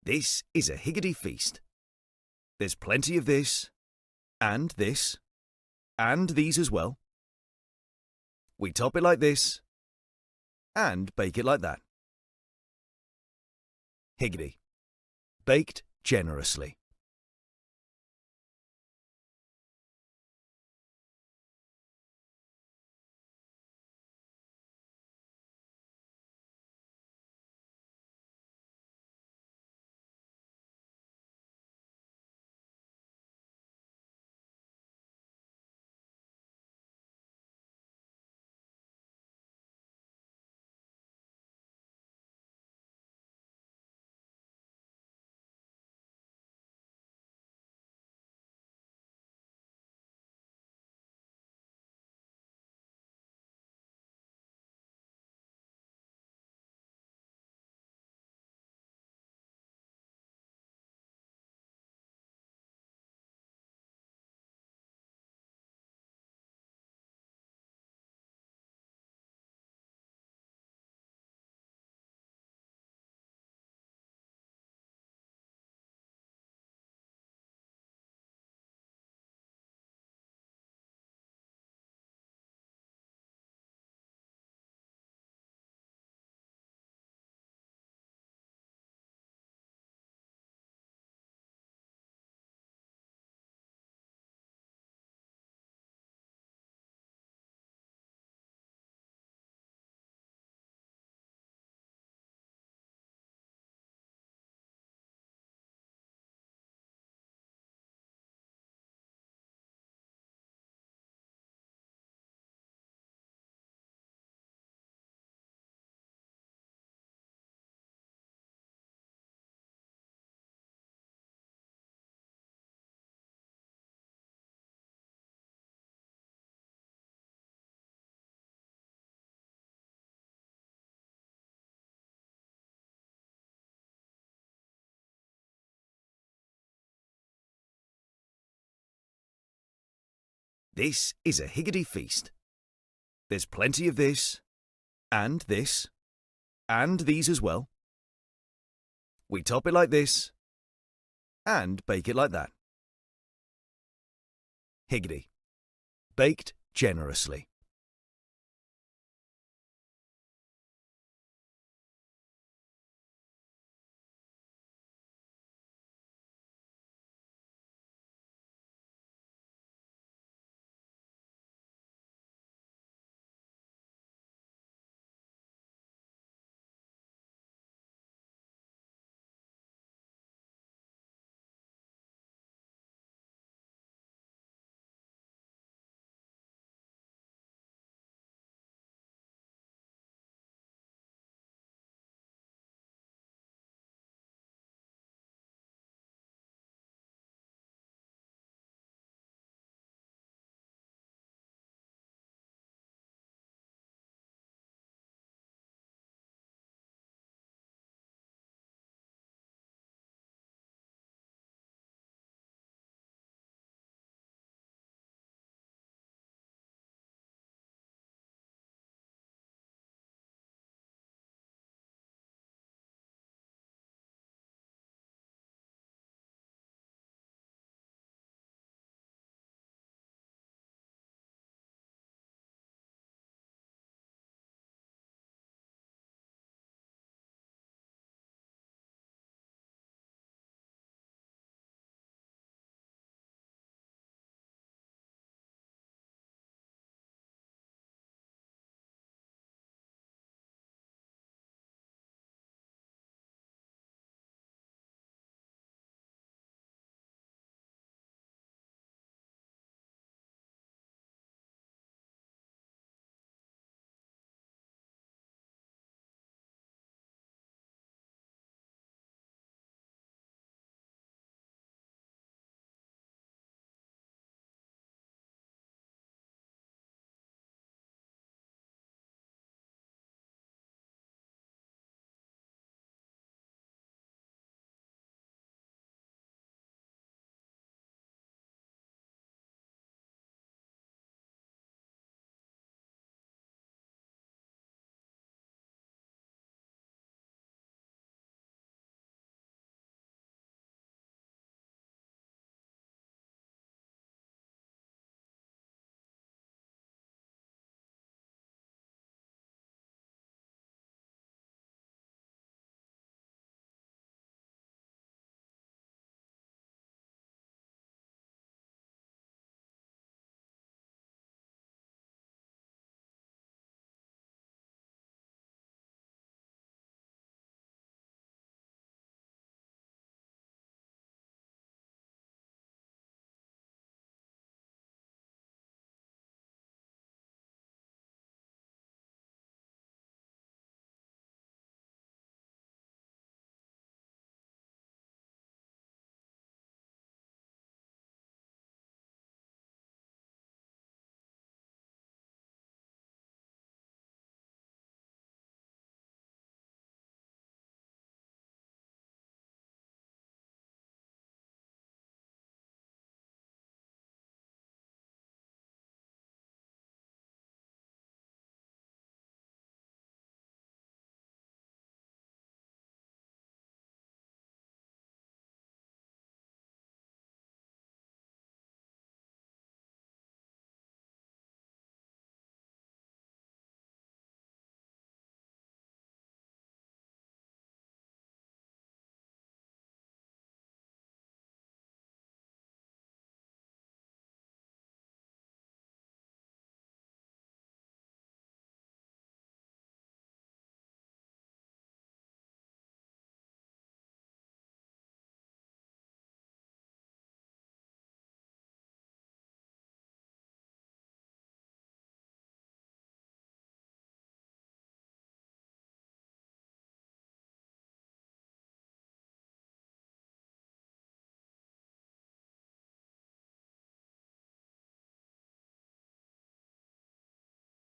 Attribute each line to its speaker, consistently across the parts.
Speaker 1: This is a higgity feast. There's plenty of this, and these as well. We top it like this, and bake it like that. Higgity. Baked generously. This is a higgity feast. There's plenty of this, and these as well. We top it like this, and bake it like that. Higgity. Baked generously.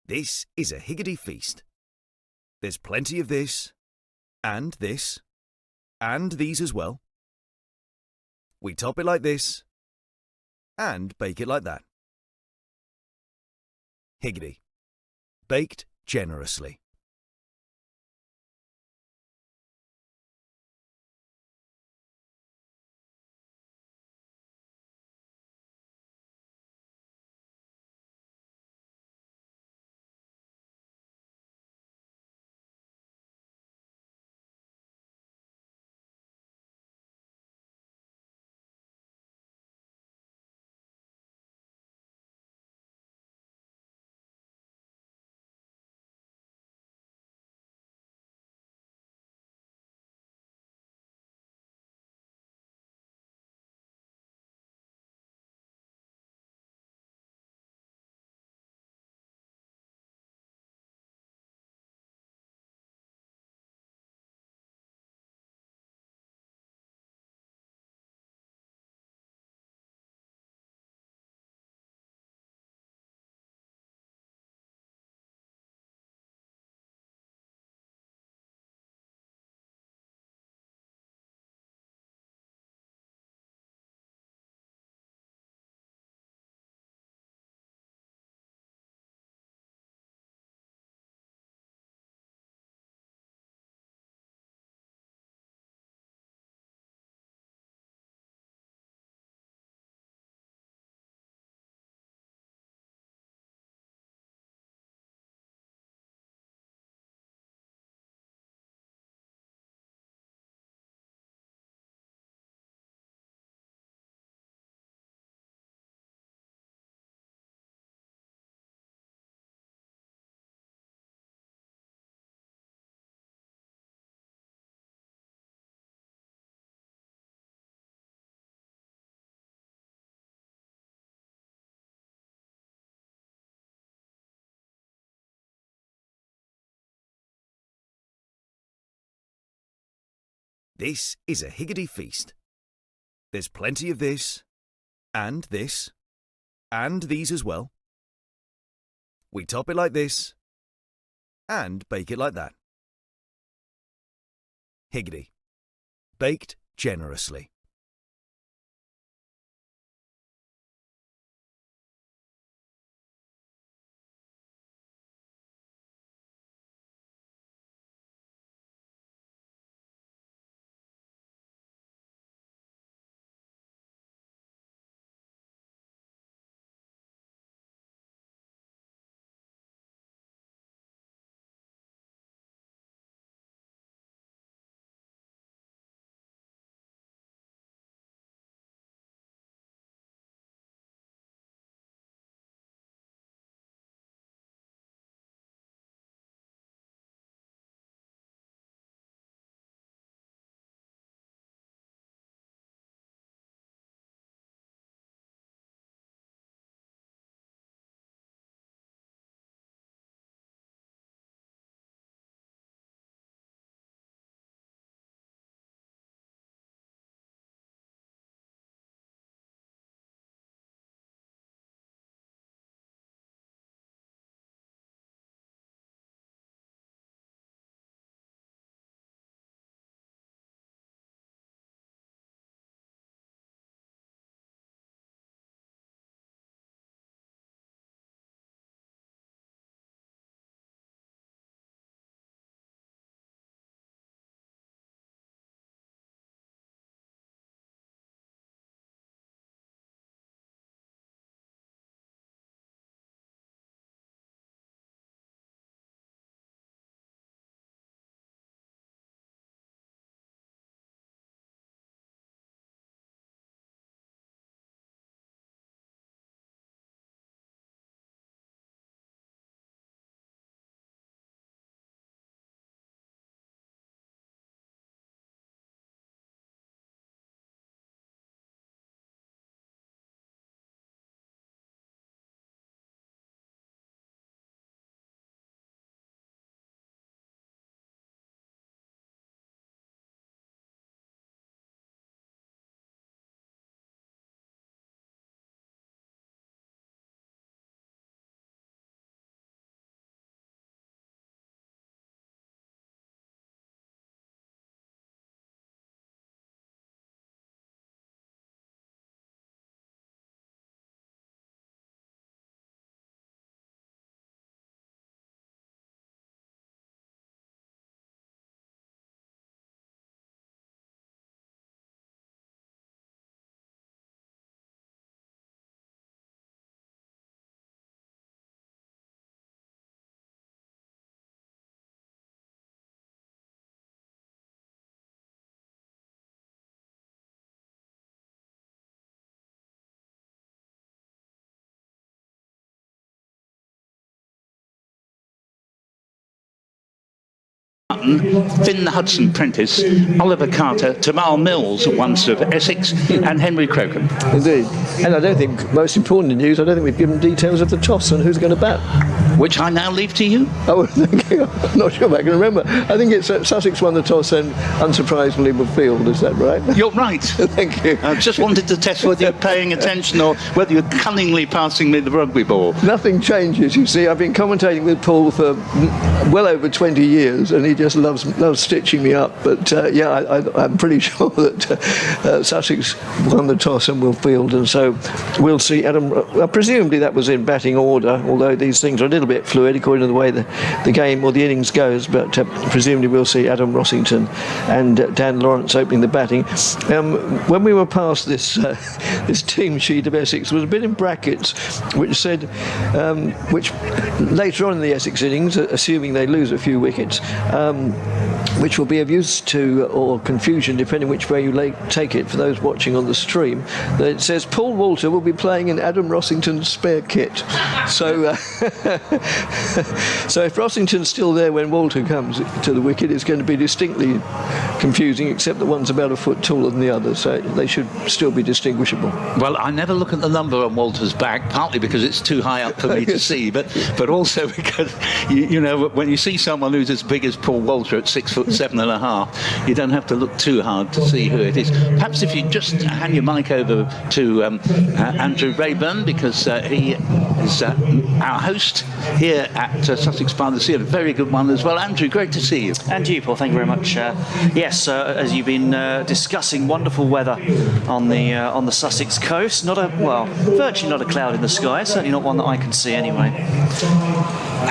Speaker 1: This is a higgity feast. There's plenty of this, and this, and these as well. We top it like this, and bake it like that. Higgity. Baked generously. This is a higgity feast. There's plenty of this, and this, and these as well. We top it like this, and bake it like that. Higgity. Baked generously.
Speaker 2: Button, Finn the Hudson Prentice, Oliver Carter, Tamal Mills, once of Essex, and Henry Crocombe.
Speaker 3: Indeed. And I don't think, most important news, I don't think we've given details of the toss and who's going to bat.
Speaker 2: Which I now leave to you.
Speaker 3: Oh, thank you. I'm not sure if I can remember. I think it's Sussex won the toss and unsurprisingly will field, is that right?
Speaker 2: You're right.
Speaker 3: Thank you.
Speaker 2: I just wanted to test whether you're paying attention or whether you're cunningly passing me the rugby ball.
Speaker 3: Nothing changes, you see. I've been commentating with Paul for well over 20 years and he just loves stitching me up. But I'm pretty sure that Sussex won the toss and will field, and so we'll see Adam. Presumably that was in batting order, although these things are a little bit fluid according to the way the game or the innings goes, but presumably we'll see Adam Rossington and Dan Lawrence opening the batting. When we were past this team sheet of Essex, there was a bit in brackets which said, which later on in the Essex innings, assuming they lose a few wickets, which will be of use to or confusion depending which way you take it for those watching on the stream, that it says Paul Walter will be playing in Adam Rossington's spare kit. So so if Rossington's still there when Walter comes to the wicket, it's going to be distinctly confusing, except that one's about a foot taller than the other, so they should still be distinguishable.
Speaker 2: Well, I never look at the number on Walter's back, partly because it's too high up for me to see, but also because you know, when you see someone who's as big as Paul Walter at 6'7.5", you don't have to look too hard to see who it is. Perhaps if you just hand your mic over to Andrew Rayburn, because he is our host here at Sussex by the Sea, a very good one as well. Andrew, great to see you.
Speaker 4: And you, Paul, thank you very much. Yes, as you've been discussing, wonderful weather on the Sussex coast. Virtually not a cloud in the sky. Certainly not one that I can see anyway.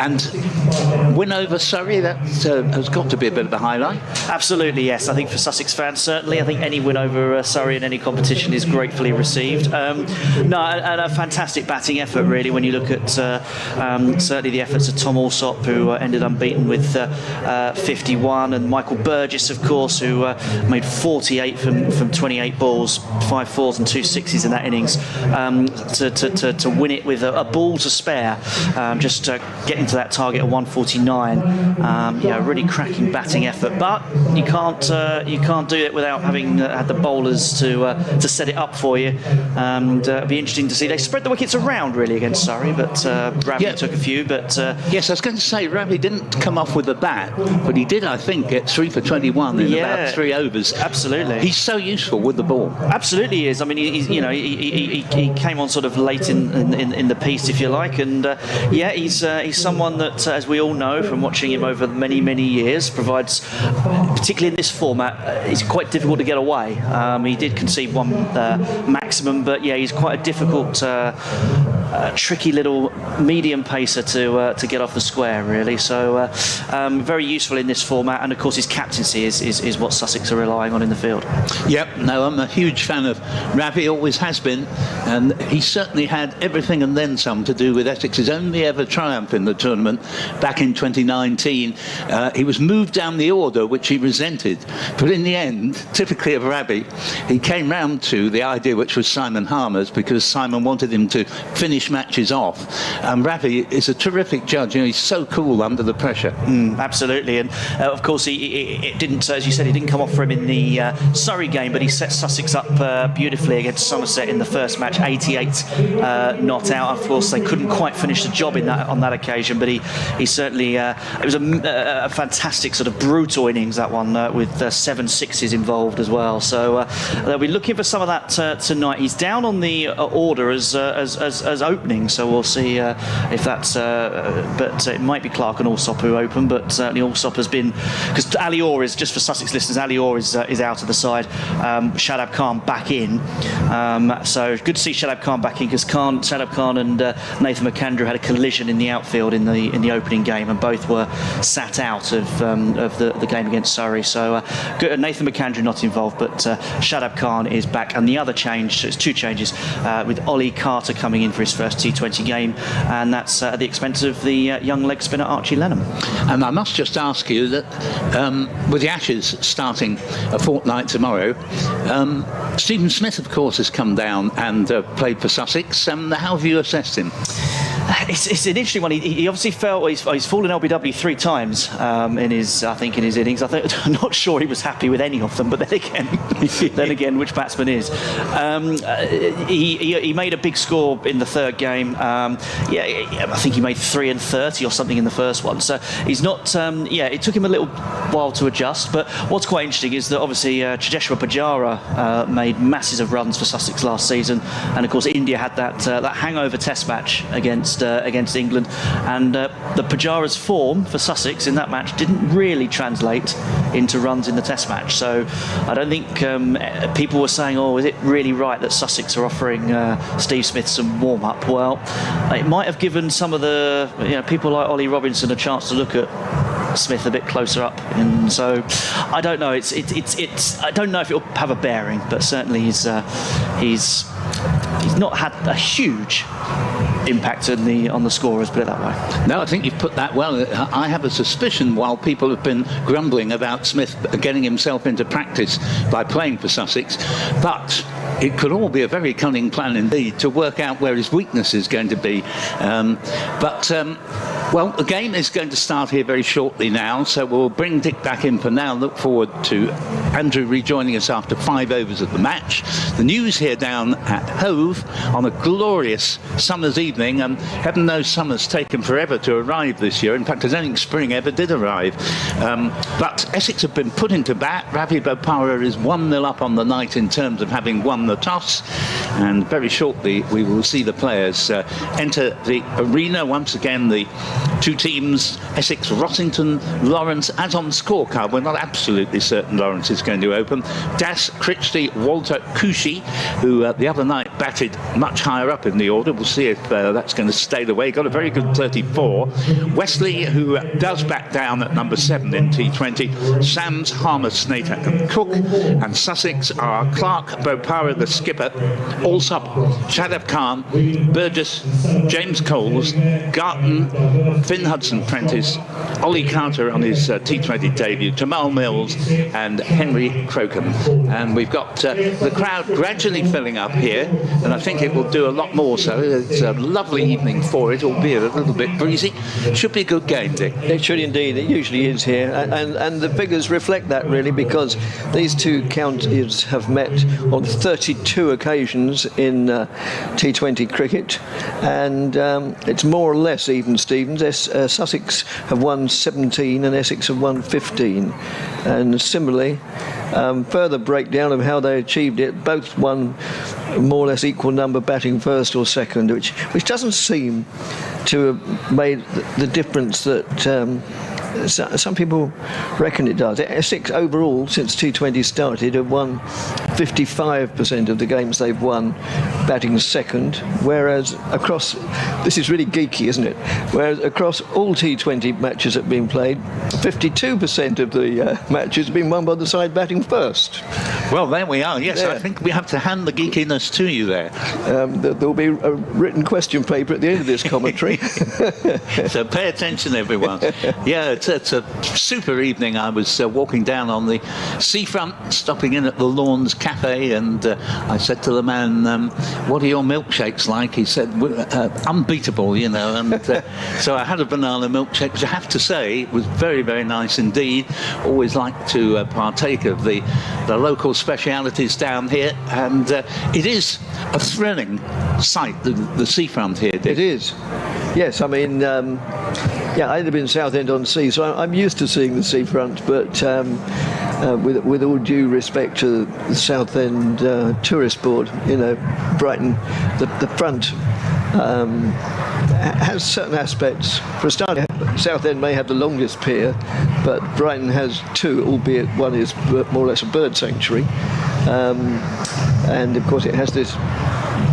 Speaker 2: And win over Surrey, that has got to be a bit of a highlight.
Speaker 4: Absolutely, yes. I think for Sussex fans, certainly. I think any win over Surrey in any competition is gratefully received. And a fantastic batting effort, really, when you look at certainly the efforts of Tom Alsop, who ended unbeaten with 51, and Michael Burgess, of course, who made 48 from 28 balls, 5 fours and 2 sixes in that innings, to win it with a ball to spare, just getting to that target of 149. Really cracking batting effort, but you can't do it without having had the bowlers to set it up for you. And it'll be interesting to see. They spread the wickets around really against Surrey, but Ravi took a few. But
Speaker 2: yes, I was going to say Ravi didn't come off with a bat, but he did, I think, get 3 for 21 in about 3 overs.
Speaker 4: Absolutely,
Speaker 2: he's so useful with the ball.
Speaker 4: Absolutely, he is. I mean, he came on sort of late in the piece, if you like, and he's someone that, as we all know from watching him over many years, provides, particularly in this format, it's quite difficult to get away. He did concede one maximum, but he's quite a difficult, tricky little medium pacer to get off the square, really. So very useful in this format, and of course his captaincy is what Sussex are relying on in the field.
Speaker 2: Yep, no, I'm a huge fan of Ravi, always has been, and he certainly had everything and then some to do with Essex's only ever triumph in the tournament back in 2019. He was moved down the order, which he resented, but in the end, typically of Ravi, he came round to the idea which was Simon Harmer's, because Simon wanted him to finish matches off, and Ravi is a terrific judge. He's so cool under the pressure.
Speaker 4: Absolutely, and of course it didn't, as you said, he didn't come off for him in the Surrey game, but he set Sussex up beautifully against Somerset in the first match, 88 not out. Of course they couldn't quite finish the job on that occasion, but he certainly it was a fantastic sort of brutal innings, that one, with 7 sixes involved as well. So they'll be looking for some of that tonight. He's down on the order as opening, so we'll see if that's but it might be Clark and Alsop who open, but certainly Alsop has been, because Ali Orr is, just for Sussex listeners, Ali Orr is out of the side, Shadab Khan back in, so good to see Shadab Khan back in, because Shadab Khan and Nathan McAndrew had a collision in the outfield in the opening game, and both were sat out of the game against Surrey. So good, Nathan McAndrew not involved, but Shadab Khan is back. And the other change, so it's 2 changes, with Ollie Carter coming in for his first T20 game, and that's at the expense of the young leg spinner Archie Lenham.
Speaker 2: And I must just ask you that with the Ashes starting a fortnight tomorrow, Stephen Smith, of course, has come down and played for Sussex. How have you assessed him?
Speaker 4: It's an interesting one. He obviously felt he's fallen LBW 3 times in his innings. I'm not sure he was happy with any of them, but then again, which batsman is? He made a big score in the third game. I think he made 3 and 30 or something in the first one. So he's not. It took him a little while to adjust. But what's quite interesting is that obviously Chideshwar Pujara made masses of runs for Sussex last season, and of course India had that hangover Test match against England, and the Pujara's form for Sussex in that match didn't really translate into runs in the Test match. So I don't think people were saying, "Oh, is it really right that Sussex are offering Steve Smith some warm up?" Well, it might have given some of the people like Ollie Robinson a chance to look at Smith a bit closer up, and so I don't know. It's I don't know if it'll have a bearing, but certainly he's not had a huge impact on the scorers, put it that way.
Speaker 2: No, I think you've put that well. I have a suspicion, while people have been grumbling about Smith getting himself into practice by playing for Sussex, but it could all be a very cunning plan indeed to work out where his weakness is going to be. Well, the game is going to start here very shortly now, so we'll bring Dick back in for now. Look forward to Andrew rejoining us after 5 overs of the match. The news here down at Hove on a glorious summer's evening, and heaven knows summer's taken forever to arrive this year. In fact, I don't think spring ever did arrive. But Essex have been put into bat. Ravi Bopara is 1-0 up on the night in terms of having won the toss, and very shortly we will see the players enter the arena. Once again, the two teams, Essex, Rossington, Lawrence, as on the scorecard. We're not absolutely certain Lawrence is going to open. Das, Critchley, Walter, Cushy, who the other night batted much higher up in the order. We'll see if that's going to stay the way. Got a very good 34. Wesley, who does back down at number 7 in T20. Sams, Harmer, Snater and Cook. And Sussex are Clark, Bopara, the skipper, Allsop, Shadab Khan, Burgess, James Coles, Garton, Finn Hudson-Prentice, Ollie Carter on his T20 debut, Tamal Mills and Henry Crocombe. And we've got the crowd gradually filling up here, and I think it will do a lot more so. It's a lovely evening for it, albeit a little bit breezy. Should be a good game, Dick.
Speaker 3: It should indeed. It usually is here, and the figures reflect that really, because these two counties have met on 32 occasions in T20 cricket, and it's more or less even, Stevens. Sussex have won 17 and Essex have won 15, and similarly, further breakdown of how they achieved it, both won more or less equal number batting first or second, which doesn't seem to have made the difference that some people reckon it does. Essex overall, since T20 started, have won 55% of the games they've won batting second, whereas across, this is really geeky, isn't it? Whereas across all T20 matches that have been played, 52% of the matches have been won by the side batting first.
Speaker 2: Well, there we are. Yes,
Speaker 3: yeah.
Speaker 2: I think we have to hand the geekiness to you there.
Speaker 3: There'll be a written question paper at the end of this commentary.
Speaker 2: So pay attention, everyone. Yeah, it's a super evening. I was walking down on the seafront, stopping in at the Lawns Cafe, and I said to the man, what are your milkshakes like? He said, unbeatable, you know. And so I had a banana milkshake, which I have to say was very, very nice indeed. Always like to partake of the local specialities down here, and it is a thrilling sight, the seafront here, Dick.
Speaker 3: It is. Yes, I mean, I live in Southend-on-Sea, so I'm used to seeing the seafront, but with all due respect to the Southend Tourist Board, you know, Brighton, the front has certain aspects. For a start, Southend may have the longest pier, but Brighton has two, albeit one is more or less a bird sanctuary. And of course it has this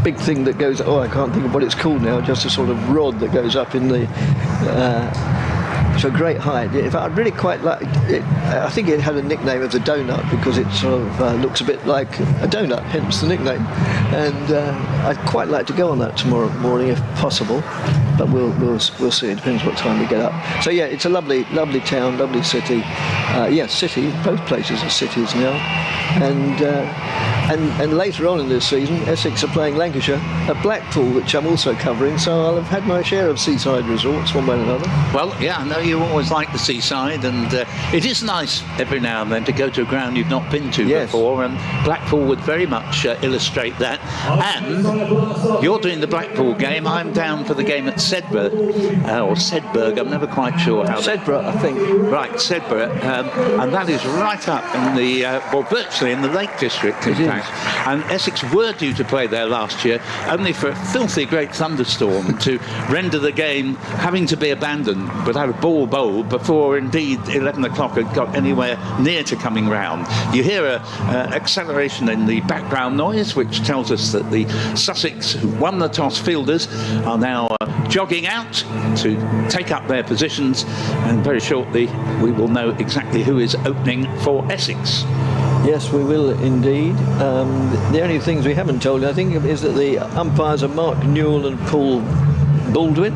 Speaker 3: big thing that goes, I can't think of what it's called now, just a sort of rod that goes up in the to a great height. I'd really quite like it. I think it had a nickname of the donut because it sort of looks a bit like a donut, hence the nickname. And I'd quite like to go on that tomorrow morning if possible, but we'll see. It depends what time we get up. So yeah, it's a lovely town, lovely city. City. Both places are cities now, and And later on in this season, Essex are playing Lancashire at Blackpool, which I'm also covering, so I'll have had my share of seaside resorts, one way or another.
Speaker 2: Well, yeah, I know you always like the seaside, and it is nice every now and then to go to a ground you've not been to before, and Blackpool would very much illustrate that. And you're doing the Blackpool game, I'm down for the game at Sedbergh, or Sedbergh, I'm never quite sure how.
Speaker 3: Sedbergh, I think.
Speaker 2: Right, Sedbergh, and that is right up in the, well, virtually in the Lake District, in fact. And Essex were due to play there last year, only for a filthy great thunderstorm to render the game having to be abandoned without a ball bowled before indeed 11 o'clock had got anywhere near to coming round. You hear a acceleration in the background noise, which tells us that the Sussex, who won the toss fielders, are now jogging out to take up their positions, and very shortly we will know exactly who is opening for Essex.
Speaker 3: Yes, we will indeed. The only things we haven't told you, I think, is that the umpires are Mark Newell and Paul Baldwin.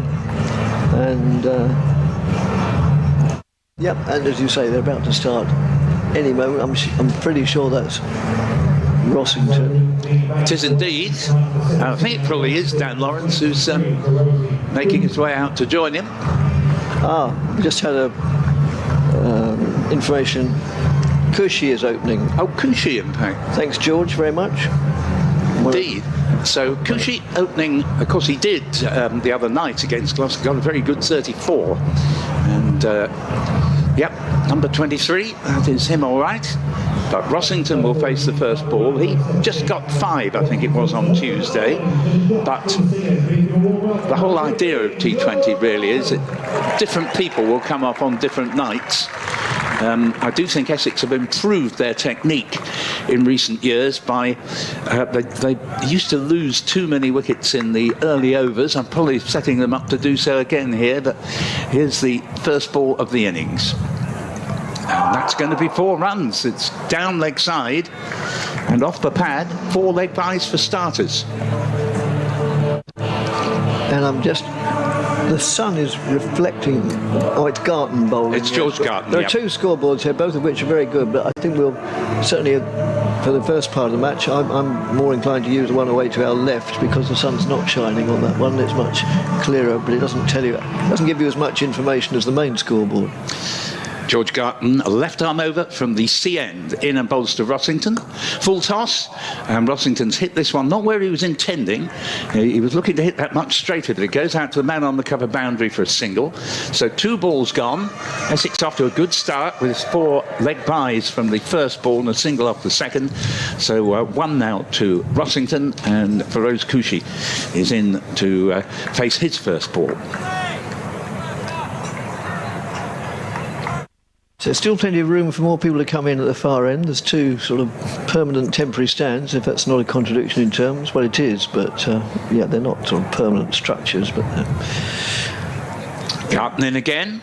Speaker 3: And, yep, and as you say, they're about to start any moment. I'm pretty sure that's Rossington.
Speaker 2: It is indeed. I think it probably is Dan Lawrence who's making his way out to join him.
Speaker 3: We just had a information. Cushy is opening.
Speaker 2: Oh, Cushy, in fact.
Speaker 3: Thanks, George, very much.
Speaker 2: Indeed. So Cushy opening, of course he did the other night against Gloucester, got a very good 34. And, yep, number 23, that is him all right. But Rossington will face the first ball. He just got 5, I think it was, on Tuesday. But the whole idea of T20 really is that different people will come up on different nights. I do think Essex have improved their technique in recent years by they used to lose too many wickets in the early overs. I'm probably setting them up to do so again here, but here's the first ball of the innings. And that's going to be 4 runs. It's down leg side and off the pad, 4 leg byes for starters.
Speaker 3: And I'm just... The sun is reflecting. Oh, it's Garton bowling.
Speaker 2: It's George Garton.
Speaker 3: There are 2 scoreboards here, both of which are very good, but I think we'll certainly, for the first part of the match, I'm more inclined to use the one away to our left because the sun's not shining on that one. It's much clearer, but it doesn't give you as much information as the main scoreboard.
Speaker 2: George Garton, a left arm over from the C end, in and bowls to Rossington. Full toss, and Rossington's hit this one, not where he was intending. He was looking to hit that much straighter, but it goes out to the man on the cover boundary for a single. So 2 balls gone. Essex off to a good start with 4 leg byes from the first ball and a single off the second. So 1 now to Rossington, and Feroz Cushy is in to face his first ball.
Speaker 3: So there's still plenty of room for more people to come in at the far end. There's 2 sort of permanent temporary stands, if that's not a contradiction in terms. Well, it is, but yeah, they're not sort of permanent structures. But
Speaker 2: Garton in again.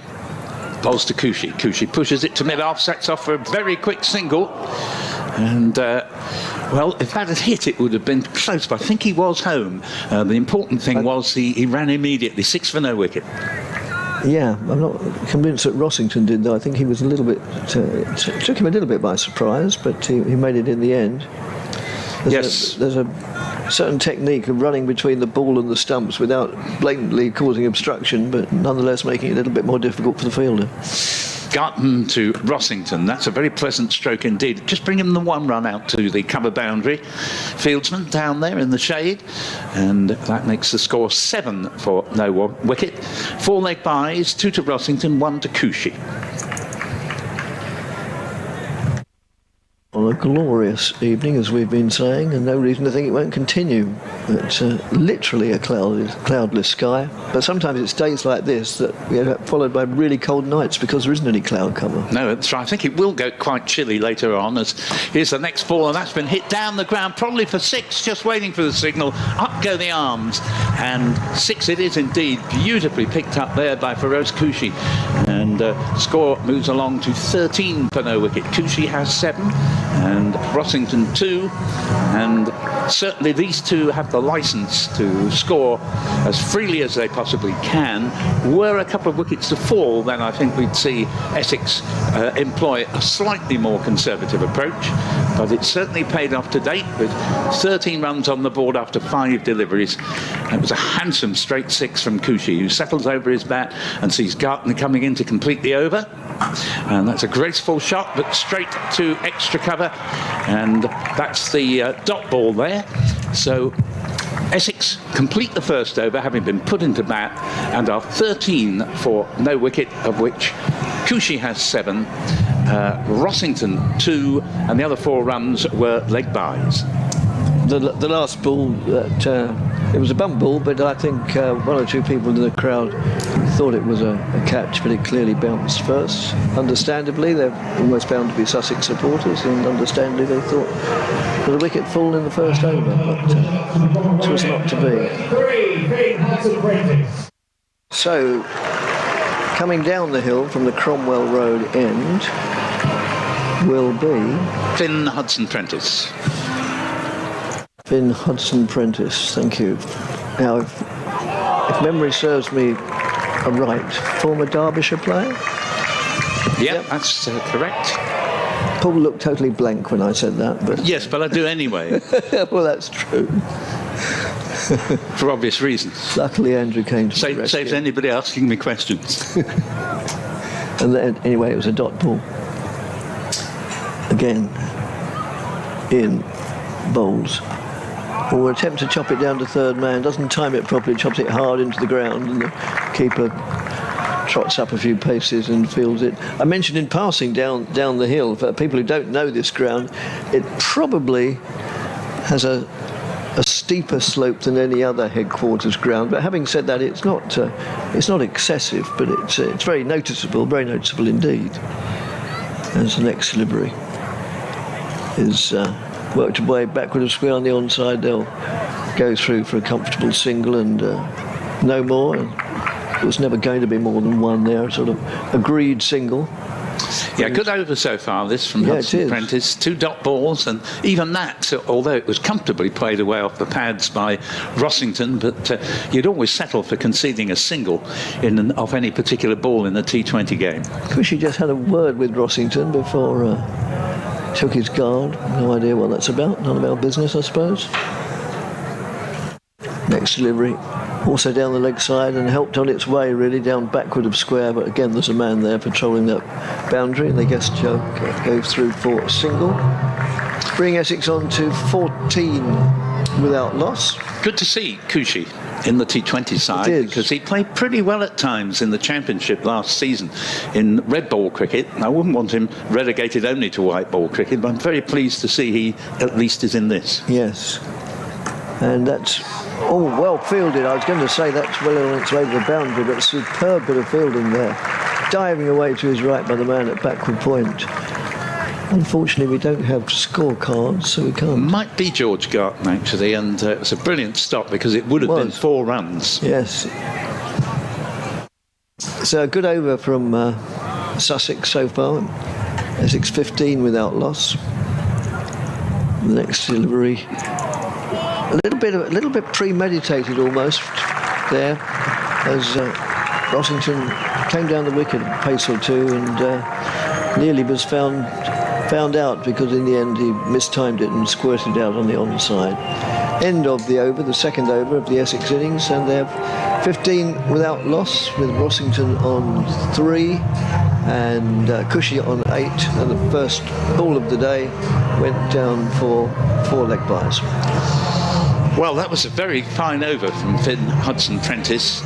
Speaker 2: Bowls to Cushy. Cushy pushes it to mid-off, sets off for a very quick single. And, well, if that had hit, it would have been close, but I think he was home. The important thing was he ran immediately, 6 for no wicket.
Speaker 3: Yeah, I'm not convinced that Rossington did, though. I think he was a little bit... took him a little bit by surprise, but he made it in the end. There's a certain technique of running between the ball and the stumps without blatantly causing obstruction, but nonetheless making it a little bit more difficult for the fielder.
Speaker 2: Garton to Rossington. That's a very pleasant stroke indeed. Just bring him the 1 run out to the cover boundary. Fieldsman down there in the shade, and that makes the score 7 for no wicket. 4 leg byes, 2 to Rossington, 1 to Cushy.
Speaker 3: On a glorious evening, as we've been saying, and no reason to think it won't continue. It's literally a cloudless sky, but sometimes it's days like this that we are followed by really cold nights because there isn't any cloud cover.
Speaker 2: No, that's right. I think it will go quite chilly later on, as here's the next ball, and that's been hit down the ground, probably for 6, just waiting for the signal. Up go the arms, and 6 it is indeed, beautifully picked up there by Feroz Cushy, and score moves along to 13 for no wicket. Cushy has 7, and Rossington 2, and certainly these two have the licence to score as freely as they possibly can. Were a couple of wickets to fall, then I think we'd see Essex employ a slightly more conservative approach, but it's certainly paid off to date with 13 runs on the board after 5 deliveries. It was a handsome straight 6 from Cushy, who settles over his bat and sees Gartner coming in to complete the over. And that's a graceful shot, but straight to extra cover, and that's the dot ball there. So Essex complete the first over, having been put into bat, and are 13 for no wicket, of which Cushy has 7, Rossington 2, and the other 4 runs were leg byes.
Speaker 3: The last ball, it was a bump ball, but I think one or two people in the crowd thought it was a catch, but it clearly bounced first. Understandably, they're almost bound to be Sussex supporters, and understandably they thought that a wicket fall in the first over, but it was not to be. So, coming down the hill from the Cromwell Road end will be
Speaker 2: Finn Hudson-Prentice.
Speaker 3: Finn Hudson-Prentice, thank you. Now, if memory serves me right, former Derbyshire player?
Speaker 2: Yep, that's correct.
Speaker 3: Paul looked totally blank when I said that, but
Speaker 2: Yes, but I do anyway,
Speaker 3: well, that's true.
Speaker 2: for obvious reasons.
Speaker 3: Luckily, Andrew came to the
Speaker 2: Saves
Speaker 3: rescue.
Speaker 2: anybody asking me questions.
Speaker 3: And then, anyway, it was a dot ball. Again, in bowls. Or attempt to chop it down to third man, doesn't time it properly, chops it hard into the ground, and the keeper trots up a few paces and fields it. I mentioned in passing down the hill, for people who don't know this ground, it probably has a steeper slope than any other headquarters ground. But having said that, it's not excessive, but it's very noticeable indeed. As the next delivery is worked away backward of square on the onside, they'll go through for a comfortable single and no more. And it was never going to be more than one there, sort of agreed single.
Speaker 2: Yeah, good over so far, this from Hudson-Prentice. 2 dot balls, and even that, although it was comfortably played away off the pads by Rossington, but you'd always settle for conceding a single off any particular ball in the T20 game.
Speaker 3: Cushy just had a word with Rossington before took his guard. No idea what that's about. None of our business, I suppose. Next delivery, also down the leg side and helped on its way really down backward of square, but again there's a man there patrolling that boundary, and they guess Joe goes through for a single. Bring Essex on to 14 without loss.
Speaker 2: Good to see Cushy in the T20 side, because he played pretty well at times in the Championship last season in red ball cricket. I wouldn't want him relegated only to white ball cricket, but I'm very pleased to see he at least is in this.
Speaker 3: Yes, and that's well fielded. I was going to say that's well on its way to the boundary, but a superb bit of fielding there. Diving away to his right by the man at backward point. Unfortunately, we don't have scorecards, so we can't.
Speaker 2: Might be George Garton, actually, and it's a brilliant stop because it would have been 4 runs.
Speaker 3: Yes. So a good over from Sussex so far. Essex 15 without loss. The next delivery, a little bit premeditated almost there, as Rossington came down the wicket a pace or two and nearly was found out, because in the end he mistimed it and squirted out on the onside. End of the over, the second over of the Essex innings, and they're 15 without loss, with Rossington on 3 and Cushy on 8, and the first ball of the day went down for 4 leg byes.
Speaker 2: Well, that was a very fine over from Finn Hudson-Prentice.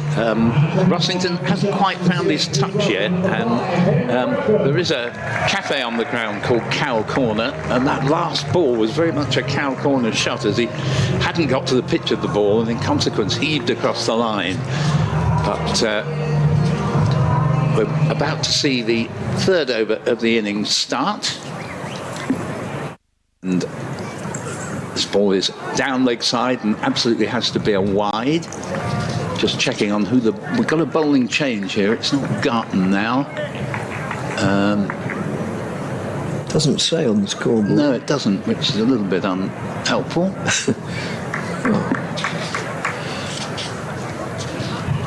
Speaker 2: Rossington hasn't quite found his touch yet, and there is a cafe on the ground called Cow Corner, and that last ball was very much a Cow Corner shot, as he hadn't got to the pitch of the ball and in consequence heaved across the line. But we're about to see the third over of the innings start. And this ball is down leg side and absolutely has to be a wide. Just checking on who we've got a bowling change here. It's not Garton now.
Speaker 3: Doesn't say on the scoreboard.
Speaker 2: No, it doesn't, which is a little bit unhelpful.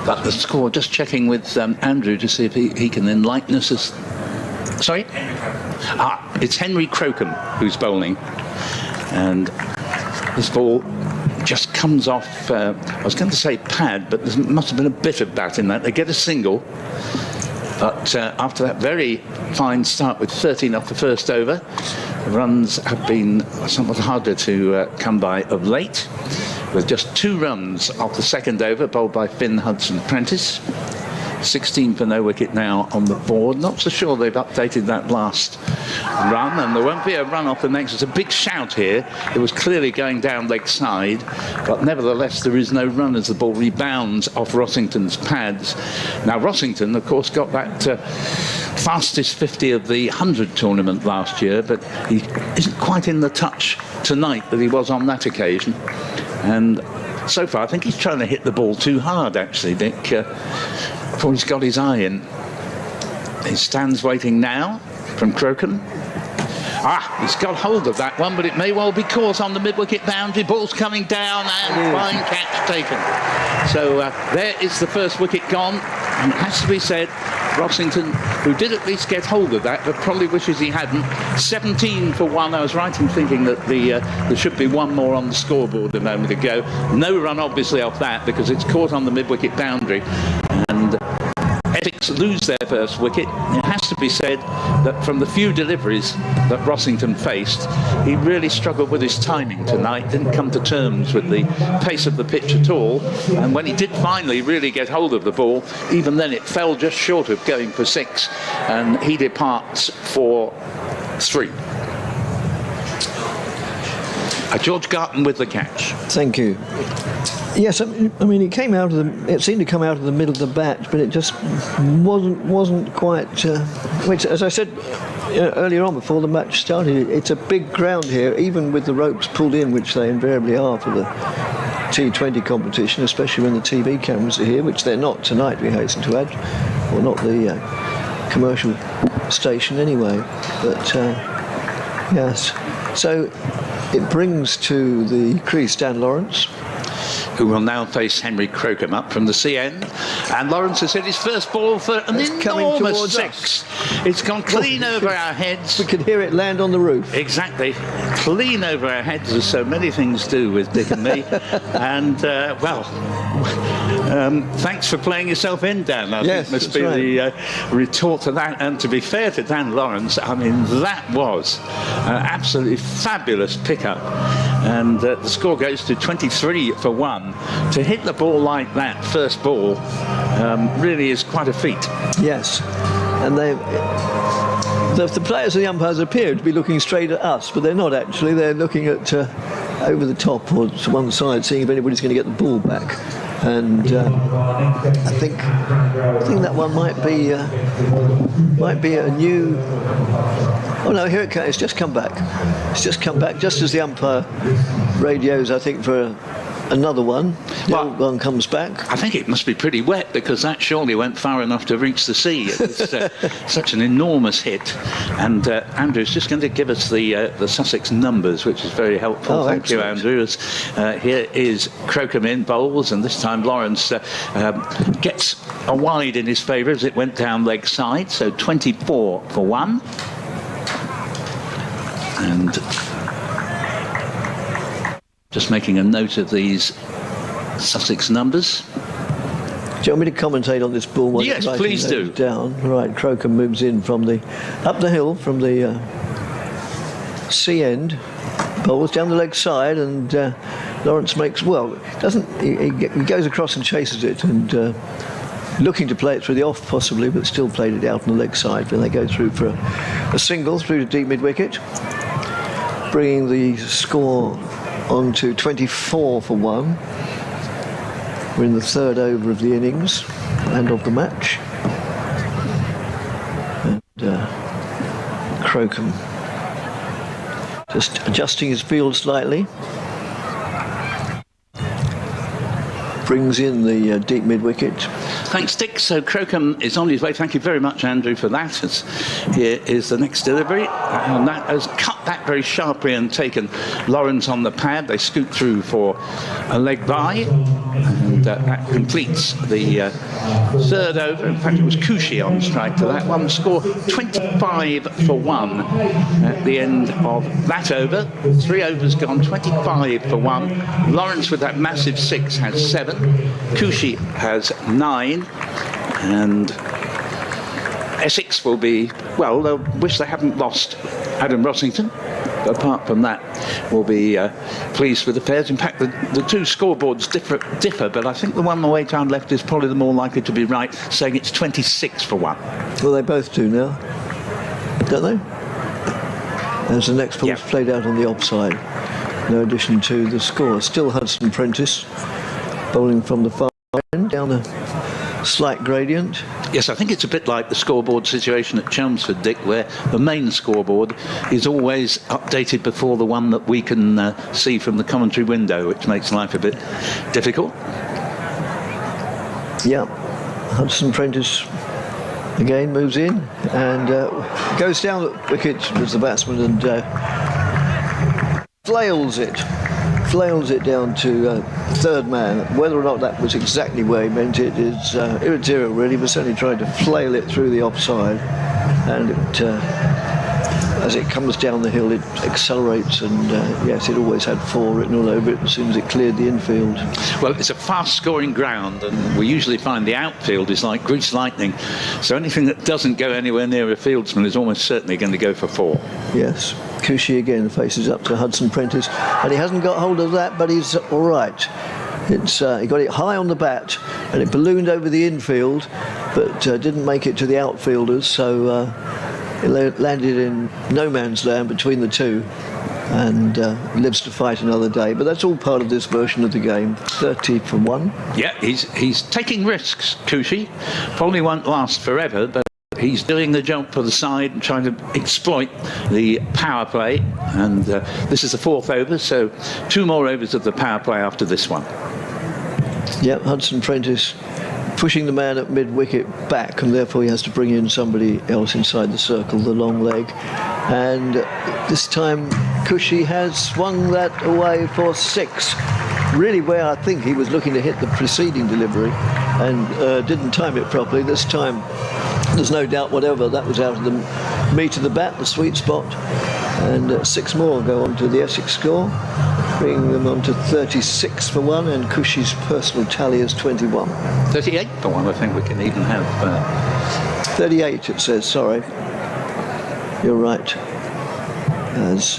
Speaker 2: But the score, just checking with Andrew to see if he can enlighten us as... Sorry? It's Henry Crocombe who's bowling. And this ball just comes off, I was going to say pad, but there must have been a bit of bat in that. They get a single. But after that very fine start with 13 off the first over, the runs have been somewhat harder to come by of late, with just 2 runs off the second over, bowled by Finn Hudson-Prentice. 16 for no wicket now on the board. Not so sure they've updated that last run, and there won't be a run off the next. It's a big shout here. It was clearly going down leg side, but nevertheless there is no run as the ball rebounds off Rossington's pads. Now Rossington, of course, got that fastest 50 of the 100 tournament last year, but he isn't quite in the touch tonight that he was on that occasion. And so far I think he's trying to hit the ball too hard, actually, Dick, before he's got his eye in. He stands waiting now from Crocombe. He's got hold of that one, but it may well be caught on the mid-wicket boundary. Ball's coming down, and fine catch taken. So there is the first wicket gone. And it has to be said, Rossington, who did at least get hold of that, but probably wishes he hadn't. 17 for 1. I was right in thinking that there should be one more on the scoreboard a moment ago. No run, obviously, off that, because it's caught on the mid-wicket boundary. And Essex lose their first wicket. It has to be said that from the few deliveries that Rossington faced, he really struggled with his timing tonight, didn't come to terms with the pace of the pitch at all, and when he did finally really get hold of the ball, even then it fell just short of going for 6, and he departs for 3. George Garton with the catch.
Speaker 3: Thank you. Yes, I mean, it seemed to come out of the middle of the bat, but it just wasn't quite. Which, as I said earlier on before the match started, it's a big ground here, even with the ropes pulled in, which they invariably are for the T20 competition, especially when the TV cameras are here, which they're not tonight, we hasten to add, or not the commercial station anyway. But yes, so it brings to the crease Dan Lawrence,
Speaker 2: who will now face Henry Crocombe up from the C end. And Lawrence has hit his first ball for an enormous 6. It's gone clean over our heads.
Speaker 3: We could hear it land on the roof.
Speaker 2: Exactly. Clean over our heads, as so many things do with Dick and me. And, thanks for playing yourself in, Dan. I think must be the retort to that. And to be fair to Dan Lawrence, I mean, that was an absolutely fabulous pickup. And the score goes to 23 for 1. To hit the ball like that, first ball, really is quite a feat. Yes.
Speaker 3: And the players and the umpires appear to be looking straight at us, but they're not actually. They're looking at over the top or to one side, seeing if anybody's going to get the ball back. And I think that one might be a new. Oh no, here it comes. It's just come back. It's just come back just as the umpire radios, I think, for another one. The old one comes back.
Speaker 2: I think it must be pretty wet, because that surely went far enough to reach the sea. It was such an enormous hit. And Andrew's just going to give us the Sussex numbers, which is very helpful.
Speaker 3: Oh,
Speaker 2: Thank you, Andrew. Here is Crocombe in bowls, and this time Lawrence gets a wide in his favour as it went down leg side, so 24 for 1. And just making a note of these Sussex numbers.
Speaker 3: Do you want me to commentate on this ball?
Speaker 2: Yes, please do.
Speaker 3: Down. Right, Crocombe moves in up the hill from the C end, bowls down the leg side, and Lawrence makes, he goes across and chases it, and looking to play it through the off possibly, but still played it out on the leg side when they go through for a single through to deep mid-wicket, bringing the score on to 24 for 1. We're in the third over of the innings and of the match. And Crocombe just adjusting his field slightly. brings in the deep mid-wicket.
Speaker 2: Thanks, Dick. So Crocombe is on his way. Thank you very much, Andrew, for that. Here is the next delivery. And that has cut that very sharply and taken Lawrence on the pad. They scoot through for a leg by. And that completes the third over. In fact, it was Cushy on strike to that one. Score 25 for 1 at the end of that over. 3 overs gone, 25 for 1. Lawrence with that massive 6 has 7. Cushy has 9. And Essex will be, well, they'll wish they hadn't lost Adam Rossington. But apart from that, we'll be pleased with the pairs. In fact, the two scoreboards differ, but I think the one the way down left is probably the more likely to be right, saying it's 26 for 1.
Speaker 3: Well, they both do now, don't they? As the next ball's played out on the offside. No addition to the score. Still Hudson Prentice bowling from the far end down a slight gradient.
Speaker 2: Yes, I think it's a bit like the scoreboard situation at Chelmsford, Dick, where the main scoreboard is always updated before the one that we can see from the commentary window, which makes life a bit difficult.
Speaker 3: Yeah, Hudson Prentice again moves in and goes down the wicket as the batsman and flails it down to third man. Whether or not that was exactly where he meant it is immaterial really, but certainly tried to flail it through the offside, and it, as it comes down the hill it accelerates, and yes, it always had 4 written all over it as soon as it cleared the infield.
Speaker 2: Well, it's a fast scoring ground, and we usually find the outfield is like greased lightning, so anything that doesn't go anywhere near a fieldsman is almost certainly going to go for 4.
Speaker 3: Yes, Cushy again faces up to Hudson Prentice, and he hasn't got hold of that, but he's all right. It's he got it high on the bat, and it ballooned over the infield, but didn't make it to the outfielders, so it landed in no man's land between the two, and lives to fight another day. But that's all part of this version of the game. 30 for 1.
Speaker 2: Yeah, he's taking risks, Cushy. Probably won't last forever, but he's doing the job for the side and trying to exploit the power play. And this is the 4th over, so 2 more overs of the power play after this one.
Speaker 3: Yep, Hudson Prentice pushing the man at mid-wicket back, and therefore he has to bring in somebody else inside the circle, the long leg. And this time Cushy has swung that away for 6. Really where I think he was looking to hit the preceding delivery and didn't time it properly. This time there's no doubt whatever that was out of the meat of the bat, the sweet spot. And 6 more go on to the Essex score, bringing them on to 36 for 1, and Cushy's personal tally is 21.
Speaker 2: 38 for 1, I think we can even have.
Speaker 3: 38 it says, sorry. You're right. As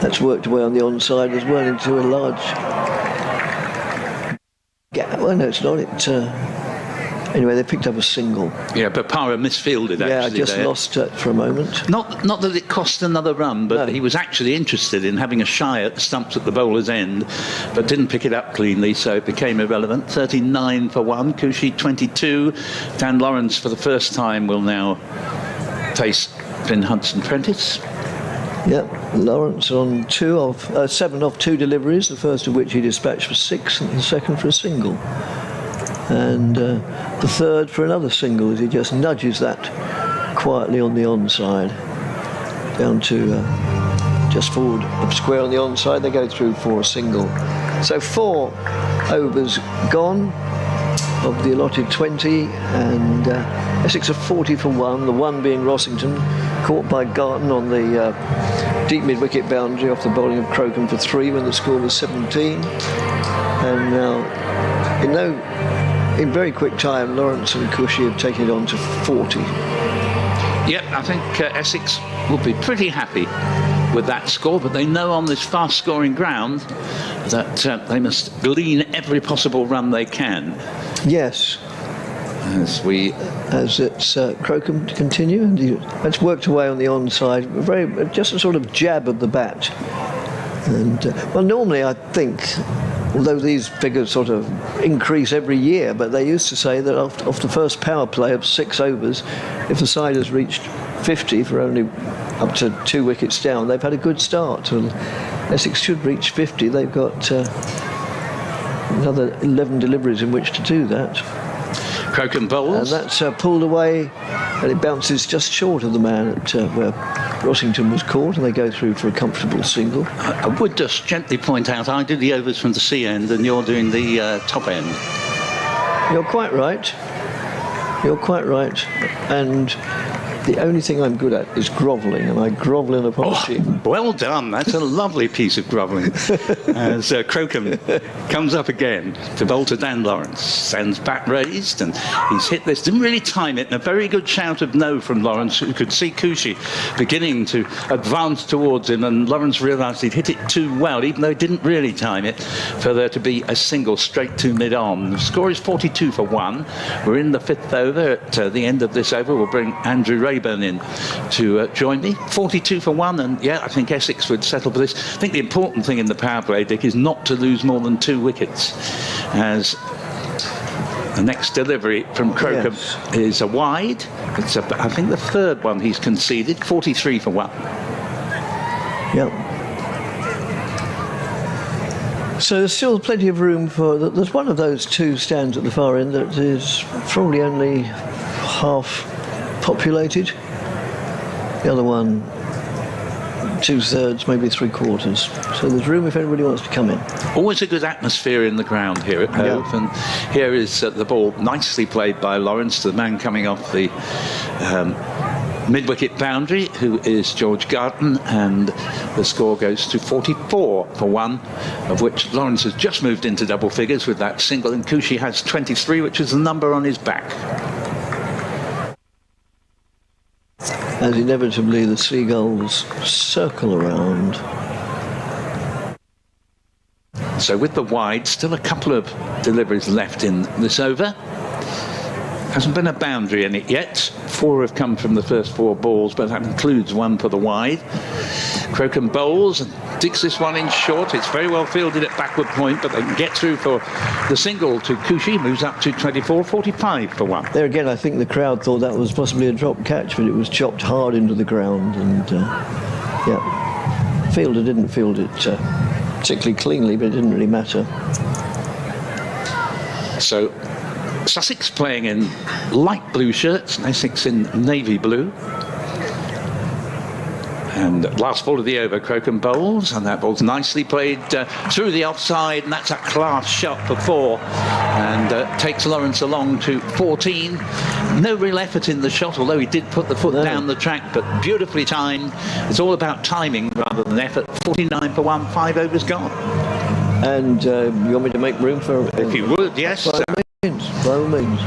Speaker 3: that's worked away on the onside as well into a large gap. Well, no, it's not. Anyway, they picked up a single.
Speaker 2: Yeah, but Para misfielded actually.
Speaker 3: Yeah, just
Speaker 2: there.
Speaker 3: lost it for a moment.
Speaker 2: Not that it cost another run, but he was actually interested in having a shy at the stumps at the bowler's end, but didn't pick it up cleanly, so it became irrelevant. 39 for 1, Cushy 22. Dan Lawrence for the first time will now face Finn Hudson Prentice.
Speaker 3: Yep, Lawrence on 7 off 2 deliveries, the first of which he dispatched for 6, and the second for a single. And the third for another single as he just nudges that quietly on the onside down to just forward of square on the onside. They go through for a single. So 4 overs gone of the allotted 20, and Essex are 40 for 1, the one being Rossington, caught by Garton on the deep mid-wicket boundary off the bowling of Crocombe for 3 when the score was 17. And now in very quick time, Lawrence and Cushy have taken it on to 40.
Speaker 2: Yep, I think Essex will be pretty happy with that score, but they know on this fast-scoring ground that they must glean every possible run they can.
Speaker 3: Yes. As it's Crocombe to continue, and it's worked away on the onside, just a sort of jab of the bat. And well, normally I think, although these figures sort of increase every year, but they used to say that off the first power play of 6 overs, if the side has reached 50 for only up to 2 wickets down, they've had a good start. Well, Essex should reach 50. They've got another 11 deliveries in which to do that.
Speaker 2: Crocombe bowls.
Speaker 3: And that's pulled away, and it bounces just short of the man at where Rossington was caught, and they go through for a comfortable single.
Speaker 2: I would just gently point out, I do the overs from the sea end, and you're doing the top end.
Speaker 3: You're quite right. You're quite right. And the only thing I'm good at is grovelling, and I grovel in apology.
Speaker 2: Oh, well done. That's a lovely piece of grovelling. As Crocombe comes up again to bowl to Dan Lawrence. Sends bat raised, and he's hit this. Didn't really time it, and a very good shout of no from Lawrence, who could see Cushy beginning to advance towards him, and Lawrence realised he'd hit it too well, even though he didn't really time it, for there to be a single straight to mid-on. The score is 42 for 1. We're in the 5th over. At the end of this over, we'll bring Andrew Rayburn in to join me. 42 for 1, and yeah, I think Essex would settle for this. I think the important thing in the power play, Dick, is not to lose more than 2 wickets, as the next delivery from Crocombe is a wide. It's I think the 3rd one he's conceded. 43 for 1.
Speaker 3: Yep. So there's still plenty of room for... There's one of those 2 stands at the far end that is probably only half populated. The other one, 2/3, maybe 3/4. So there's room if anybody wants to come in.
Speaker 2: Always a good atmosphere in the ground here at Hove. And here is the ball nicely played by Lawrence, the man coming off the mid-wicket boundary, who is George Garton, and the score goes to 44 for 1, of which Lawrence has just moved into double figures with that single, and Cushy has 23, which is the number on his back.
Speaker 3: As inevitably the seagulls circle around.
Speaker 2: So with the wide, still a couple of deliveries left in this over. Hasn't been a boundary in it yet. 4 have come from the first 4 balls, but that includes 1 for the wide. Crocombe bowls and digs this one in short. It's very well fielded at backward point, but they can get through for the single to Cushy. Moves up to 24, 45 for 1.
Speaker 3: There again, I think the crowd thought that was possibly a drop catch, but it was chopped hard into the ground, and fielder didn't field it particularly cleanly, but it didn't really matter.
Speaker 2: So Sussex playing in light blue shirts, and Essex in navy blue. And last ball of the over, Crocombe bowls, and that ball's nicely played through the offside, and that's a class shot for 4, and takes Lawrence along to 14. No real effort in the shot, although he did put the foot down the track, but beautifully timed. It's all about timing rather than effort. 49 for 1, 5 overs gone.
Speaker 3: And you want me to make room for...
Speaker 2: If you would, yes.
Speaker 3: By all means.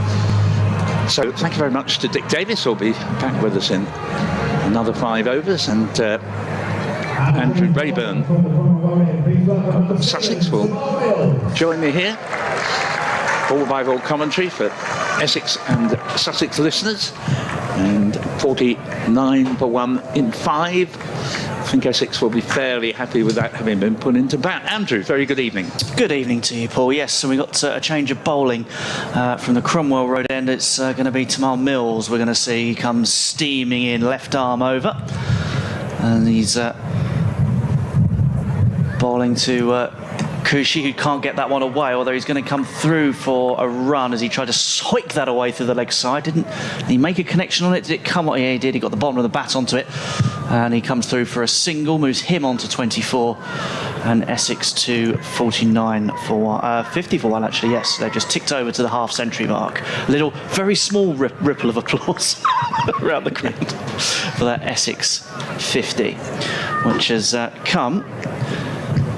Speaker 2: So thank you very much to Dick Davis, who'll be back with us in another 5 overs, and Andrew Rayburn of Sussex will join me here. Ball-by-ball commentary for Essex and Sussex listeners, and 49 for 1 in 5. I think Essex will be fairly happy with that having been put into bat. Andrew, very good evening.
Speaker 4: Good evening to you, Paul. Yes, so we got a change of bowling from the Cromwell Road end. It's going to be Tamal Mills. We're going to see he comes steaming in, left arm over, and he's bowling to Cushy, who can't get that one away, although he's going to come through for a run as he tried to swike that away through the leg side. Did he make a connection on it? Did it come on? Yeah, he did. He got the bottom of the bat onto it, and he comes through for a single, moves him on to 24, and Essex to 49 for 1. 50 for 1, actually, yes. They've just ticked over to the half-century mark. A little, very small ripple of applause around the ground for that Essex 50, which has come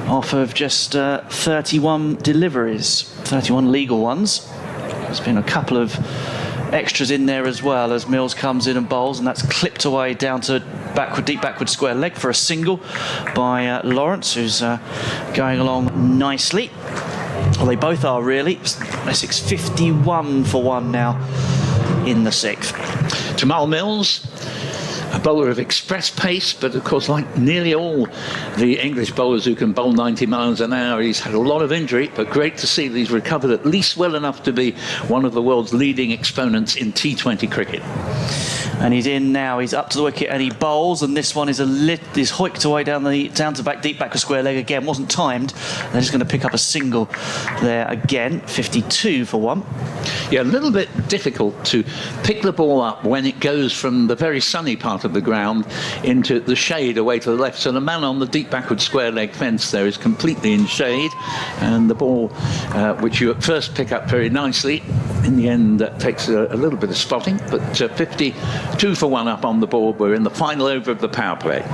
Speaker 4: off of just 31 deliveries, 31 legal ones. There's been a couple of extras in there as well as Mills comes in and bowls, and that's clipped away down to deep backward square leg for a single by Lawrence, who's going along nicely. Well, they both are really. Essex 51 for 1 now in the 6th.
Speaker 2: Tamal Mills, a bowler of express pace, but of course, like nearly all the English bowlers who can bowl 90 miles an hour, he's had a lot of injury, but great to see that he's recovered at least well enough to be one of the world's leading exponents in T20 cricket.
Speaker 4: And he's in now. He's up to the wicket and he bowls. And this one is hoiked away down to deep backward square leg again. Wasn't timed. They're just going to pick up a single there again. 52 for 1.
Speaker 2: Yeah, a little bit difficult to pick the ball up when it goes from the very sunny part of the ground into the shade away to the left. So the man on the deep backward square leg fence there is completely in shade, and the ball, which you at first pick up very nicely, in the end takes a little bit of spotting. But 52 for 1 up on the board. We're in the final over of the power play.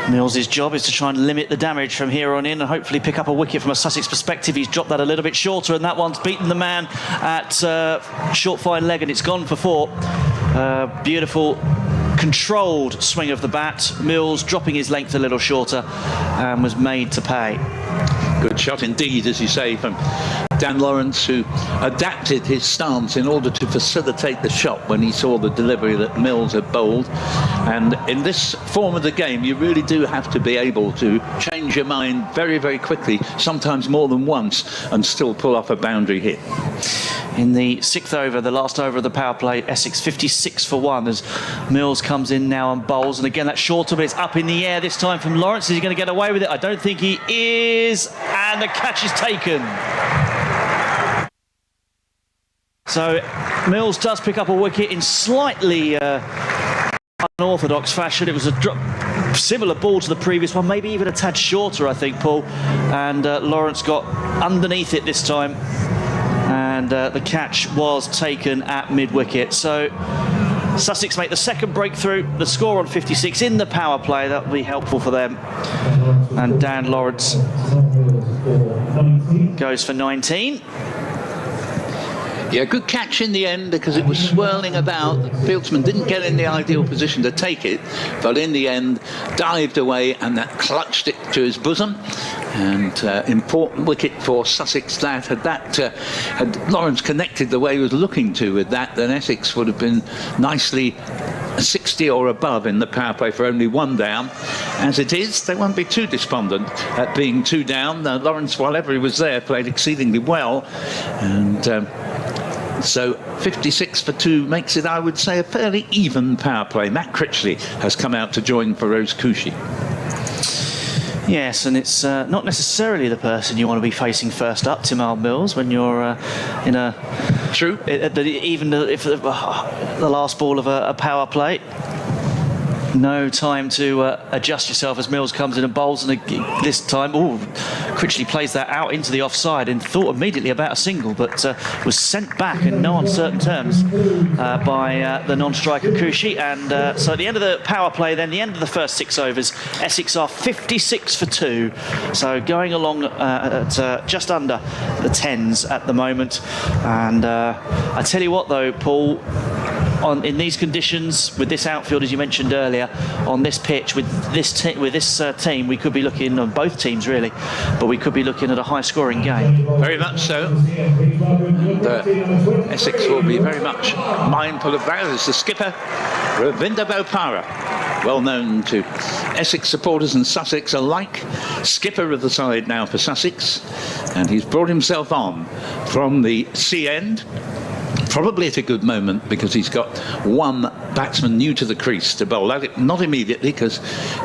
Speaker 4: Mill's job is to try and limit the damage from here on in and hopefully pick up a wicket from a Sussex perspective. He's dropped that a little bit shorter, and that one's beaten the man at short fine leg, and it's gone for 4. Beautiful controlled swing of the bat. Mills dropping his length a little shorter and was made to pay.
Speaker 2: Good shot indeed, as you say, from Dan Lawrence, who adapted his stance in order to facilitate the shot when he saw the delivery that Mills had bowled. And in this form of the game, you really do have to be able to change your mind very, very quickly, sometimes more than once, and still pull off a boundary hit.
Speaker 4: In the 6th over, the last over of the power play, Essex 56 for 1 as Mills comes in now and bowls. And again, that shorter, but it's up in the air this time from Lawrence. Is he going to get away with it? I don't think he is. And the catch is taken. So Mills does pick up a wicket in slightly unorthodox fashion. It was a similar ball to the previous one, maybe even a tad shorter, I think, Paul. And Lawrence got underneath it this time. And the catch was taken at mid-wicket. So Sussex make the second breakthrough. The score on 56 in the power play. That will be helpful for them. And Dan Lawrence goes for 19.
Speaker 2: Yeah, good catch in the end because it was swirling about. The fieldsman didn't get in the ideal position to take it, but in the end dived away and that clutched it to his bosom. And important wicket for Sussex that. Had Lawrence connected the way he was looking to with that, then Essex would have been nicely 60 or above in the power play for only 1 down. As it is, they won't be too despondent at being 2 down. Lawrence, while ever he was there, played exceedingly well. And so 56 for 2 makes it, I would say, a fairly even power play. Matt Critchley has come out to join Feroz Khushi.
Speaker 4: Yes, and it's not necessarily the person you want to be facing first up, Tymal Mills, when you're in a...
Speaker 2: True.
Speaker 4: Even if the last ball of a power play. No time to adjust yourself as Mills comes in and bowls, and this time, Critchley plays that out into the offside and thought immediately about a single, but was sent back in no uncertain terms by the non-striker Khushi. And so at the end of the power play, then the end of the first 6 overs, Essex are 56 for 2, so going along at just under the 10s at the moment. And I tell you what, though, Paul, in these conditions, with this outfield, as you mentioned earlier, on this pitch, with this team, we could be looking, on both teams really, but we could be looking at a high-scoring game.
Speaker 2: Very much so. And Essex will be very much mindful of that as the skipper, Ravinder Bopara, well known to Essex supporters and Sussex alike, skipper of the side now for Sussex, and he's brought himself on from the sea end. Probably at a good moment because he's got 1 batsman new to the crease to bowl. Not immediately because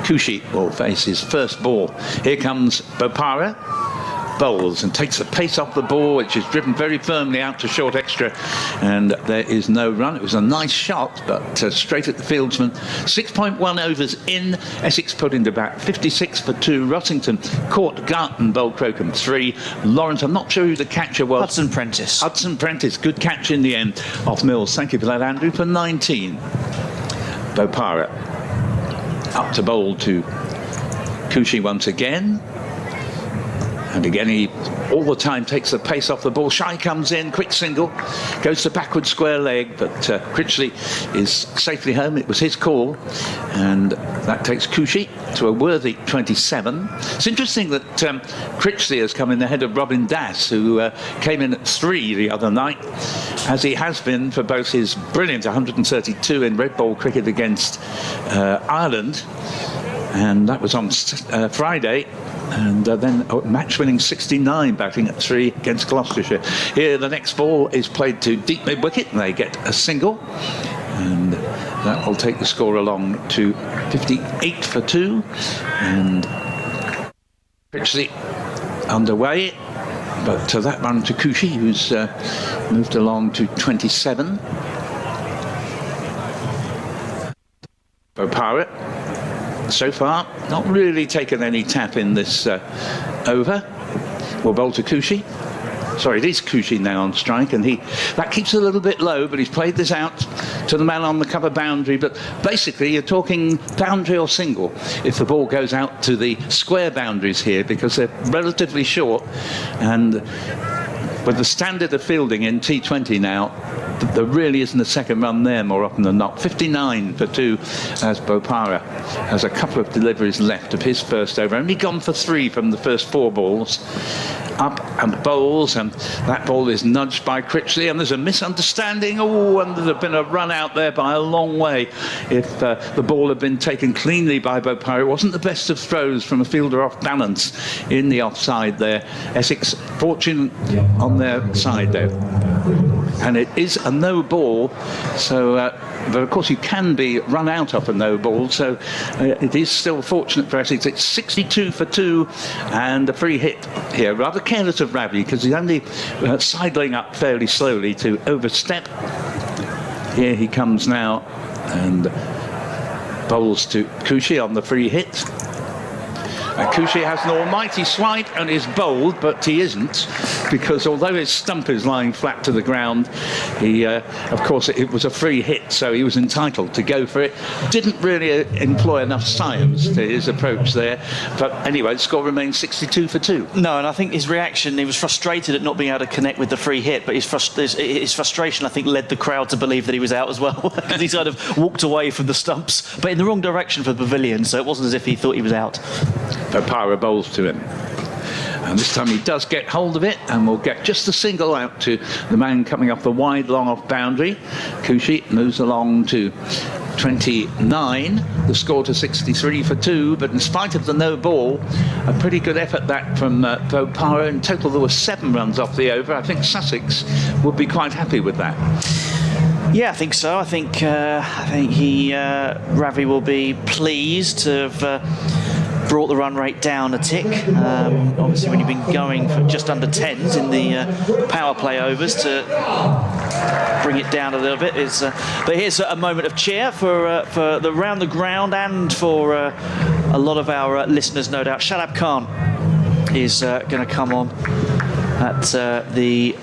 Speaker 2: Khushi will face his first ball. Here comes Bopara. Bowls and takes the pace off the ball, which is driven very firmly out to short extra, and there is no run. It was a nice shot, but straight at the fieldsman. 6.1 overs in. Essex put into bat 56 for 2. Rossington caught Garton, bowled Crocombe 3. Lawrence, I'm not sure who the catcher was.
Speaker 4: Hudson Prentice. Good catch in the end off Mills. Thank you for that, Andrew. For 19.
Speaker 2: Bopara up to bowl to Khushi once again. And again, he all the time takes the pace off the ball. Shy comes in, quick single, goes to backward square leg, but Critchley is safely home. It was his call, and that takes Khushi to a worthy 27. It's interesting that Critchley has come in ahead of Robin Das, who came in at 3 the other night, as he has been for both his brilliant 132 in red ball cricket against Ireland, and that was on Friday. And then match-winning 69 batting at 3 against Gloucestershire. Here the next ball is played to deep mid-wicket and they get a single. and that will take the score along to 58 for 2, and Critchley underway, but that run to Cushy, who's moved along to 27. Pirate, so far, not really taken any tap in this over. Well, bowl to Cushy. Sorry, it is Cushy now on strike, and that keeps it a little bit low, but he's played this out to the man on the cover boundary. But basically, you're talking boundary or single if the ball goes out to the square boundaries here, because they're relatively short, and with the standard of fielding in T20 now, there really isn't a second run there more often than not. 59 for 2 as Bopara has a couple of deliveries left of his first over. Only gone for 3 from the first 4 balls. Up and bowls, and that ball is nudged by Critchley, and there's a misunderstanding. Oh, and there'd have been a run out there by a long way if the ball had been taken cleanly by Bopara. It wasn't the best of throws from a fielder off balance in the offside there. Essex fortune on their side there. And it is a no ball, so but of course you can be run out of a no ball, so it is still fortunate for Essex. It's 62 for 2 and a free hit here. Rather careless of Ravi, because he's only sidling up fairly slowly to overstep. Here he comes now and bowls to Cushy on the free hit. Cushy has an almighty swipe and is bowled, but he isn't, because although his stump is lying flat to the ground, he, of course, it was a free hit, so he was entitled to go for it. Didn't really employ enough science to his approach there, but anyway, the score remains 62 for 2.
Speaker 4: No, and I think his reaction, he was frustrated at not being able to connect with the free hit, but his frustration, I think, led the crowd to believe that he was out as well, because he sort of walked away from the stumps, but in the wrong direction for the pavilion, so it wasn't as if he thought he was out.
Speaker 2: Bopara bowls to him, and this time he does get hold of it, and will get just a single out to the man coming off the wide long off boundary. Cushy moves along to 29, the score to 63 for 2, but in spite of the no ball, a pretty good effort that from Bopara. In total there were 7 runs off the over. I think Sussex would be quite happy with that.
Speaker 4: Yeah, I think so. I think Ravi will be pleased to have brought the run rate down a tick. Obviously, when you've been going for just under 10s in the power play overs, to bring it down a little bit is. But here's a moment of cheer for the round the ground, and for a lot of our listeners, no doubt. Shadab Khan is going to come on at the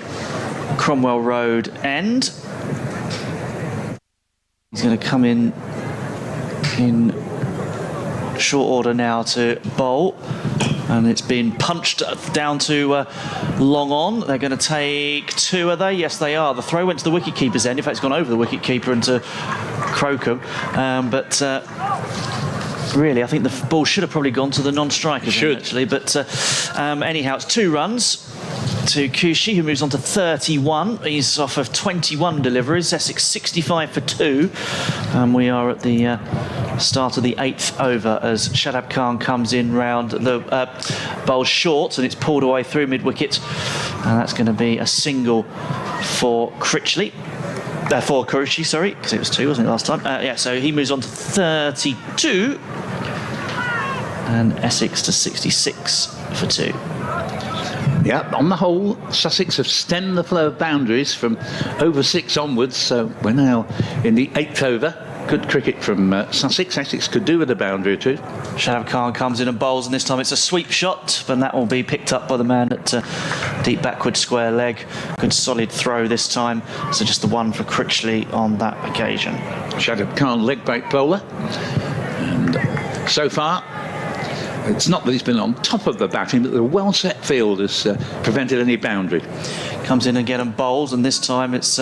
Speaker 4: Cromwell Road end. He's going to come in short order now to bowl, and it's been punched down to long on. They're going to take 2, are they? Yes, they are. The throw went to the wicket-keeper's end. In fact, it's gone over the wicket-keeper and to Crocombe, but really, I think the ball should have probably gone to the non-strikers, actually. But anyhow, it's 2 runs to Cushy, who moves on to 31. He's off of 21 deliveries. Essex 65 for 2. We are at the start of the 8th over as Shadab Khan comes in round the bowl short, and it's pulled away through mid-wicket, and that's going to be a single for Critchley. For Cushy, sorry, because it was 2, wasn't it, last time? Yeah, so he moves on to 32, and Essex to 66 for 2.
Speaker 2: Yeah, on the whole, Sussex have stemmed the flow of boundaries from over 6 onwards, so we're now in the 8th over. Good cricket from Sussex. Essex could do with a boundary or 2.
Speaker 4: Shadab Khan comes in and bowls, and this time it's a sweep shot, but that will be picked up by the man at deep backward square leg. Good solid throw this time, so just the 1 for Critchley on that occasion.
Speaker 2: Shadab Khan, leg break bowler, and so far it's not that he's been on top of the batting, but the well set field has prevented any boundary.
Speaker 4: Comes in again and bowls, and this time it's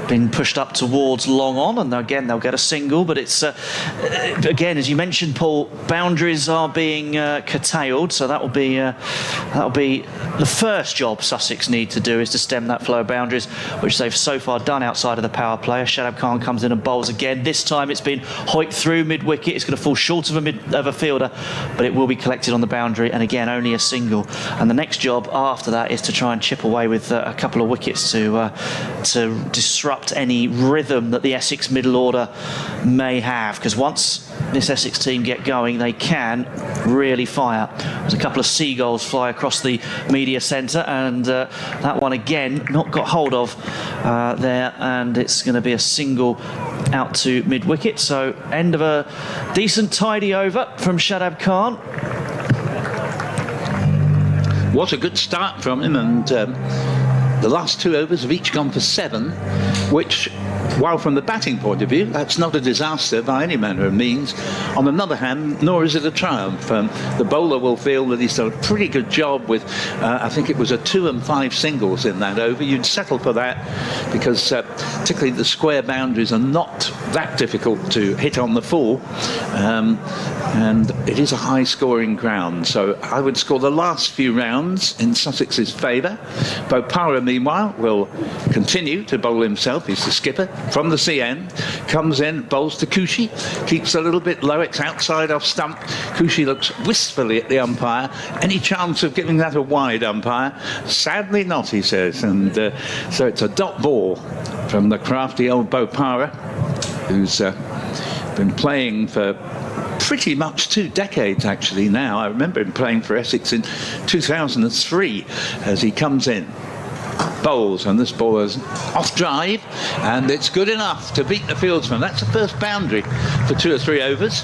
Speaker 4: been pushed up towards long on, and again they'll get a single, but it's again, as you mentioned, Paul, boundaries are being curtailed, so that'll be the first job Sussex need to do, is to stem that flow of boundaries, which they've so far done outside of the power play. Shadab Khan comes in and bowls again. This time it's been hoiked through mid-wicket. It's going to fall short of a fielder, but it will be collected on the boundary, and again only a single. And the next job after that is to try and chip away with a couple of wickets to disrupt disrupt any rhythm that the Essex middle order may have, because once this Essex team get going, they can really fire. There's a couple of seagulls fly across the media centre, and that one again not got hold of there, and it's going to be a single out to mid-wicket. So end of a decent tidy over from Shadab Khan.
Speaker 2: What a good start from him, and the last 2 overs have each gone for 7, which, while from the batting point of view, that's not a disaster by any manner of means. On the other hand, nor is it a triumph. The bowler will feel that he's done a pretty good job with, I think it was a 2 and 5 singles in that over. You'd settle for that because particularly the square boundaries are not that difficult to hit on the full. And it is a high-scoring ground, so I would score the last few rounds in Sussex's favour. Bopara, meanwhile, will continue to bowl himself. He's the skipper from the CN, comes in, bowls to Kushi, keeps a little bit low, it's outside off stump. Kushi looks wistfully at the umpire. Any chance of giving that a wide, umpire? Sadly not, he says, and so it's a dot ball from the crafty old Bopara, who's been playing for pretty much 2 decades actually now. I remember him playing for Essex in 2003 as he comes in. Bowls, and this bowler's off drive, and it's good enough to beat the fieldsman. That's the first boundary for 2 or 3 overs,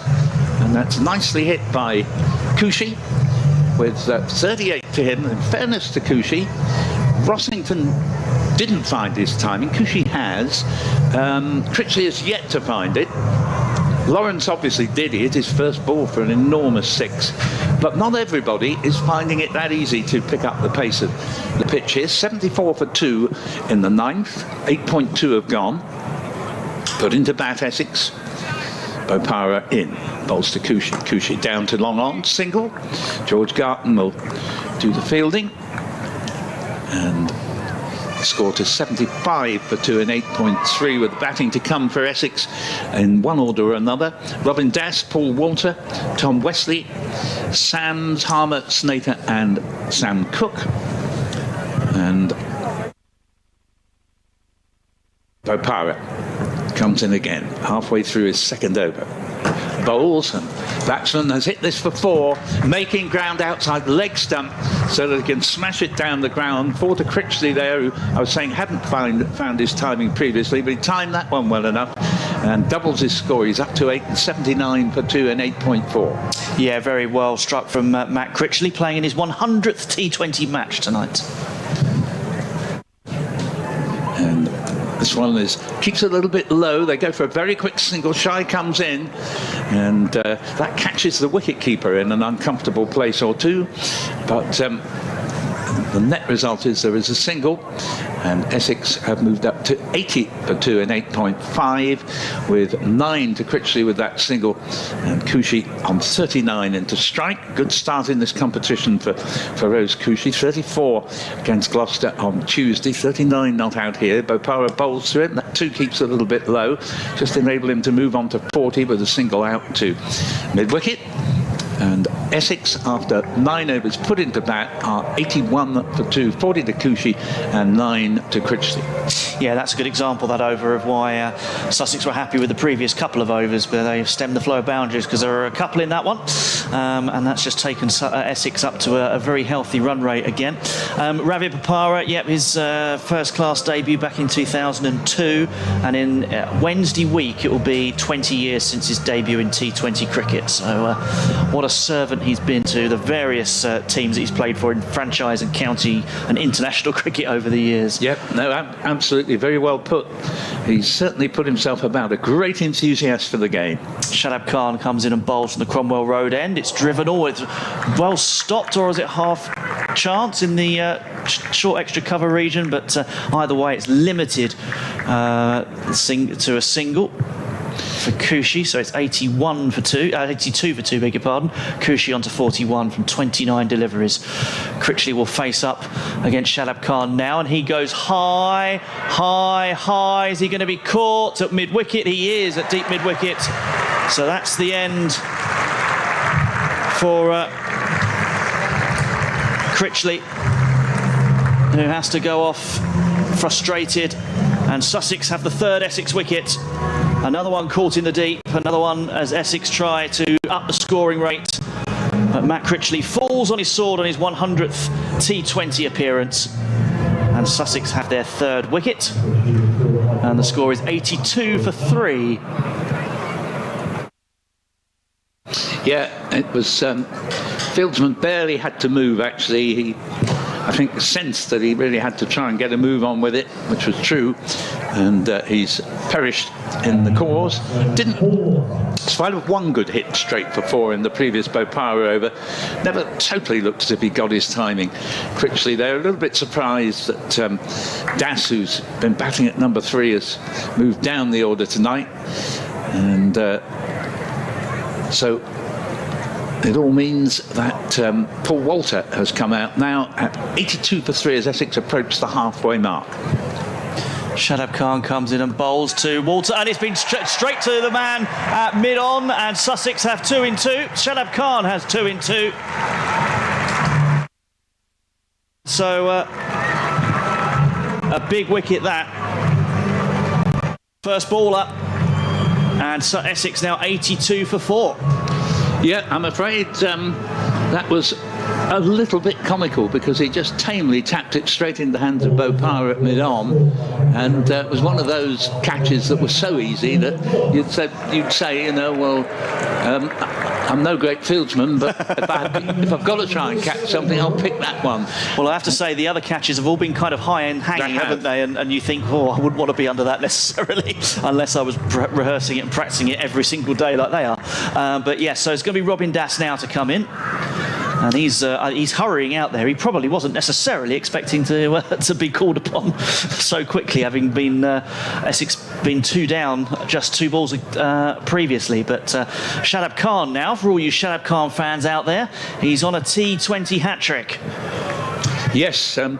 Speaker 2: and that's nicely hit by Kushi with 38 to him. In fairness to Kushi, Rossington didn't find his timing. Kushi has. Critchley has yet to find it. Lawrence obviously did hit his first ball for an enormous 6, but not everybody is finding it that easy to pick up the pace of the pitch here. 74 for 2 in the 9th, 8.2 have gone. Put into bat Essex. Bopara in, bowls to Kushi. Kushi down to long on, single. George Garton will do the fielding, and score to 75 for 2 and 8.3 with batting to come for Essex in one order or another. Robin Das, Paul Walter, Tom Wesley, Sams, Harmer, Snater and Sam Cook. And Bopara comes in again halfway through his 2nd over. Bowls, and batsman has hit this for 4, making ground outside the leg stump so that he can smash it down the ground. 4 to Critchley there, who I was saying hadn't found his timing previously, but he timed that one well enough and doubles his score. He's up to 8 and 79 for 2 and 8.4.
Speaker 4: Yeah, very well struck from Matt Critchley, playing in his 100th T20 match tonight.
Speaker 2: And this one keeps it a little bit low. They go for a very quick single. Shy comes in, and that catches the wicket-keeper in an uncomfortable place or two. But the net result is there is a single, and Essex have moved up to 80 for 2 and 8.5, with 9 to Critchley with that single, and Kushi on 39 into strike. Good start in this competition for Rose Kushi. 34 against Gloucester on Tuesday, 39 not out here. Bopara bowls through it, and that too keeps a little bit low, just enable him to move on to 40 with a single out to mid-wicket. And Essex, after 9 overs put into bat, are 81 for 2, 40 to Kushi and 9 to Critchley.
Speaker 4: Yeah, that's a good example, that over, of why Sussex were happy with the previous couple of overs, but they've stemmed the flow of boundaries because there are a couple in that one, and that's just taken Essex up to a very healthy run rate again. Ravi Bopara, yep, his first-class debut back in 2002, and in Wednesday week it will be 20 years since his debut in T20 cricket. So what a servant he's been to the various teams that he's played for in franchise and county and international cricket over the years.
Speaker 2: Yep, no, absolutely, very well put. He's certainly put himself about. A great enthusiast for the game.
Speaker 4: Shadab Khan comes in and bowls from the Cromwell Road end. It's driven, it's well stopped, or is it half chance in the short extra cover region? But either way, it's limited to a single for Kushi, so it's 82 for 2, beg your pardon. Kushi onto 41 from 29 deliveries. Critchley will face up against Shadab Khan now, and he goes high, high, high. Is he going to be caught at mid-wicket? He is at deep mid-wicket. So that's the end for Critchley, who has to go off frustrated And Sussex have the third Essex wicket. Another one caught in the deep, another one as Essex try to up the scoring rate. But Matt Critchley falls on his sword on his 100th T20 appearance. And Sussex have their third wicket. And the score is 82 for 3.
Speaker 2: Yeah, it was... Fieldsman barely had to move, actually. He, I think, sensed that he really had to try and get a move on with it, which was true. And he's perished in the cause. Didn't... Despite of one good hit straight for 4 in the previous Bo Power over, never totally looked as if he got his timing. Critchley, they're a little bit surprised that Das, who's been batting at number 3, has moved down the order tonight. And so it all means that Paul Walter has come out now at 82 for 3 as Essex approach the halfway mark.
Speaker 4: Shadab Khan comes in and bowls to Walter, and it's been straight to the man at mid-on, and Sussex have 2 in 2. Shadab Khan has 2 in 2. So a big wicket that. First ball up, and Essex now 82 for 4.
Speaker 2: Yeah, I'm afraid that was a little bit comical because he just tamely tapped it straight in the hands of Bo Power at mid-on, and it was one of those catches that was so easy that you'd say, you know, well, I'm no great fieldsman, but if I've got to try and catch something, I'll pick that one.
Speaker 4: Well, I have to say the other catches have all been kind of high and hanging, haven't they? And you think, oh, I wouldn't want to be under that necessarily, unless I was rehearsing it and practicing it every single day like they are. But yes, so it's going to be Robin Das now to come in. And he's hurrying out there. He probably wasn't necessarily expecting to be called upon so quickly, having been Essex been 2 down, just 2 balls previously. But Shadab Khan now, for all you Shadab Khan fans out there, he's on a T20 hat-trick.
Speaker 2: Yes.
Speaker 4: So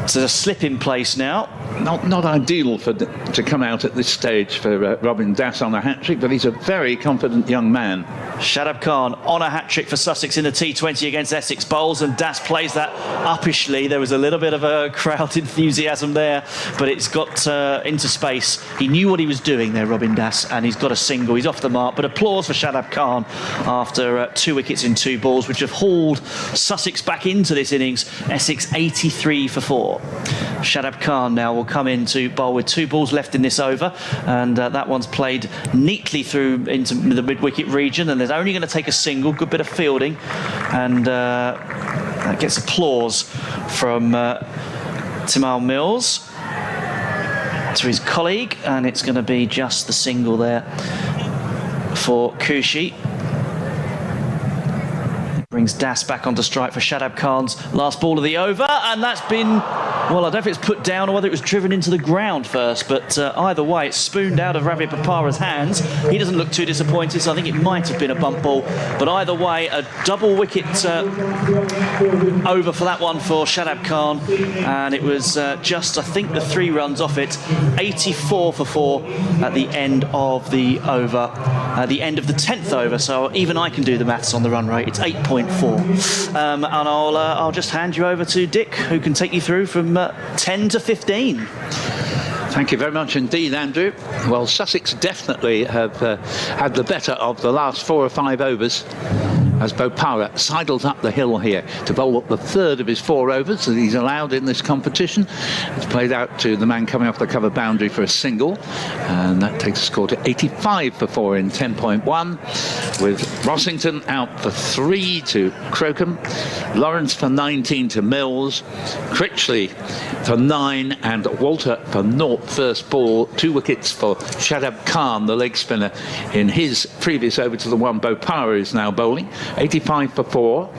Speaker 4: there's a slip in place now.
Speaker 2: Not ideal to come out at this stage for Robin Das on a hat-trick, but he's a very confident young man.
Speaker 4: Shadab Khan on a hat-trick for Sussex in the T20 against Essex bowls, and Das plays that uppishly. There was a little bit of a crowd enthusiasm there, but it's got into space. He knew what he was doing there, Robin Das, and he's got a single. He's off the mark, but applause for Shadab Khan after 2 wickets in 2 balls, which have hauled Sussex back into this innings. Essex 83 for 4. Shadab Khan now will come in to bowl with 2 balls left in this over, and that one's played neatly through into the mid-wicket region, and there's only going to take a single. Good bit of fielding, and that gets applause from Timal Mills to his colleague, and it's going to be just the single there for Kushi. Brings Das back onto strike for Shadab Khan's last ball of the over, and that's been, well, I don't know if it's put down or whether it was driven into the ground first, but either way, it's spooned out of Ravi Papara's hands. He doesn't look too disappointed, so I think it might have been a bump ball, but either way, a double wicket over for that one for Shadab Khan, and it was just, I think, the 3 runs off it. 84 for 4 at the end of the over, at the end of the 10th over, so even I can do the maths on the run rate. It's 8.4. And I'll just hand you over to Dick, who can take you through from 10 to 15.
Speaker 2: Thank you very much indeed, Andrew. Well, Sussex definitely have had the better of the last 4 or 5 overs, as Bo Power sidles up the hill here to bowl up the 3rd of his 4 overs that he's allowed in this competition. It's played out to the man coming off the cover boundary for a single, and that takes the score to 85 for 4 in 10.1, with Rossington out for 3 to Crocombe, Lawrence for 19 to Mills, Critchley for 9, and Walter for 0 first ball. 2 wickets for Shadab Khan, the leg spinner, in his previous over to the one Bo Power is now bowling. 85 for 4.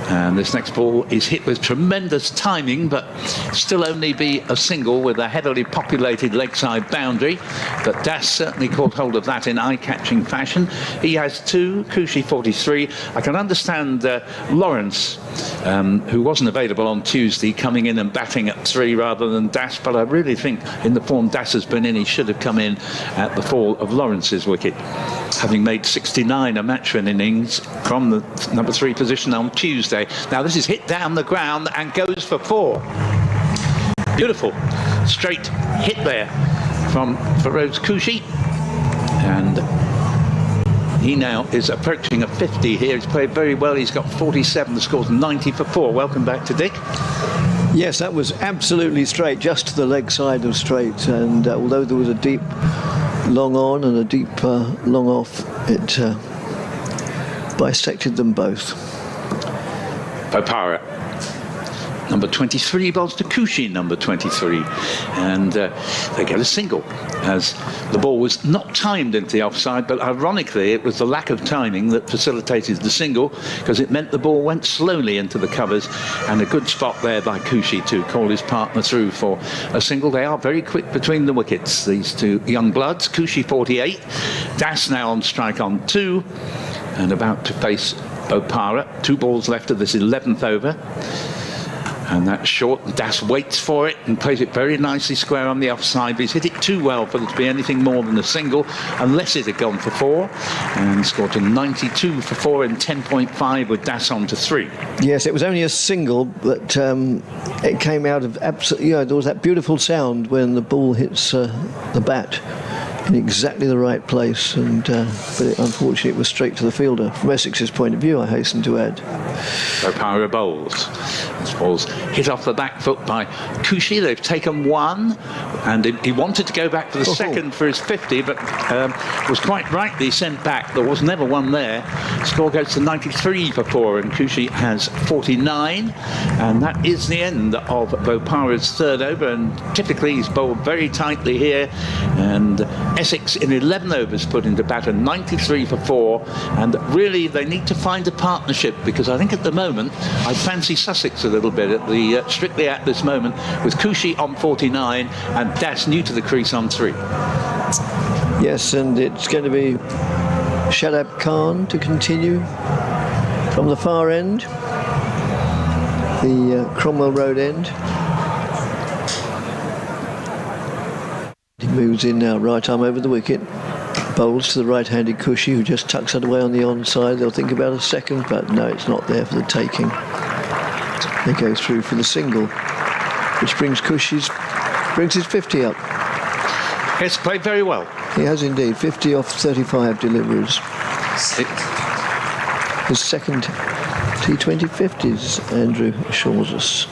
Speaker 2: And this next ball is hit with tremendous timing, but still only be a single with a heavily populated leg side boundary. But Das certainly caught hold of that in eye-catching fashion. He has 2, Kushi 43. I can understand Lawrence, who wasn't available on Tuesday, coming in and batting at 3 rather than Das, but I really think in the form Das has been in, he should have come in at the fall of Lawrence's wicket, having made 69 a match-win innings from the number 3 position on Tuesday. Now this is hit down the ground and goes for 4. Beautiful. straight hit there from Feroz Kouchi, and he now is approaching a 50 here. He's played very well. He's got 47. The score's 90 for 4. Welcome back to Dick.
Speaker 3: Yes, that was absolutely straight, just to the leg side of straight. And although there was a deep long on and a deep long off, it bisected them both.
Speaker 2: Bopara, number 23, bowls to Kouchi, number 23, and they get a single as the ball was not timed into the offside, but ironically it was the lack of timing that facilitated the single, because it meant the ball went slowly into the covers, and a good spot there by Kouchi to call his partner through for a single. They are very quick between the wickets, these two young bloods. Kouchi 48, Das now on strike on 2 and about to face Bopara. 2 balls left of this 11th over. And that's short. Das waits for it and plays it very nicely square on the offside. But he's hit it too well for there to be anything more than a single, unless it had gone for 4. And scored to 92 for 4 and 10.5 with Das on to 3.
Speaker 3: Yes, it was only a single, but it came out of absolutely. There was that beautiful sound when the ball hits the bat in exactly the right place, and but unfortunately it was straight to the fielder. From Essex's point of view, I hasten to add.
Speaker 2: Bopara bowls. This ball's hit off the back foot by Kouchi. They've taken 1, and he wanted to go back for the second for his 50, but was quite rightly sent back. There was never one there. Score goes to 93 for 4, and Kouchi has 49, and that is the end of Bopara's 3rd over. And typically he's bowled very tightly here, and Essex in 11 overs put into batter 93 for 4, and really they need to find a partnership, because I think at the moment I fancy Sussex a little bit at the strictly at this moment, with Kouchi on 49 and Das new to the crease on 3.
Speaker 3: Yes, and it's going to be Shadab Khan to continue from the far end, the Cromwell Road end. He moves in now, right arm over the wicket, bowls to the right-handed Kouchi, who just tucks it away on the onside. They'll think about a second, but no, it's not there for the taking. They go through for the single, which brings his 50 up.
Speaker 2: Yes, played very well.
Speaker 3: He has indeed, 50 off 35 deliveries. His second T20 50s, Andrew assures us.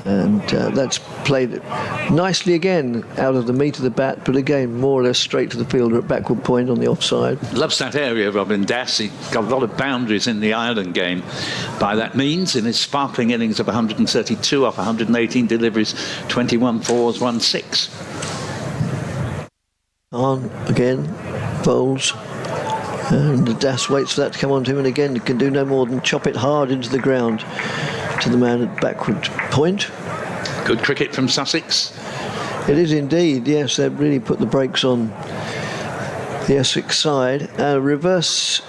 Speaker 3: And that's played nicely again out of the meat of the bat, but again more or less straight to the fielder at backward point on the offside.
Speaker 2: Loves that area, Robin Das. He got a lot of boundaries in the Ireland game by that means, in his sparkling innings of 132 off 118 deliveries, 21 fours, 1 6. On again, bowls, and Das waits for that to come on to him, and again can do no more than chop it hard into the ground to the man at backward point. Good cricket from Sussex.
Speaker 3: It is indeed, yes. They've really put the brakes on the Essex side. Reverse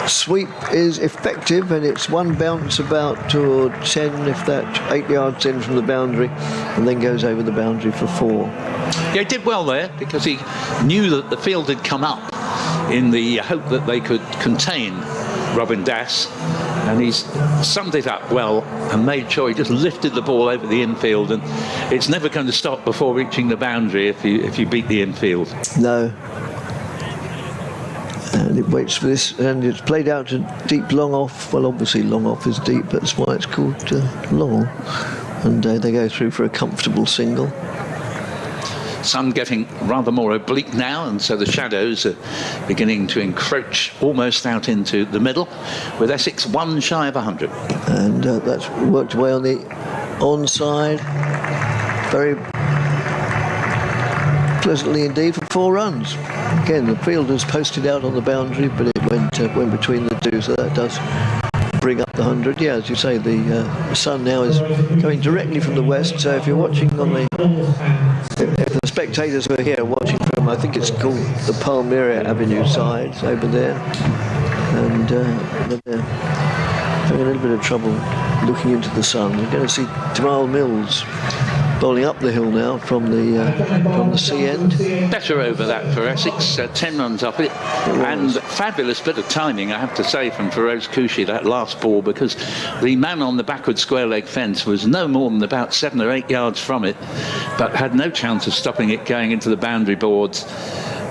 Speaker 3: sweep is effective, and it's one bounce about to 10, if that 8 yards in from the boundary, and then goes over the boundary for 4.
Speaker 2: Yeah, he did well there, because he knew that the field had come up in the hope that they could contain Robin Das, and he's summed it up well and made sure he just lifted the ball over the infield, and it's never going to stop before reaching the boundary if you beat the infield. No. And it waits for this, and it's played out to deep long off. Well, obviously long off is deep, that's why it's called long. And they go through for a comfortable single. Sun getting rather more oblique now, and so the shadows are beginning to encroach almost out into the middle, with Essex 1 shy of 100. And that's worked away on the onside very pleasantly indeed for 4 runs. Again, the fielder's posted out on the boundary, but it went between the two, so that does bring up the 100. Yeah, as you say, the sun now is coming directly from the west, so if you're watching on the... If the spectators were here watching from, I think it's called the Palmyra Avenue side, over there, and they're having a little bit of trouble looking into the sun. We're going to see Jamal Mills
Speaker 3: bowling up the hill now from the sea end.
Speaker 2: Better over that for Essex, 10 runs off it. And fabulous bit of timing, I have to say, from Feroz Koushi, that last ball, because the man on the backward square leg fence was no more than about 7 or 8 yards from it, but had no chance of stopping it going into the boundary boards.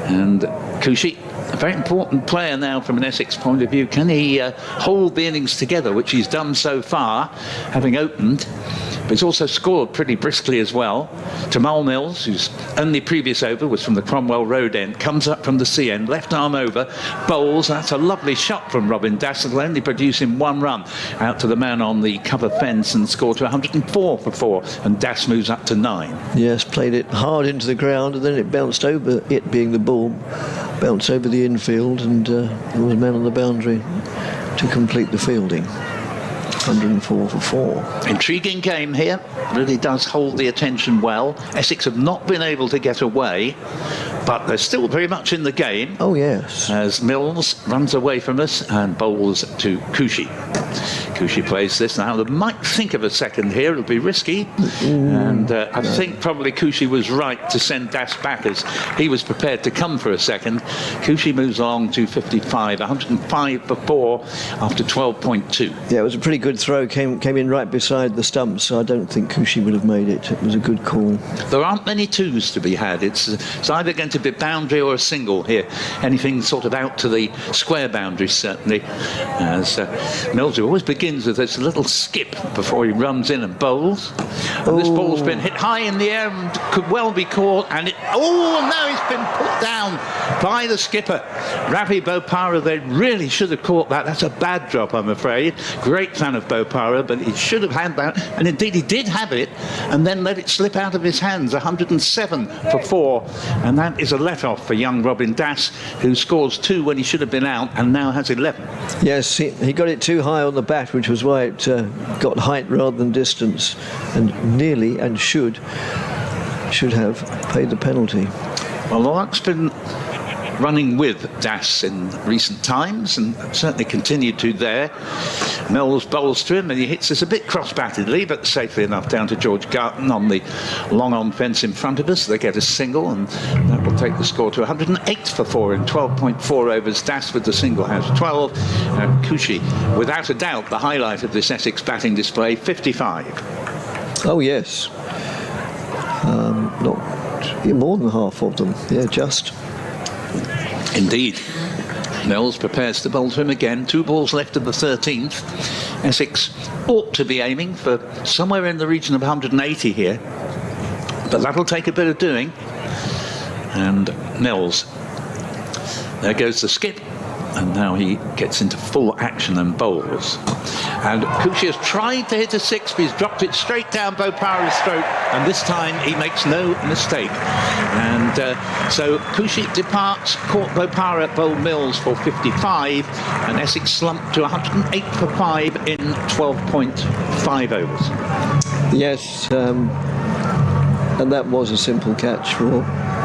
Speaker 2: And Koushi, a very important player now from an Essex point of view. Can he hold the innings together, which he's done so far, having opened? But he's also scored pretty briskly as well. Tamal Mills, whose only previous over was from the Cromwell Road end, comes up from the sea end, left arm over, bowls. That's a lovely shot from Robin Das. It'll only produce him 1 run out to the man on the cover fence and score to 104 for 4. And Das moves up to 9.
Speaker 3: Yes, played it hard into the ground, and then it bounced over, it being the ball, bounced over the infield, and there was a man on the boundary to complete the fielding. 104 for 4.
Speaker 2: Intriguing game here. Really does hold the attention well. Essex have not been able to get away, but they're still very much in the game.
Speaker 3: Oh, yes.
Speaker 2: As Mills runs away from us and bowls to Koushi. Koushi plays this now. They might think of a second here. It'll be risky. And I think probably Koushi was right to send Das back, as he was prepared to come for a second. Koushi moves along to 55, 105 for 4 after 12.2.
Speaker 3: Yeah, it was a pretty good throw. Came in right beside the stumps, so I don't think Koushi would have made it. It was a good call.
Speaker 2: There aren't many twos to be had. It's either going to be boundary or a single here. Anything sort of out to the square boundary, certainly. As Mills always begins with this little skip before he runs in and bowls. And this ball's been hit high in the air and could well be caught. And now he's been put down by the skipper. Ravi Bopara, they really should have caught that. That's a bad drop, I'm afraid. Great fan of Bopara, but he should have had that. And indeed, he did have it and then let it slip out of his hands. 107 for 4. And that is a let-off for young Robin Das, who scores 2 when he should have been out and now has 11.
Speaker 3: Yes, he got it too high on the bat, which was why it got height rather than distance, and nearly and should have paid the penalty.
Speaker 2: Well, the luck's been running with Das in recent times and certainly continued to there. Mills bowls to him and he hits us a bit cross-battedly, but safely enough down to George Garton on the long-on fence in front of us. They get a single and that will take the score to 108 for 4 in 12.4 overs. Das with the single has 12. And Koushi, without a doubt, the highlight of this Essex batting display, 55.
Speaker 3: Oh, yes. Not more than half of them. Yeah, just.
Speaker 2: Indeed. Mills prepares to bowl to him again. 2 balls left of the 13th. Essex ought to be aiming for somewhere in the region of 180 here, but that'll take a bit of doing. And Mills, there goes the skip, and now he gets into full action and bowls. And Koushi has tried to hit a 6, but he's dropped it straight down Bopara's throat, and this time he makes no mistake. And so Koushi departs, caught Bopara, bowled Mills for 55, and Essex slumped to 108 for 5 in 12.5 overs.
Speaker 3: Yes, and that was a simple catch for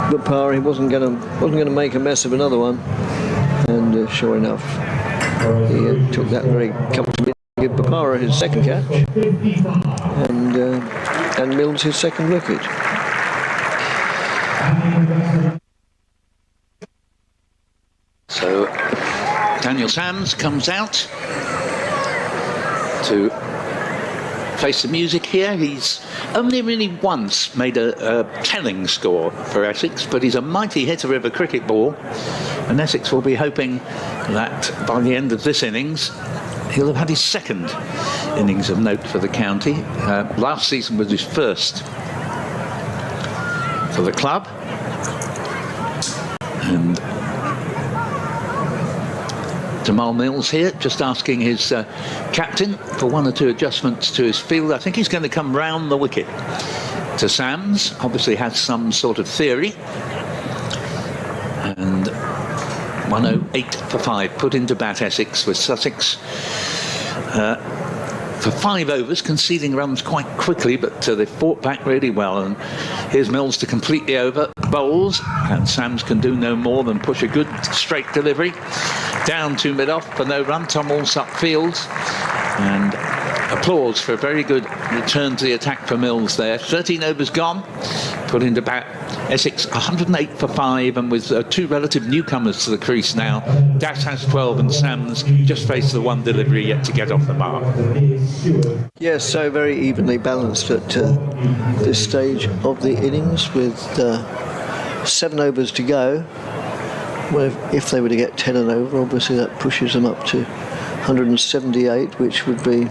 Speaker 3: Bopara. He wasn't going to make a mess of another one, and sure enough, he took that very comfortably. Give Bopara his second catch, and Mills his second wicket.
Speaker 2: So Daniel Sams comes out to face the music here. He's only really once made a telling score for Essex, but he's a mighty hitter of a cricket ball, and Essex will be hoping that by the end of this innings he'll have had his second innings of note for the county. Last season was his first for the club. And Tamal Mills here, just asking his captain for 1 or 2 adjustments to his field. I think he's going to come round the wicket to Sams. Obviously has some sort of theory. And 108 for 5 put into bat Essex, with Sussex for 5 overs conceding runs quite quickly, but they fought back really well. And here's Mills to complete the over, bowls, and Sams can do no more than push a good straight delivery down to mid-off for no run. Tom All's upfield, and applause for a very good return to the attack for Mills there. 13 overs gone, put into bat Essex 108 for 5, and with 2 relative newcomers to the crease now. Das has 12 and Sams just faced the 1 delivery yet to get off the mark.
Speaker 3: Yes, so very evenly balanced at this stage of the innings with 7 overs to go. Well, if they were to get 10 and over, obviously that pushes them up to 178, which would be,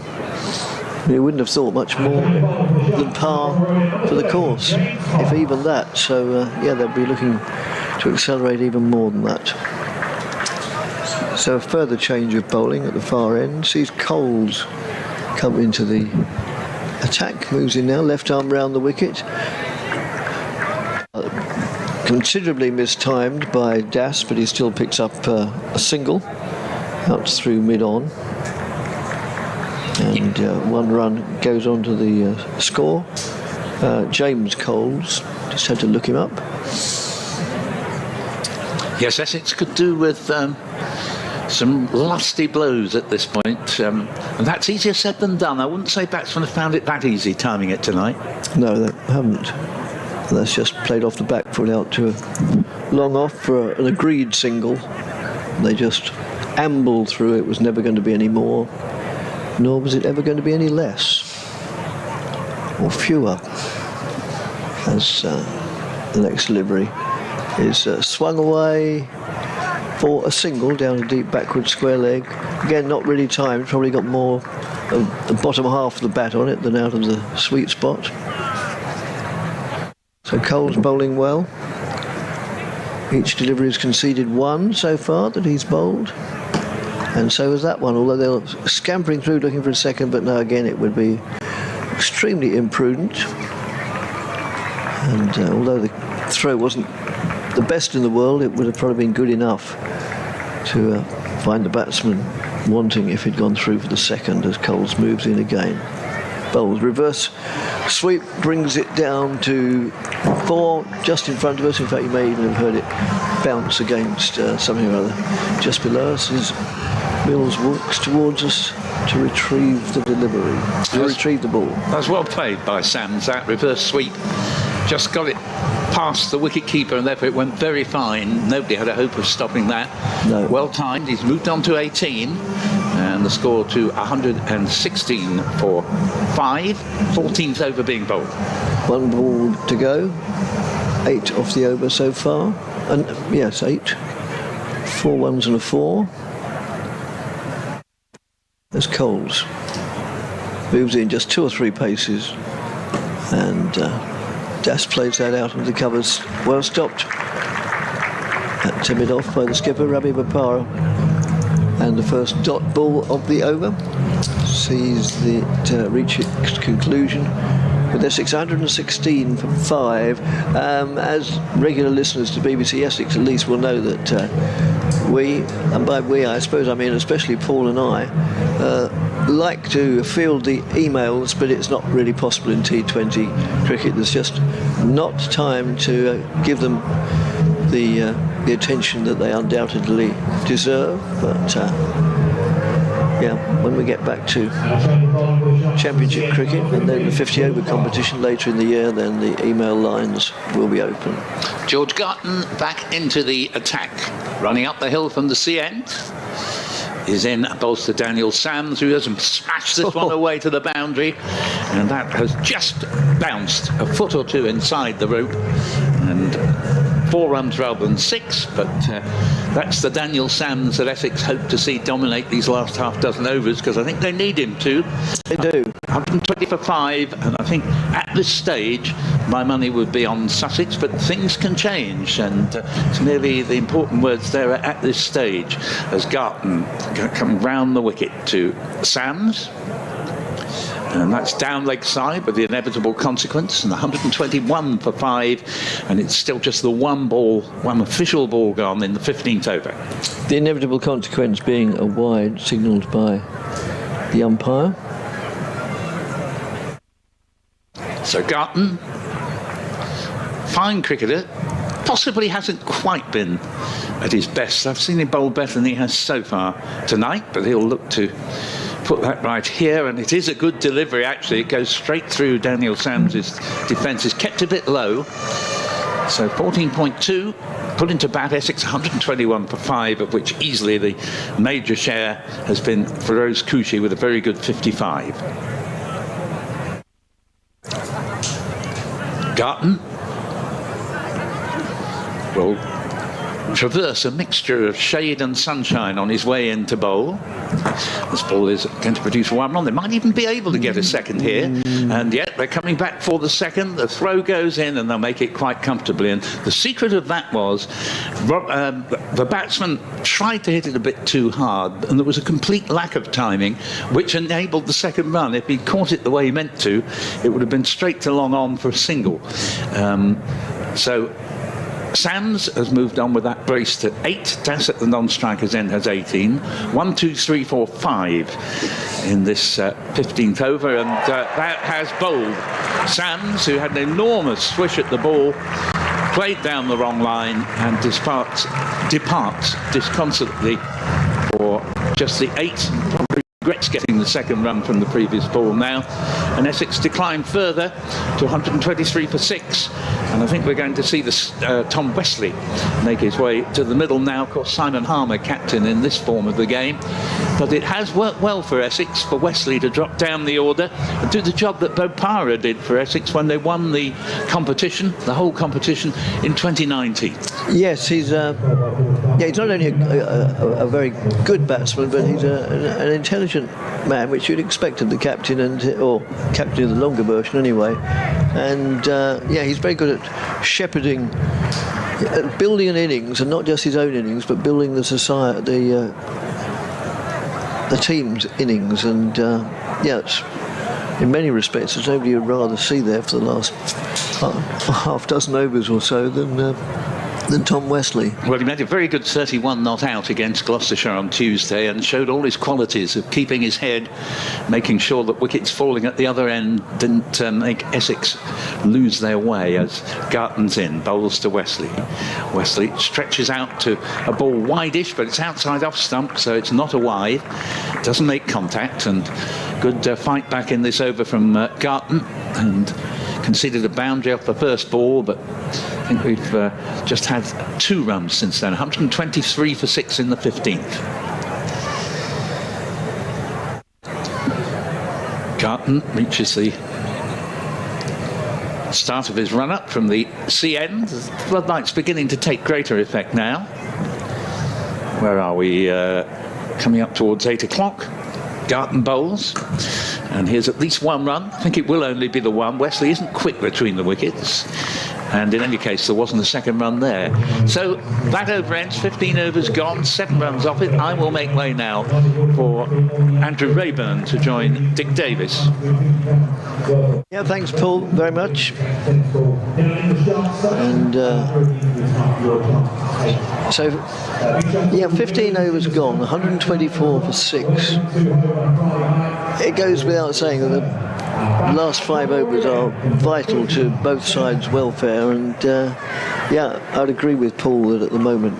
Speaker 3: you wouldn't have thought much more than par for the course, if even that. So, yeah, they'll be looking to accelerate even more than that. So a further change of bowling at the far end. Sees Coles come into the attack, moves in now, left arm round the wicket. Considerably mistimed by Das, but he still picks up a single out through mid-on. And 1 run goes on to the score. James Coles, just had to look him up.
Speaker 2: Yes, Essex could do with some lusty blows at this point. And that's easier said than done. I wouldn't say batsmen have found it that easy timing it tonight.
Speaker 3: No, they haven't. That's just played off the back foot out to a long off for an agreed single. They just ambled through. It was never going to be any more, nor was it ever going to be any less or fewer, as the next delivery is swung away for a single down a deep backward square leg. Again, not really timed, probably got more of the bottom half of the bat on it than out of the sweet spot. So Cole's bowling well. Each delivery has conceded 1 so far that he's bowled. And so is that one, although they're scampering through looking for a second, but no, again, it would be extremely imprudent. And although the throw wasn't the best in the world, it would have probably been good enough to find the batsman wanting if he'd gone through for the second as Coles moves in again. Bowls reverse sweep brings it down to 4, just in front of us. In fact, you may even have heard it bounce against something or other just below us as Mills walks towards us to retrieve the delivery, to retrieve the ball.
Speaker 2: That was well played by Sams. That reverse sweep just got it past the wicket keeper, and therefore it went very fine. Nobody had a hope of stopping that.
Speaker 3: No.
Speaker 2: Well timed. He's moved on to 18, and the score to 116 for 5. 14th over being bowled. 1
Speaker 3: ball to go. 8 off the over so far. And yes, 8. 4 ones and a 4. There's Coles. Moves in just 2 or 3 paces, and Das plays that out into the covers. Well stopped. That timid off by the skipper, Ravi Bopara. And the first dot ball of the over sees it reach its conclusion with Essex 116 for 5. As regular listeners to BBC Essex at least will know that we, and by we I suppose I mean especially Paul and I, like to field the emails, but it's not really possible in T20 cricket. There's just not time to give them the attention that they undoubtedly deserve. But yeah, when we get back to Championship cricket and then the 50 over competition later in the year, then the email lines will be open.
Speaker 2: George Garton back into the attack, running up the hill from the sea end. Is in bowls to Daniel Sams, who doesn't smash this one away to the boundary, and that has just bounced a foot or 2 inside the rope, and 4 runs rather than 6, but that's the Daniel Sams that Essex hope to see dominate these last half dozen overs, because I think they need him to.
Speaker 3: They do.
Speaker 2: 120 for 5, and I think at this stage my money would be on Sussex, but things can change, and it's merely the important words there are at this stage, as Garton coming round the wicket to Sams. And that's down leg side with the inevitable consequence, and 121 for 5, and it's still just the one official ball gone in the 15th over.
Speaker 3: The inevitable consequence being a wide signalled by the umpire.
Speaker 2: So Garton, fine cricketer, possibly hasn't quite been at his best. I've seen him bowl better than he has so far tonight, but he'll look to put that right here, and it is a good delivery actually. It goes straight through Daniel Sams's defence. Is kept a bit low. So 14.2 put into bat. Essex 121 for 5, of which easily the major share has been Feroz Kouchi with a very good 55. Garton will traverse a mixture of shade and sunshine on his way into bowl. This ball is going to produce 1 run. They might even be able to get a second here, and yet they're coming back for the second. The throw goes in and they'll make it quite comfortably, and the secret of that was the batsman tried to hit it a bit too hard, and there was a complete lack of timing which enabled the second run. If he'd caught it the way he meant to, it would have been straight to long on for a single. So Sams has moved on with that brace to 8. Das at the non-striker's end has 18. 1, 2, 3, 4, 5 in this 15th over, and that has bowled. Sams, who had an enormous swish at the ball, played down the wrong line and departs disconsolately for just the 8. Probably regrets getting the second run from the previous ball now, and Essex declined further to 123 for 6, and I think we're going to see this Tom Wesley make his way to the middle now. Of course, Simon Harmer captain in this form of the game, but it has worked well for Essex for Wesley to drop down the order and do the job that Bopara did for Essex when they won the competition, the whole competition in 2019.
Speaker 3: Yes, he's not only a very good batsman, but he's an intelligent man, which you'd expect of the captain, or captain of the longer version anyway. And he's very good at shepherding, at building an innings, and not just his own innings, but building the team's innings. And it's, in many respects, there's nobody you'd rather see there for the last half dozen overs or so than Tom Wesley.
Speaker 2: Well, he made a very good 31 not out against Gloucestershire on Tuesday and showed all his qualities of keeping his head, making sure that wickets falling at the other end didn't make Essex lose their way as Garton's in, bowls to Wesley. Wesley stretches out to a ball wide-ish, but it's outside off stump, so it's not a wide. Doesn't make contact, and good fight back in this over from Garton, and conceded a boundary off the first ball, but I think we've just had 2 runs since then. 123 for 6 in the 15th. Garton reaches the start of his run-up from the sea end. The floodlights beginning to take greater effect now. Where are we? Coming up towards 8 o'clock. Garton bowls, and here's at least 1 run. I think it will only be the 1. Wesley isn't quick between the wickets, and in any case there wasn't a second run there. So that over ends. 15 overs gone, 7 runs off it. I will make way now for Andrew Rayburn to join Dick Davis.
Speaker 3: Yeah, thanks Paul very much. And 15 overs gone, 124 for 6. It goes without saying that the last 5 overs are vital to both sides' welfare, and I'd agree with Paul that at the moment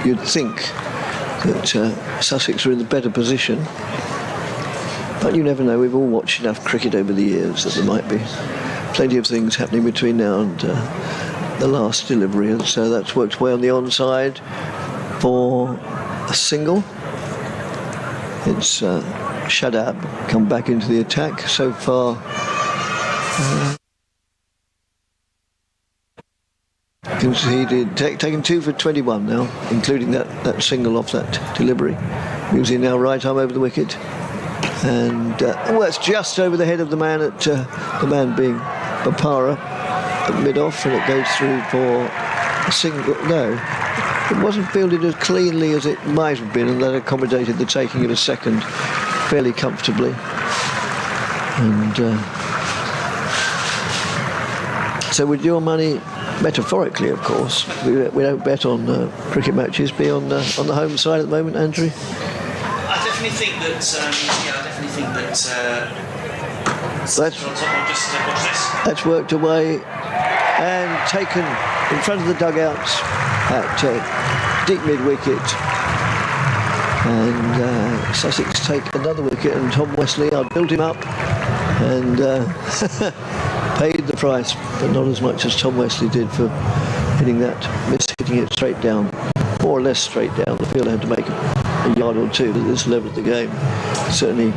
Speaker 3: you'd think that Sussex are in the better position, but you never know. We've all watched enough cricket over the years that there might be plenty of things happening between now and the last delivery, and so that's worked well on the onside for a single. It's Shadab come back into the attack so far. Conceded, taken 2 for 21 now, including that single off that delivery. Using now right arm over the wicket, and it's just over the head of the man the man being Bopara at mid-off, and it goes through for a single. No, it wasn't fielded as cleanly as it might have been, and that accommodated the taking of a second fairly comfortably. And so with your money, metaphorically of course, we don't bet on cricket matches, be on the home side at the moment, Andrew?
Speaker 4: I definitely think that
Speaker 3: that's worked away and taken in front of the dugouts at deep mid-wicket, and Sussex take another wicket, and Tom Wesley, I built him up and paid the price, but not as much as Tom Wesley did for hitting it straight down, more or less straight down. The fielder had to make a yard or two at this level of the game. Certainly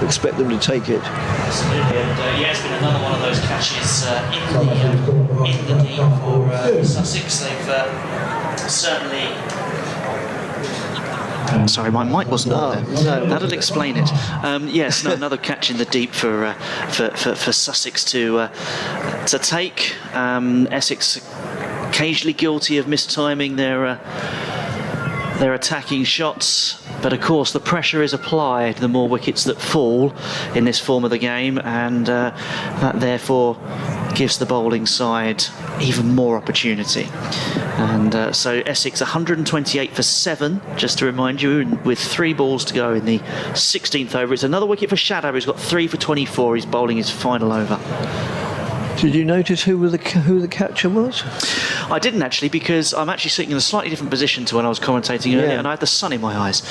Speaker 3: expect them to take it.
Speaker 4: Absolutely, and yeah, it's been another one of those catches in the deep for Sussex. They've certainly. Sorry, my mic wasn't on there.
Speaker 3: No.
Speaker 4: That'll explain it. Yes, no, another catch in the deep for Sussex to take. Essex occasionally guilty of mistiming their attacking shots, but of course the pressure is applied the more wickets that fall in this form of the game, and that therefore gives the bowling side even more opportunity. And so Essex 128 for 7, just to remind you, with 3 balls to go in the 16th over. It's another wicket for Shadab, who's got 3 for 24. He's bowling his final over.
Speaker 3: Did you notice who the catcher was?
Speaker 4: I didn't actually, because I'm actually sitting in a slightly different position to when I was commentating earlier, and I had the sun in my eyes,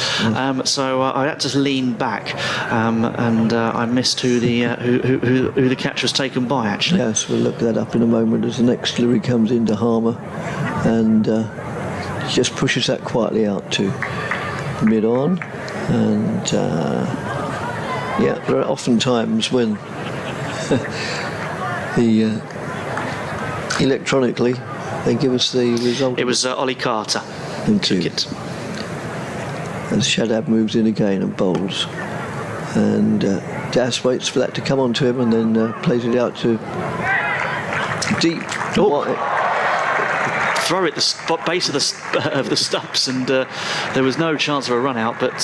Speaker 4: so I had to lean back, and I missed who the catch was taken by. Actually,
Speaker 3: yes, we'll look that up in a moment as the next delivery comes into Harmer, and just pushes that quietly out to mid-on, and yeah, there are often times when electronically they give us the result.
Speaker 4: It was Ollie Carter
Speaker 3: who
Speaker 4: took it.
Speaker 3: As Shadab moves in again and bowls, and Das waits for that to come onto him and then plays it out to deep.
Speaker 4: Throw it the base of the stumps, and there was no chance of a run out, but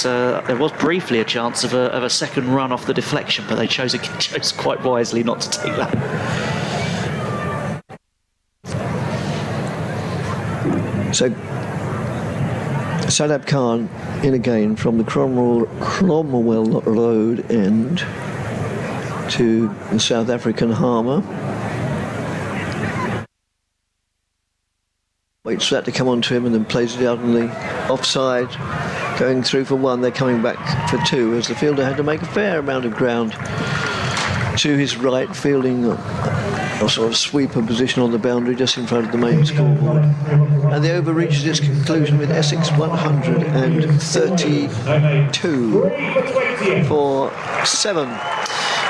Speaker 4: there was briefly a chance of a second run off the deflection, but they chose quite wisely not to take that.
Speaker 3: So Shadab Khan in again from the Cromwell Road end to the South African Harmer. Waits for that to come onto him and then plays it out on the offside. Going through for 1, they're coming back for 2 as the fielder had to make a fair amount of ground to his right, fielding a sort of sweeper position on the boundary just in front of the main scoreboard. And the over reaches its conclusion with Essex 132 for 7.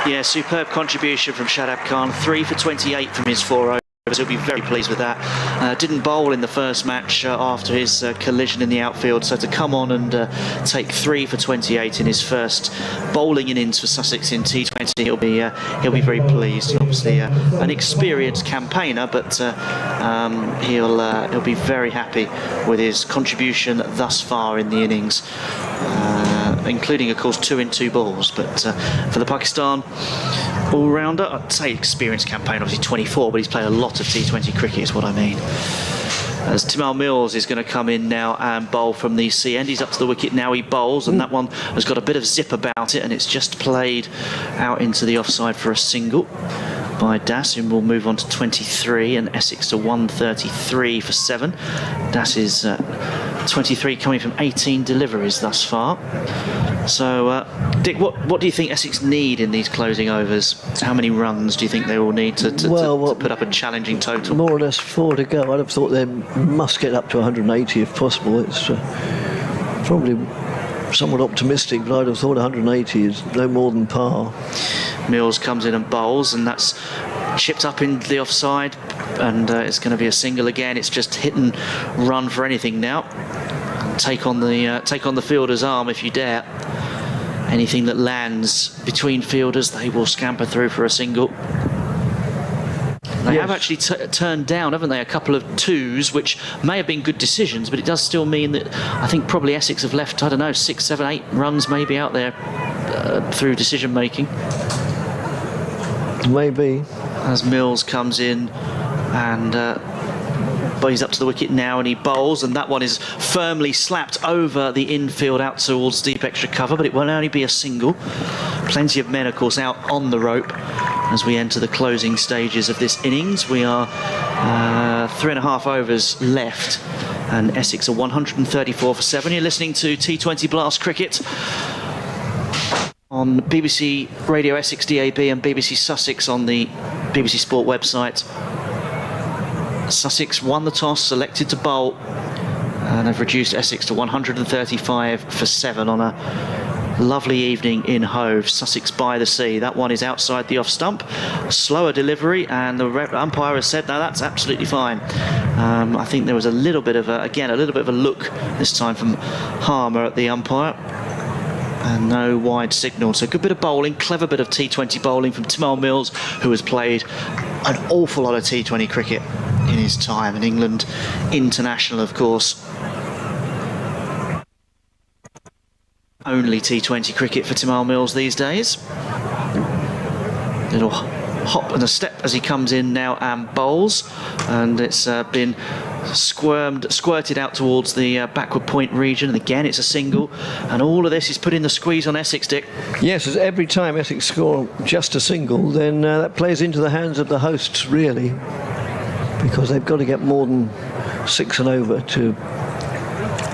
Speaker 4: Yeah, superb contribution from Shadab Khan, 3 for 28 from his 4 overs. He'll be very pleased with that. Didn't bowl in the first match after his collision in the outfield, so to come on and take 3 for 28 in his first bowling innings for Sussex in T20, he'll be very pleased. Obviously, an experienced campaigner, but he'll be very happy with his contribution thus far in the innings, including, of course, 2 in 2 balls. But for the Pakistan all-rounder, I'd say experienced campaigner, obviously 24, but he's played a lot of T20 cricket is what I mean. As Timal Mills is going to come in now and bowl from the C end. He's up to the wicket now, he bowls, and that one has got a bit of zip about it, and it's just played out into the offside for a single by Das, who will move on to 23, and Essex to 133 for 7. Das is 23 coming from 18 deliveries thus far. So, Dick, what do you think Essex need in these closing overs? How many runs do you think they will need to put up a challenging total?
Speaker 3: More or less 4 to go. I'd have thought they must get up to 180 if possible. It's probably somewhat optimistic, but I'd have thought 180 is no more than par.
Speaker 4: Mills comes in and bowls, and that's chipped up in the offside, and it's going to be a single again. It's just hit and run for anything now. Take on the fielder's arm if you dare. Anything that lands between fielders, they will scamper through for a single. They have actually turned down, haven't they, a couple of 2s, which may have been good decisions, but it does still mean that I think probably Essex have left, I don't know, 6, 7, 8 runs maybe out there through decision making.
Speaker 3: Maybe.
Speaker 4: As Mills comes in and but he's up to the wicket now, and he bowls, and that one is firmly slapped over the infield out towards deep extra cover, but it will only be a single. Plenty of men, of course, out on the rope as we enter the closing stages of this innings. We are 3.5 overs left, and Essex are 134 for 7. You're listening to T20 Blast Cricket on BBC Radio Essex DAB and BBC Sussex on the BBC Sport website. Sussex won the toss, selected to bowl, and have reduced Essex to 135 for 7 on a lovely evening in Hove. Sussex by the sea. That one is outside the off stump. Slower delivery, and the umpire has said, no, that's absolutely fine. I think there was a little bit of a look this time from Harmer at the umpire. And no wide signal. So good bit of bowling, clever bit of T20 bowling from Tim Mills, who has played an awful lot of T20 cricket in his time, in England international, of course. Only T20 cricket for Tim Mills these days. Little hop and a step as he comes in now and bowls, and it's been squirted out towards the backward point region, and again it's a single, and all of this is putting the squeeze on Essex, Dick.
Speaker 3: Yes, as every time Essex score just a single, then that plays into the hands of the hosts, really, because they've got to get more than 6 and over to,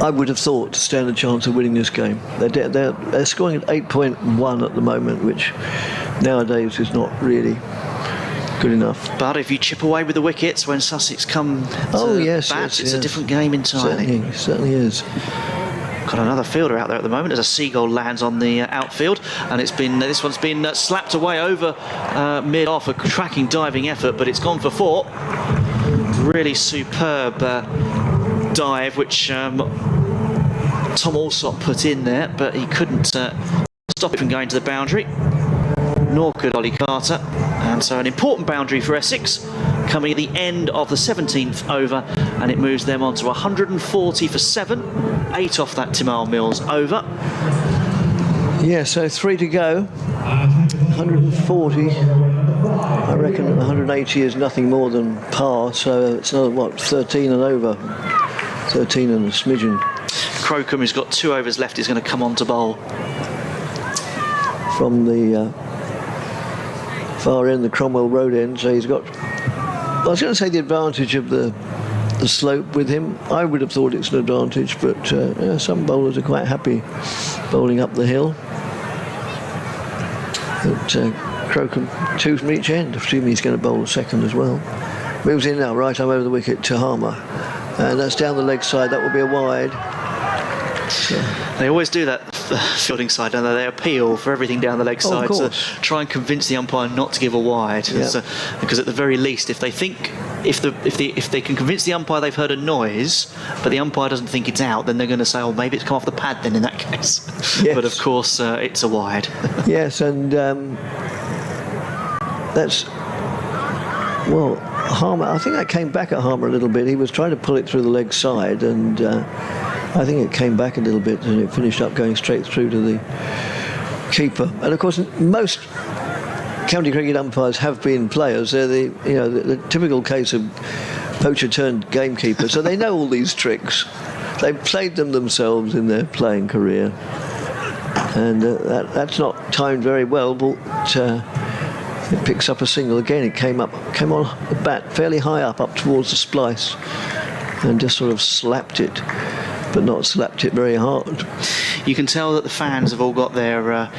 Speaker 3: I would have thought, to stand a chance of winning this game. They're scoring at 8.1 at the moment, which nowadays is not really good enough.
Speaker 4: But if you chip away with the wickets when Sussex come to bat, it's a different game entirely.
Speaker 3: Certainly is.
Speaker 4: Got another fielder out there at the moment as a seagull lands on the outfield, and this one's been slapped away over mid-off, a tracking diving effort, but it's gone for 4. Really superb dive, which Tom Alsop put in there, but he couldn't stop it from going to the boundary, nor could Ollie Carter. And so an important boundary for Essex coming at the end of the 17th over, and it moves them on to 140 for 7, 8 off that Tim Mills over.
Speaker 3: Yeah, so 3 to go, 140. I reckon 180 is nothing more than par, so it's another, 13 and over, 13 and a smidgen.
Speaker 4: Crocombe, who's got 2 overs left, is going to come on to bowl.
Speaker 3: From the far end, the Cromwell Road end, so he's got, I was going to say, the advantage of the slope with him. I would have thought it's an advantage, but some bowlers are quite happy bowling up the hill. But Crocombe, 2 from each end, assuming he's going to bowl a second as well. Moves in now, right arm over the wicket to Harmer, and that's down the leg side. That will be a wide. So.
Speaker 4: They always do that fielding side, don't they? They appeal for everything down the leg side, so try and convince the umpire not to give a wide.
Speaker 3: Yeah.
Speaker 4: So, because at the very least, if they think, if they can convince the umpire they've heard a noise, but the umpire doesn't think it's out, then they're going to say, oh, maybe it's come off the pad then in that case. Yes. But of course, it's a wide.
Speaker 3: Yes, and that's, well, Harmer, I think that came back at Harmer a little bit. He was trying to pull it through the leg side, and I think it came back a little bit, and it finished up going straight through to the keeper. And of course, most county cricket umpires have been players. They're the typical case of poacher turned gamekeeper, so they know all these tricks. They've played them themselves in their playing career, and that's not timed very well, but it picks up a single again. It came on the bat fairly high up towards the splice, and just sort of slapped it, but not slapped it very hard.
Speaker 4: You can tell that the fans have all got their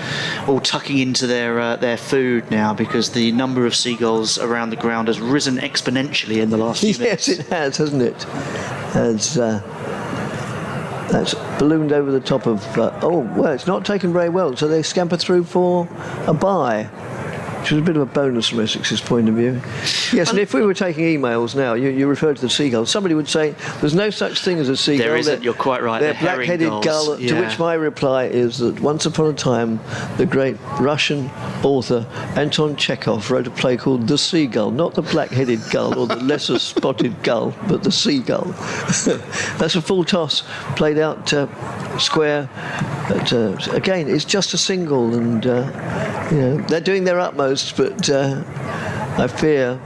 Speaker 4: all tucking into their food now, because the number of seagulls around the ground has risen exponentially in the last few minutes.
Speaker 3: Yes, it has, hasn't it? That's ballooned over the top of. It's not taken very well, so they scamper through for a bye, which is a bit of a bonus from Essex's point of view. Yes, and if we were taking emails now, you referred to the seagulls, somebody would say there's no such thing as a seagull.
Speaker 4: There isn't, you're quite right.
Speaker 3: They're black-headed gull, yeah. To which my reply is that once upon a time, the great Russian author Anton Chekhov wrote a play called The Seagull, not the black-headed gull or the lesser spotted gull, but the seagull. That's a full toss, played out square. But again, it's just a single, and they're doing their utmost, but I fear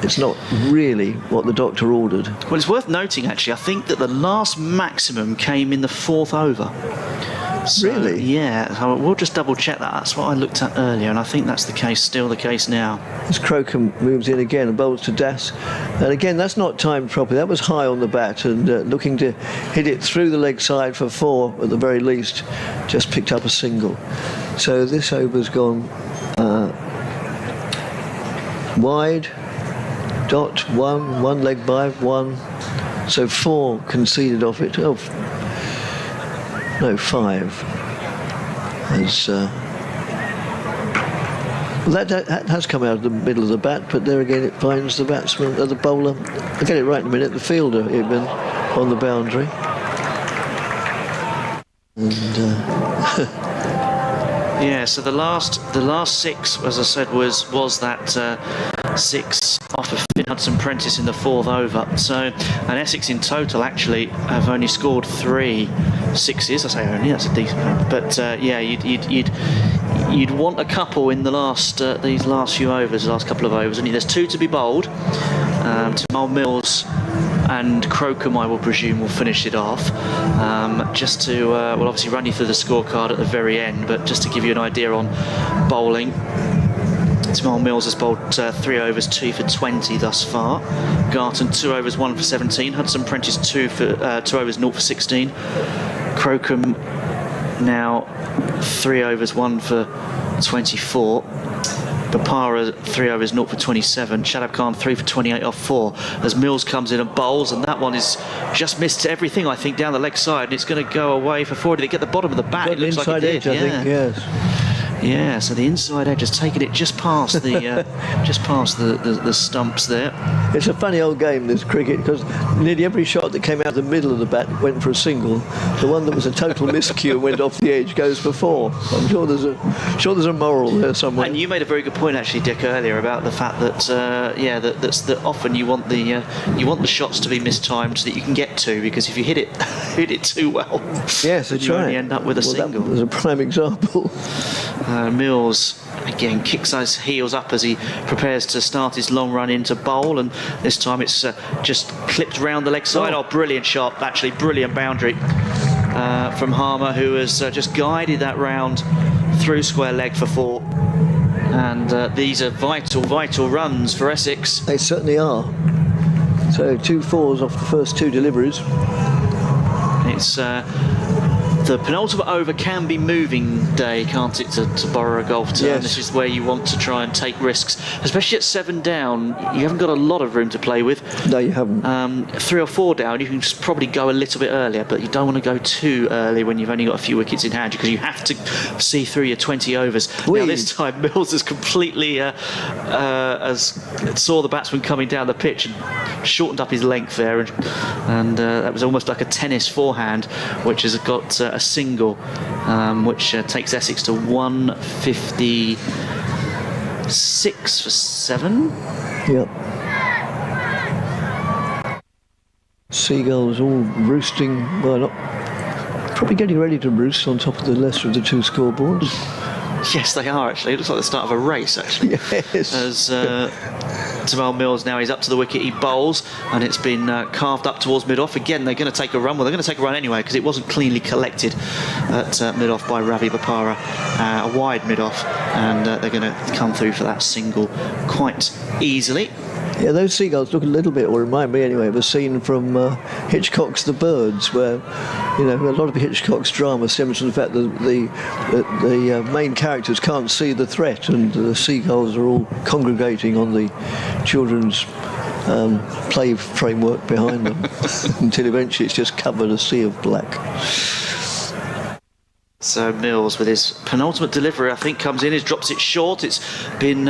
Speaker 3: it's not really what the doctor ordered.
Speaker 4: Well, it's worth noting, actually, I think that the last maximum came in the 4th over. So,
Speaker 3: really?
Speaker 4: Yeah, so we'll just double check that. That's what I looked at earlier, and I think that's the case, still the case now.
Speaker 3: As Crocombe moves in again and bowls to Das, and again that's not timed properly. That was high on the bat, and looking to hit it through the leg side for 4 at the very least, just picked up a single. So this over's gone wide, dot, one leg by, one. So 4 conceded off it. Oh, no, 5. As, well, that has come out of the middle of the bat, but there again it finds the batsman, the bowler. I'll get it right in a minute. The fielder even on the boundary. And
Speaker 4: yeah, so the last 6, as I said, was that 6 off of Finn Hudson-Prentice in the 4th over. So, and Essex in total actually have only scored 3 sixes. I say only, that's a decent number. But yeah, you'd want a couple in the last these last few overs, the last couple of overs. And there's 2 to be bowled. Jamal Mills and Crocombe, I will presume, will finish it off. Just to, we'll obviously run you through the scorecard at the very end, but just to give you an idea on bowling. Jamal Mills has bowled 3 overs, 2 for 20 thus far. Garton 2 overs, 1 for 17. Hudson-Prentice 2 overs, 0 for 16. Crocombe now 3 overs, 1 for 24. Bapara 3 overs, 0 for 27. Shadab Khan 3 for 28 off 4. As Mills comes in and bowls, and that one is just missed everything, I think, down the leg side, and it's going to go away for 4. Did it get the bottom of the bat? It looks like it did.
Speaker 3: Edge, I think, yes.
Speaker 4: Yeah, so the inside edge has taken it just past the the stumps there.
Speaker 3: It's a funny old game, this cricket, because nearly every shot that came out of the middle of the bat went for a single. The one that was a total miscue and went off the edge goes for 4. I'm sure there's a moral there somewhere.
Speaker 4: And you made a very good point actually, Dick, earlier about the fact that that often you want the shots to be mistimed so that you can get 2, because if you hit it too well,
Speaker 3: yes, that's
Speaker 4: you
Speaker 3: right.
Speaker 4: only end up with a single.
Speaker 3: That was a prime example.
Speaker 4: Mills again kicks those heels up as he prepares to start his long run into bowl, and this time it's just clipped round the leg side. Oh, brilliant shot, actually, brilliant boundary from Harmer, who has just guided that round through square leg for 4. And these are vital runs for Essex.
Speaker 3: They certainly are. So 2 4s off the first 2 deliveries.
Speaker 4: It's the penultimate over can be moving day, can't it, to borrow a golf term?
Speaker 3: Yes.
Speaker 4: This is where you want to try and take risks, especially at 7 down. You haven't got a lot of room to play with.
Speaker 3: No, you haven't.
Speaker 4: 3 or 4 down, you can probably go a little bit earlier, but you don't want to go too early when you've only got a few wickets in hand, because you have to see through your 20 overs. Now this time Mills has completely saw the batsman coming down the pitch and shortened up his length there, and that was almost like a tennis forehand, which has got a single, which takes Essex to 156 for 7.
Speaker 3: Yep. Seagulls all roosting, well, not probably getting ready to roost on top of the lesser of the 2 scoreboards.
Speaker 4: Yes, they are actually. It looks like the start of a race, actually.
Speaker 3: Yes.
Speaker 4: As Jamal Mills now, he's up to the wicket, he bowls, and it's been carved up towards mid-off. Again, they're going to take a run. Well, they're going to take a run anyway, because it wasn't cleanly collected at mid-off by Ravi Bapara, a wide mid-off, and they're going to come through for that single quite easily.
Speaker 3: Yeah, those seagulls look a little bit, or remind me anyway, of a scene from Hitchcock's The Birds, where, you know, a lot of Hitchcock's drama stems from the fact that the main characters can't see the threat, and the seagulls are all congregating on the children's play framework behind them until eventually it's just covered a sea of black.
Speaker 4: So Mills, with his penultimate delivery, I think, comes in, drops it short. It's been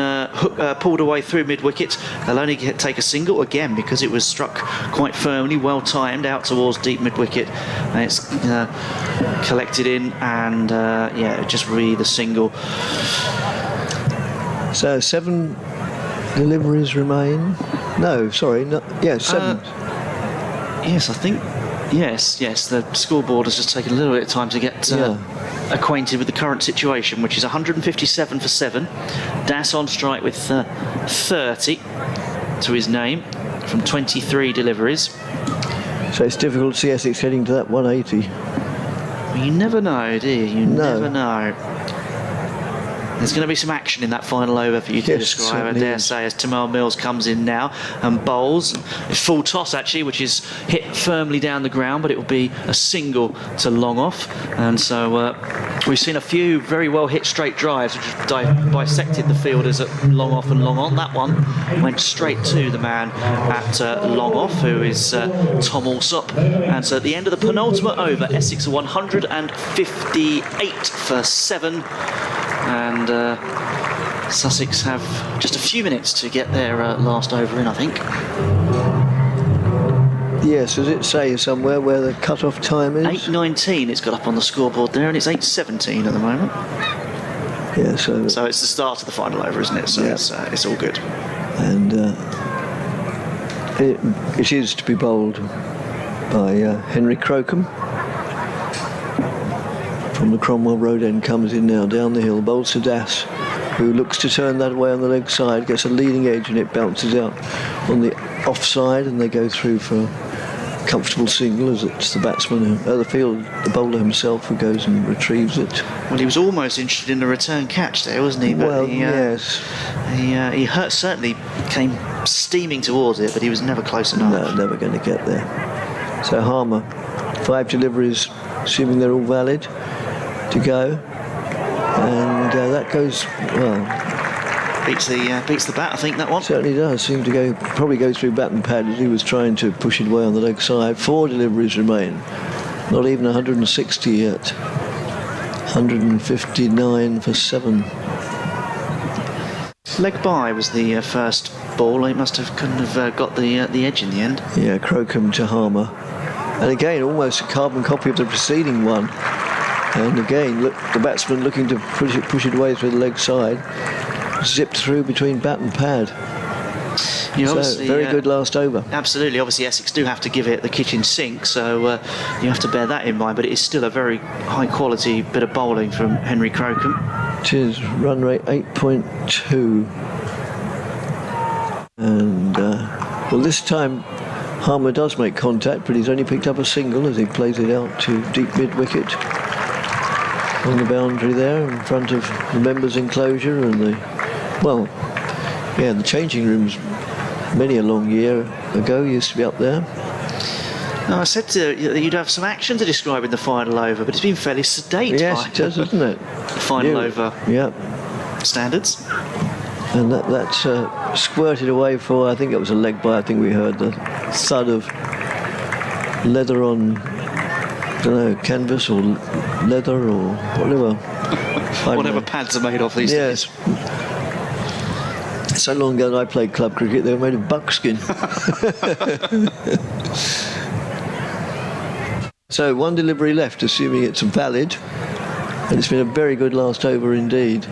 Speaker 4: pulled away through mid-wicket. They'll only take a single again because it was struck quite firmly, well timed out towards deep mid-wicket, and it's collected in, and just really the single.
Speaker 3: So 7 deliveries remain. No, sorry, no, yeah, 7.
Speaker 4: Yes, I think. Yes. The scoreboard has just taken a little bit of time to get acquainted with the current situation, which is 157 for 7. Das on strike with 30 to his name from 23 deliveries.
Speaker 3: So it's difficult to see Essex heading to that 180.
Speaker 4: Well, you never know, do you? You never know. There's going to be some action in that final over for you to
Speaker 3: Yes,
Speaker 4: describe, I
Speaker 3: certainly
Speaker 4: dare
Speaker 3: is.
Speaker 4: say, as Tamal Mills comes in now and bowls. It's full toss, actually, which is hit firmly down the ground, but it will be a single to long off. And so we've seen a few very well hit straight drives, which have bisected the fielders at long off and long on. That one went straight to the man at long off, who is Tom Alsop. And so at the end of the penultimate over, Essex 158 for 7. And Sussex have just a few minutes to get their last over in, I think.
Speaker 3: Yes, does it say somewhere where the cut-off time is?
Speaker 4: 8:19 it's got up on the scoreboard there, and it's 8:17 at the moment.
Speaker 3: Yeah, so
Speaker 4: it's the start of the final over, isn't it? So
Speaker 3: Yeah.
Speaker 4: it's all good.
Speaker 3: and it is to be bowled by Henry Crocombe. From the Cromwell Road end comes in now, down the hill, bowls to Das, who looks to turn that way on the leg side, gets a leading edge and it bounces out on the offside, and they go through for a comfortable single, as it's the batsman, the bowler himself, who goes and retrieves it.
Speaker 4: Well, he was almost interested in the return catch there, wasn't he? But
Speaker 3: Well,
Speaker 4: he,
Speaker 3: yes.
Speaker 4: He certainly came steaming towards it, but he was never close enough.
Speaker 3: No, never going to get there. So Harmer, 5 deliveries, assuming they're all valid, to go, and that goes well.
Speaker 4: Beats the bat, I think, that one.
Speaker 3: Certainly does seem to probably go through bat and pad as he was trying to push it away on the leg side. 4 deliveries remain, not even 160 yet. 159 for 7.
Speaker 4: Leg by was the first ball. He couldn't have got the edge in the end.
Speaker 3: Yeah, Crocombe to Harmer, and again almost a carbon copy of the preceding one. And again, look, the batsman looking to push it away through the leg side, zipped through between bat and pad. So very good last over.
Speaker 4: Absolutely. Obviously, Essex do have to give it the kitchen sink, so you have to bear that in mind. But it is still a very high-quality bit of bowling from Henry Crocombe.
Speaker 3: It is run rate 8.2, and well, this time Harmer does make contact, but he's only picked up a single as he plays it out to deep mid-wicket on the boundary there in front of the members' enclosure and the changing rooms. Many a long year ago used to be up there.
Speaker 4: Now, I said that you'd have some action to describe in the final over, but it's been fairly sedate.
Speaker 3: Yes, it does, isn't it?
Speaker 4: The final over standards.
Speaker 3: And that's squirted away for, I think it was a leg by. I think we heard the thud of leather on, I don't know, canvas or leather or whatever.
Speaker 4: Whatever pads are made of these days.
Speaker 3: So long ago I played club cricket, they were made of buckskin. So 1 delivery left, assuming it's valid. And it's been a very good last over indeed.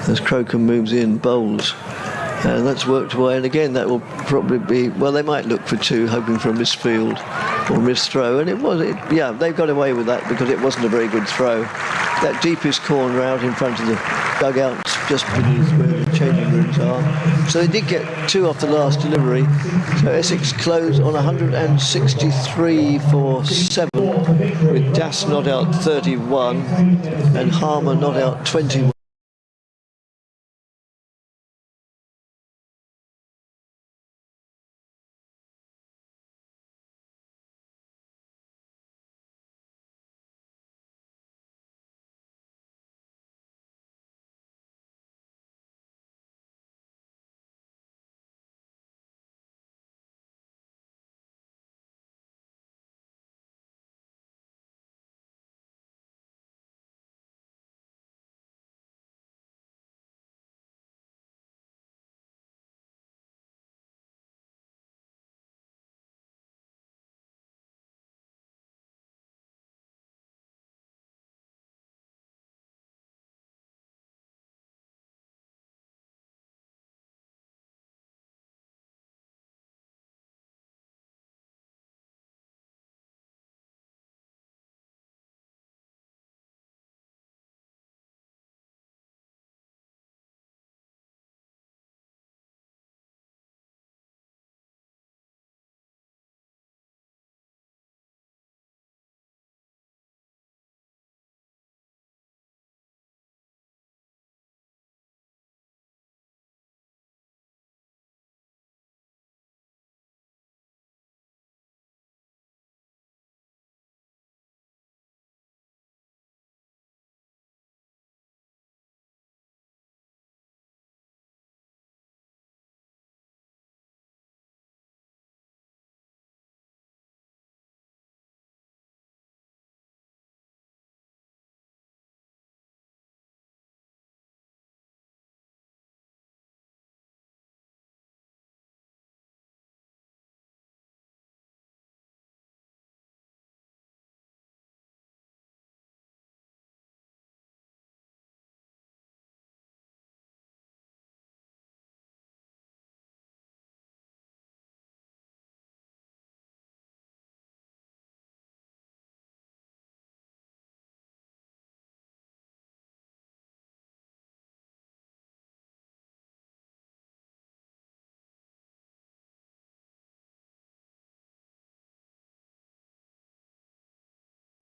Speaker 3: As Crocombe moves in, bowls. And that's worked away. And again, that will probably be, well, they might look for 2, hoping for a misfield or misthrow. And they've got away with that because it wasn't a very good throw. That deepest corner out in front of the dugouts, just beneath where the changing rooms are. So they did get 2 off the last delivery. So Essex closed on 163 for 7, with Das not out 31 and Harmer not out 21.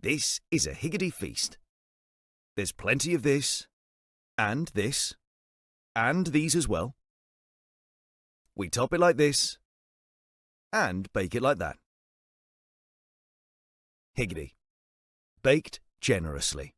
Speaker 1: This is a higgity feast. There's plenty of this, and this, and these as well. We top it like this, and bake it like that. Higgity. Baked generously.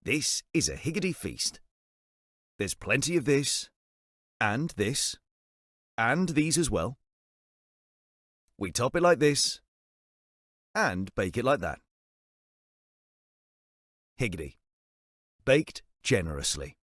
Speaker 1: This is a higgity feast. There's plenty of this, and this, and these as well. We top it like this, and bake it like that. Higgity. Baked generously.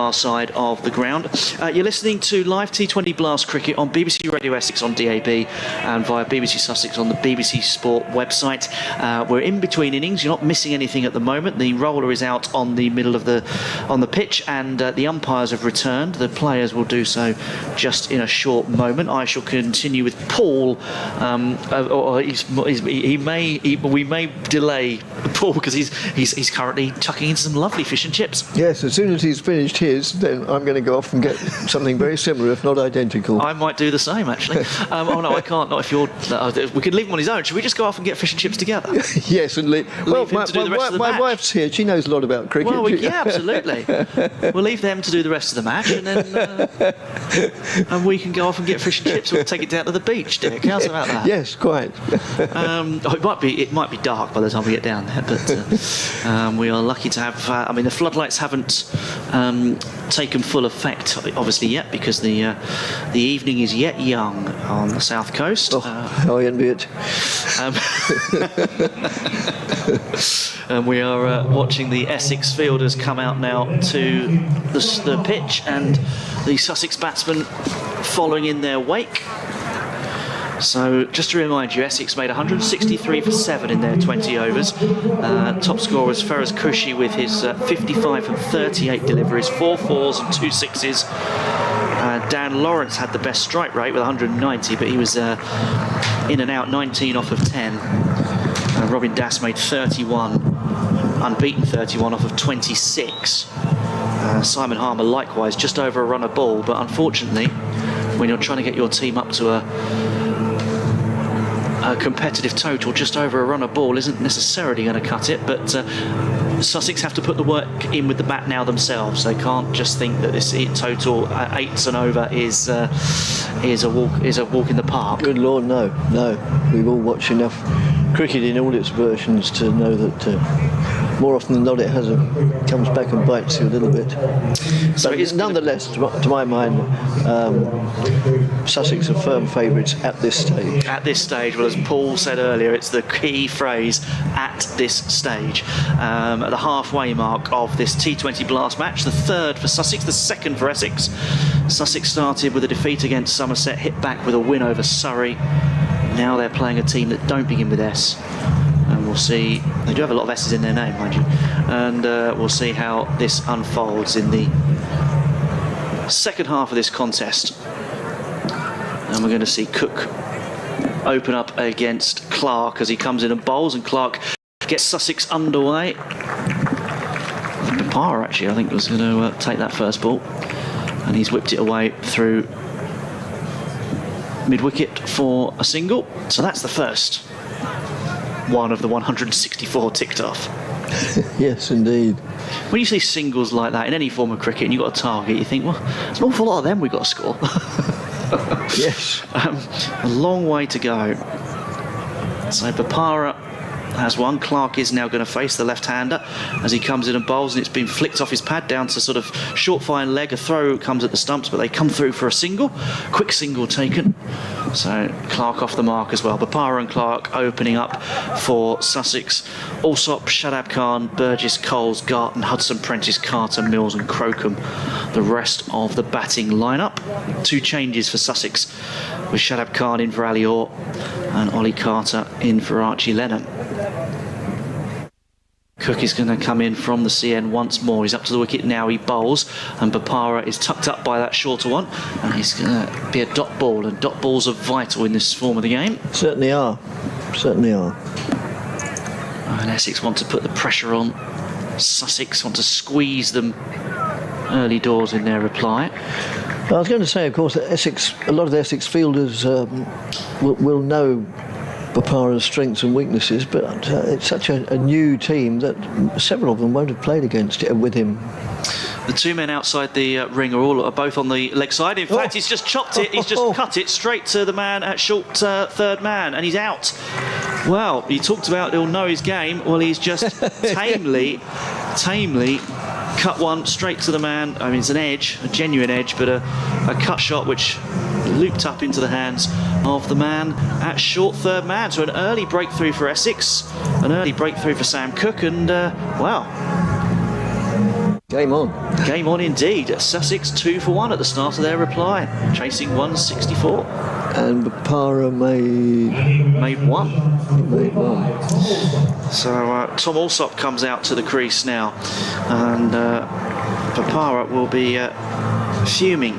Speaker 4: far side of the ground. You're listening to live T20 Blast Cricket on BBC Radio Essex on DAB and via BBC Sussex on the BBC Sport website. We're in between innings. You're not missing anything at the moment. The roller is out on the middle of the pitch, and the umpires have returned. The players will do so just in a short moment. I shall continue with Paul. We may delay Paul because he's currently chucking into some lovely fish and chips.
Speaker 3: Yes, as soon as he's finished his, then I'm going to go off and get something very similar, if not identical.
Speaker 4: I might do the same, actually. Oh no, I can't. Not if you're. We could leave him on his own. Should we just go off and get fish and chips together?
Speaker 3: Yes, and
Speaker 4: him to do the rest of the match.
Speaker 3: My wife's here. She knows a lot about cricket.
Speaker 4: Well, yeah, absolutely. We'll leave them to do the rest of the match, and then and we can go off and get fish and chips. We'll take it down to the beach, Dick. How's about that?
Speaker 3: Yes, quite.
Speaker 4: It might be dark by the time we get down there, but we are lucky to have. The floodlights haven't taken full effect, obviously, yet, because the evening is yet young on the south coast.
Speaker 3: I envy it.
Speaker 4: And we are watching the Essex fielders come out now to the pitch, and the Sussex batsmen following in their wake. So just to remind you, Essex made 163 for 7 in their 20 overs. Top scorer was Feroz Kushi with his 55 and 38 deliveries, 4 fours and 2 sixes. Dan Lawrence had the best strike rate with 190, but he was in and out 19 off of 10. Robin Das made 31, unbeaten 31 off of 26. Simon Harmer likewise just over a run a ball, but unfortunately when you're trying to get your team up to a competitive total, just over a run a ball isn't necessarily going to cut it, but Sussex have to put the work in with the bat now themselves. They can't just think that this total 8s and over is a walk in the park.
Speaker 3: Good Lord, no. We've all watched enough cricket in all its versions to know that more often than not it comes back and bites you a little bit.
Speaker 4: So
Speaker 3: but nonetheless, to my mind, Sussex are firm favourites at this stage.
Speaker 4: At this stage, well, as Paul said earlier, it's the key phrase, at this stage. At the halfway mark of this T20 Blast match, the third for Sussex, the second for Essex. Sussex started with a defeat against Somerset, hit back with a win over Surrey. Now they're playing a team that don't begin with S. And we'll see, they do have a lot of S's in their name, mind you. And we'll see how this unfolds in the second half of this contest. And we're going to see Cook open up against Clark as he comes in and bowls, and Clark gets Sussex underway. Papara, actually, I think was going to take that first ball, and he's whipped it away through mid-wicket for a single. So that's the first one of the 164 ticked off.
Speaker 3: Yes, indeed.
Speaker 4: When you see singles like that in any form of cricket and you've got a target, you think, well, there's an awful lot of them we've got to score.
Speaker 3: Yes.
Speaker 4: A long way to go. So Papara has one. Clark is now going to face the left-hander as he comes in and bowls, and it's been flicked off his pad down to sort of short fine leg. A throw comes at the stumps, but they come through for a single. Quick single taken. So Clark off the mark as well. Papara and Clark opening up for Sussex. Alsop, Shadab Khan, Burgess, Coles, Garton, Hudson, Prentice, Carter, Mills and Crocombe. The rest of the batting lineup. 2 changes for Sussex, with Shadab Khan in for Ali Orr and Ollie Carter in for Archie Lennon. Cook is going to come in from the CN once more. He's up to the wicket now. He bowls, and Papara is tucked up by that shorter one, and he's going to be a dot ball, and dot balls are vital in this form of the game.
Speaker 3: Certainly are.
Speaker 4: And Essex want to put the pressure on. Sussex want to squeeze them early doors in their reply.
Speaker 3: I was going to say, of course, that a lot of the Essex fielders will know Papara's strengths and weaknesses, but it's such a new team that several of them won't have played against it with him.
Speaker 4: The 2 men outside the ring are both on the leg side. In fact, he's just chopped it. He's just cut it straight to the man at short third man, and he's out. Well, he talked about he'll know his game. Well, he's just tamely cut one straight to the man. I mean, it's an edge, a genuine edge, but a cut shot which looped up into the hands of the man at short third man. So an early breakthrough for Essex, an early breakthrough for Sam Cook, and wow.
Speaker 3: Game on.
Speaker 4: Game on indeed. Sussex 2 for 1 at the start of their reply, chasing 164.
Speaker 3: And Bapara made
Speaker 4: one.
Speaker 3: Made one.
Speaker 4: So Tom Alsop comes out to the crease now, and Bapara will be fuming.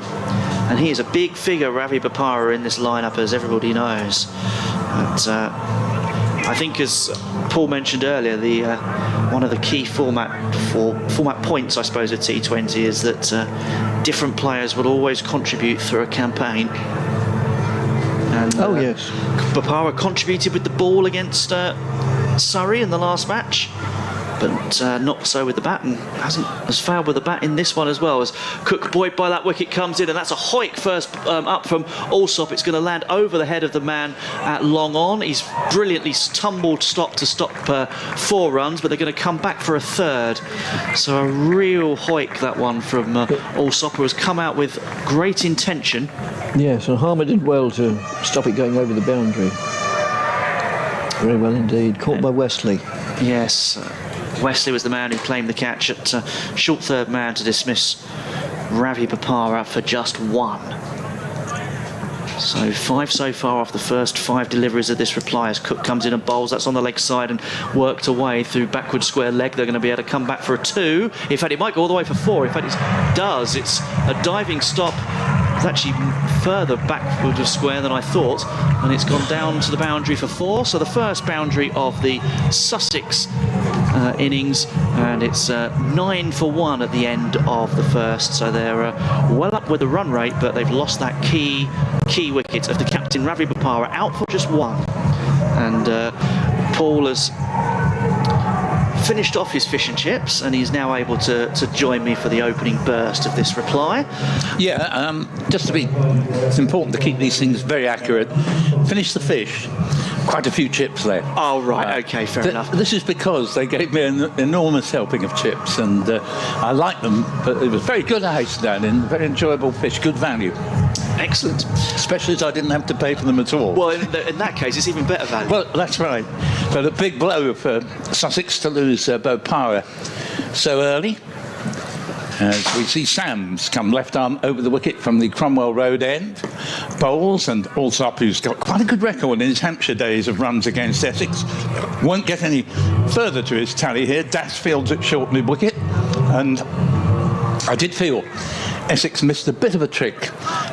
Speaker 4: And he is a big figure, Ravi Bapara, in this lineup, as everybody knows. But I think, as Paul mentioned earlier, the one of the key format points, I suppose, of T20 is that different players will always contribute through a campaign. And,
Speaker 3: yes.
Speaker 4: Bapara contributed with the ball against Surrey in the last match, but not so with the bat, and has failed with the bat in this one as well, as Cook buoyed by that wicket comes in, and that's a hoik first up from Alsop. It's going to land over the head of the man at long on. He's brilliantly tumbled stop to stop 4 runs, but they're going to come back for a third. So a real hoik, that one from Alsop, who has come out with great intention.
Speaker 3: Yes, and Harmer did well to stop it going over the boundary. Very well indeed. Caught by Wesley.
Speaker 4: Yes. Wesley was the man who claimed the catch at short third man to dismiss Ravi Bapara for just 1. So 5 so far off the first 5 deliveries of this reply, as Cook comes in and bowls. That's on the leg side and worked away through backward square leg. They're going to be able to come back for a 2. In fact, it might go all the way for 4. In fact, it does. It's a diving stop. It's actually further backward of square than I thought, and it's gone down to the boundary for 4. So the first boundary of the Sussex innings, and it's 9 for 1 at the end of the first. So they're well up with the run rate, but they've lost that key wicket of the captain, Ravi Bapara, out for just 1. And Paul has finished off his fish and chips, and he's now able to join me for the opening burst of this reply.
Speaker 2: Yeah, it's important to keep these things very accurate. Finish the fish. Quite a few chips there.
Speaker 4: Oh, right, okay, fair enough.
Speaker 2: This is because they gave me an enormous helping of chips, and I like them, but it was very good, I hasten to add in. Very enjoyable fish, good value.
Speaker 4: Excellent.
Speaker 2: Especially as I didn't have to pay for them at all.
Speaker 4: Well, in that case, it's even better value.
Speaker 2: Well, that's right. But a big blow for Sussex to lose Bapara so early. As we see Sams come left arm over the wicket from the Cromwell Road end. Bowles, and Alsop, who's got quite a good record in his Hampshire days of runs against Essex, won't get any further to his tally here. Das fields at short mid wicket, and I did feel Essex missed a bit of a trick,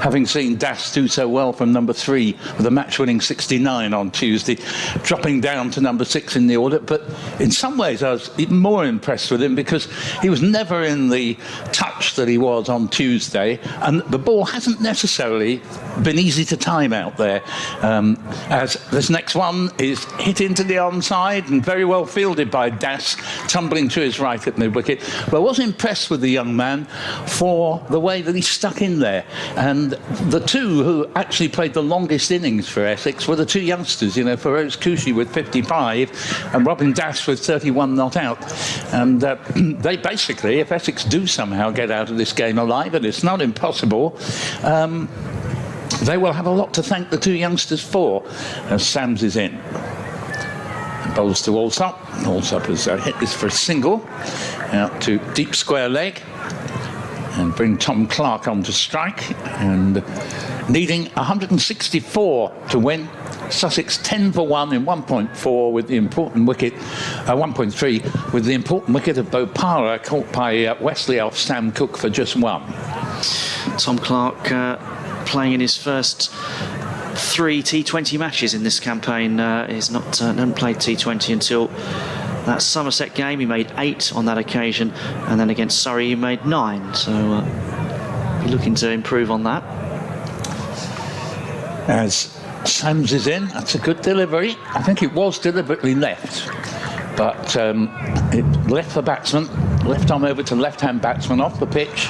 Speaker 2: having seen Das do so well from number 3 with a match-winning 69 on Tuesday, dropping down to number 6 in the order. But in some ways I was even more impressed with him, because he was never in the touch that he was on Tuesday, and the ball hasn't necessarily been easy to time out there, as this next one is hit into the onside and very well fielded by Das, tumbling to his right at mid-wicket. But I was impressed with the young man for the way that he stuck in there, and the 2 who actually played the longest innings for Essex were the 2 youngsters, Feroz Kushi with 55 and Robin Das with 31 not out, and they basically, if Essex do somehow get out of this game alive, and it's not impossible, they will have a lot to thank the 2 youngsters for, as Sams is in. Bowls to Alsop. Alsop has hit this for a single out to deep square leg, and bring Tom Clark on to strike, and needing 164 to win. Sussex 10 for 1 in 1.4 with the important wicket, 1.3 with the important wicket of Bapara, caught by Wesley off Sam Cook for just 1.
Speaker 4: Tom Clark playing in his first 3 T20 matches in this campaign. He's hadn't played T20 until that Somerset game. He made 8 on that occasion, and then against Surrey he made 9, so be looking to improve on that.
Speaker 2: As Sams is in, that's a good delivery. I think it was deliberately left, but it left the batsman, left arm over to left-hand batsman off the pitch.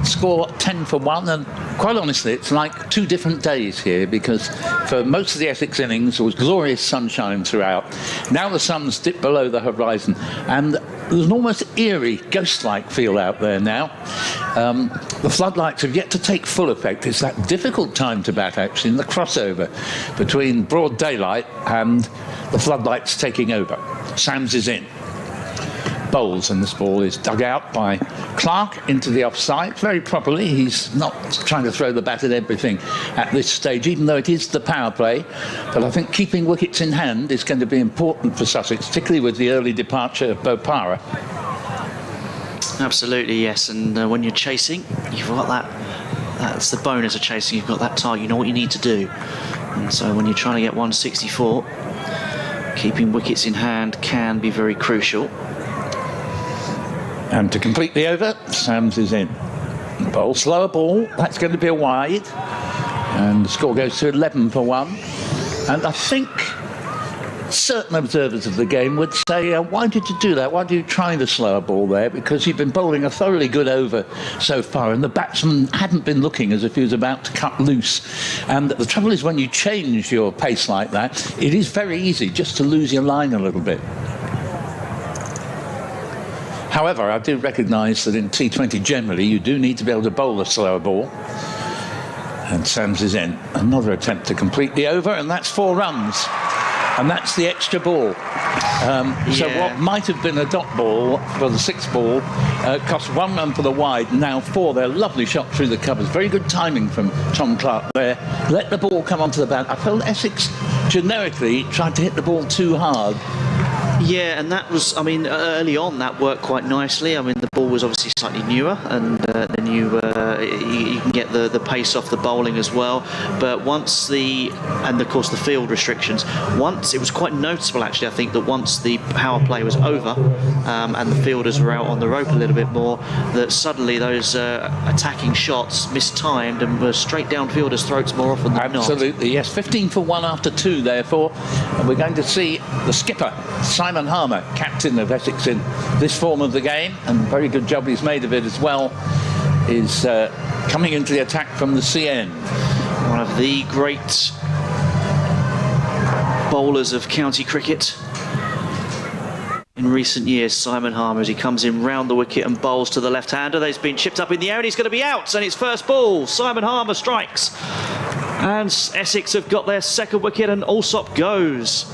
Speaker 2: Score 10 for 1, and quite honestly it's like 2 different days here, because for most of the Essex innings there was glorious sunshine throughout. Now the sun's dipped below the horizon, and there's an almost eerie, ghost-like feel out there now. The floodlights have yet to take full effect. It's that difficult time to bat, actually, in the crossover between broad daylight and the floodlights taking over. Sams is in. bowls, and this ball is dug out by Clark into the offside very properly. He's not trying to throw the bat at everything at this stage, even though it is the power play. But I think keeping wickets in hand is going to be important for Sussex, particularly with the early departure of Bopara.
Speaker 4: Absolutely, yes. And when you're chasing, you've got that. That's the bonus of chasing. You've got that target. You know what you need to do. And so when you're trying to get 164, keeping wickets in hand can be very crucial.
Speaker 2: And to complete the over, Sams is in. Bowl, slower ball, that's going to be a wide. And the score goes to 11 for 1. And I think certain observers of the game would say, why did you do that? Why did you try the slower ball there? Because you've been bowling a thoroughly good over so far, and the batsman hadn't been looking as if he was about to cut loose. And the trouble is, when you change your pace like that, it is very easy just to lose your line a little bit. However, I do recognise that in T20 generally you do need to be able to bowl a slower ball. And Sams is in. Another attempt to complete the over, and that's 4 runs. And that's the extra ball. So what might have been a dot ball for the 6th ball cost 1 run for the wide, now 4. They're a lovely shot through the covers. Very good timing from Tom Clark there. Let the ball come onto the bat. I felt Essex generically tried to hit the ball too hard.
Speaker 4: Yeah, and that was, I mean, early on that worked quite nicely. I mean, the ball was obviously slightly newer, and then you can get the pace off the bowling as well. But once and of course the field restrictions, once it was quite noticeable actually, I think, that once the power play was over and the fielders were out on the rope a little bit more, that suddenly those attacking shots mistimed and were straight down fielders' throats more often than not.
Speaker 2: Absolutely, yes. 15 for 1 after 2, therefore. And we're going to see the skipper, Simon Harmer, captain of Essex in this form of the game, and very good job he's made of it as well, is coming into the attack from the CN.
Speaker 4: One of the great bowlers of county cricket in recent years, Simon Harmer, as he comes in round the wicket and bowls to the left-hander. He's been chipped up in the air and he's going to be out, and it's first ball. Simon Harmer strikes, and Essex have got their 2nd wicket, and Alsop goes.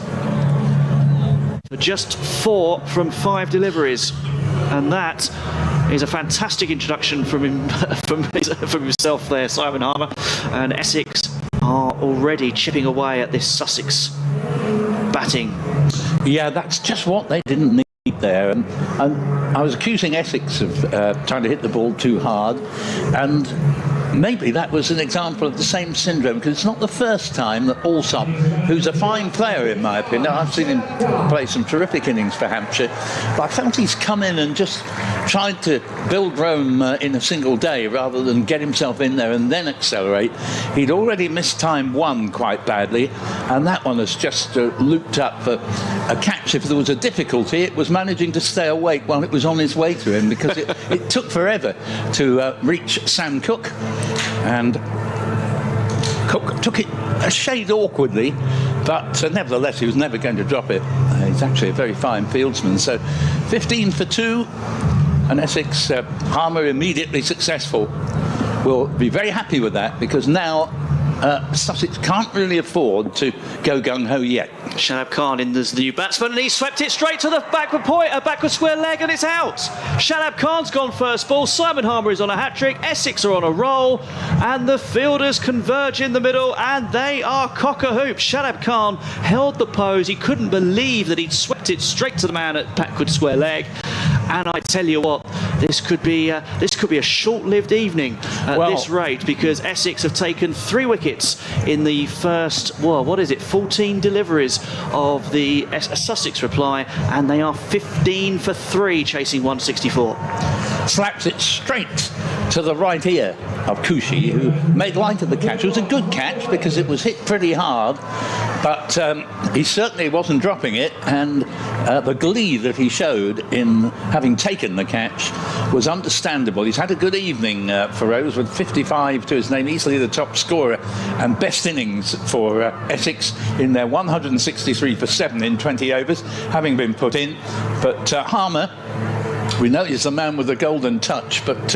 Speaker 4: Just 4 from 5 deliveries, and that is a fantastic introduction from him, from himself there, Simon Harmer. And Essex are already chipping away at this Sussex batting. Yeah,
Speaker 2: that's just what they didn't need there. And I was accusing Essex of trying to hit the ball too hard, and maybe that was an example of the same syndrome, because it's not the first time that Alsop, who's a fine player in my opinion, I've seen him play some terrific innings for Hampshire, but I felt he's come in and just tried to build Rome in a single day rather than get himself in there and then accelerate. He'd already mistimed 1 quite badly, and that one has just looped up for a catch. If there was a difficulty, it was managing to stay awake while it was on its way to him, because it took forever to reach Sam Cook. And Cook took it a shade awkwardly, but nevertheless he was never going to drop it. He's actually a very fine fieldsman. So 15 for 2, and Essex, Harmer immediately successful. We'll be very happy with that, because now Sussex can't really afford to go gung-ho yet.
Speaker 4: Shadab Khan in as the new batsman, and he swept it straight to the backward square leg, and it's out. Shadab Khan's gone first ball. Simon Harmer is on a hat-trick. Essex are on a roll, and the fielders converge in the middle, and they are cock-a-hoop. Shadab Khan held the pose. He couldn't believe that he'd swept it straight to the man at backward square leg. And I tell you what, this could be a short-lived evening at this rate, because Essex have taken 3 wickets in the first, 14 deliveries of the Sussex reply, and they are 15 for 3 chasing 164.
Speaker 2: Slaps it straight to the right ear of Cushy, who made light of the catch. It was a good catch because it was hit pretty hard, but he certainly wasn't dropping it, and the glee that he showed in having taken the catch was understandable. He's had a good evening for Rose, with 55 to his name, easily the top scorer and best innings for Essex in their 163 for 7 in 20 overs, having been put in. But Harmer We know he's the man with the golden touch, but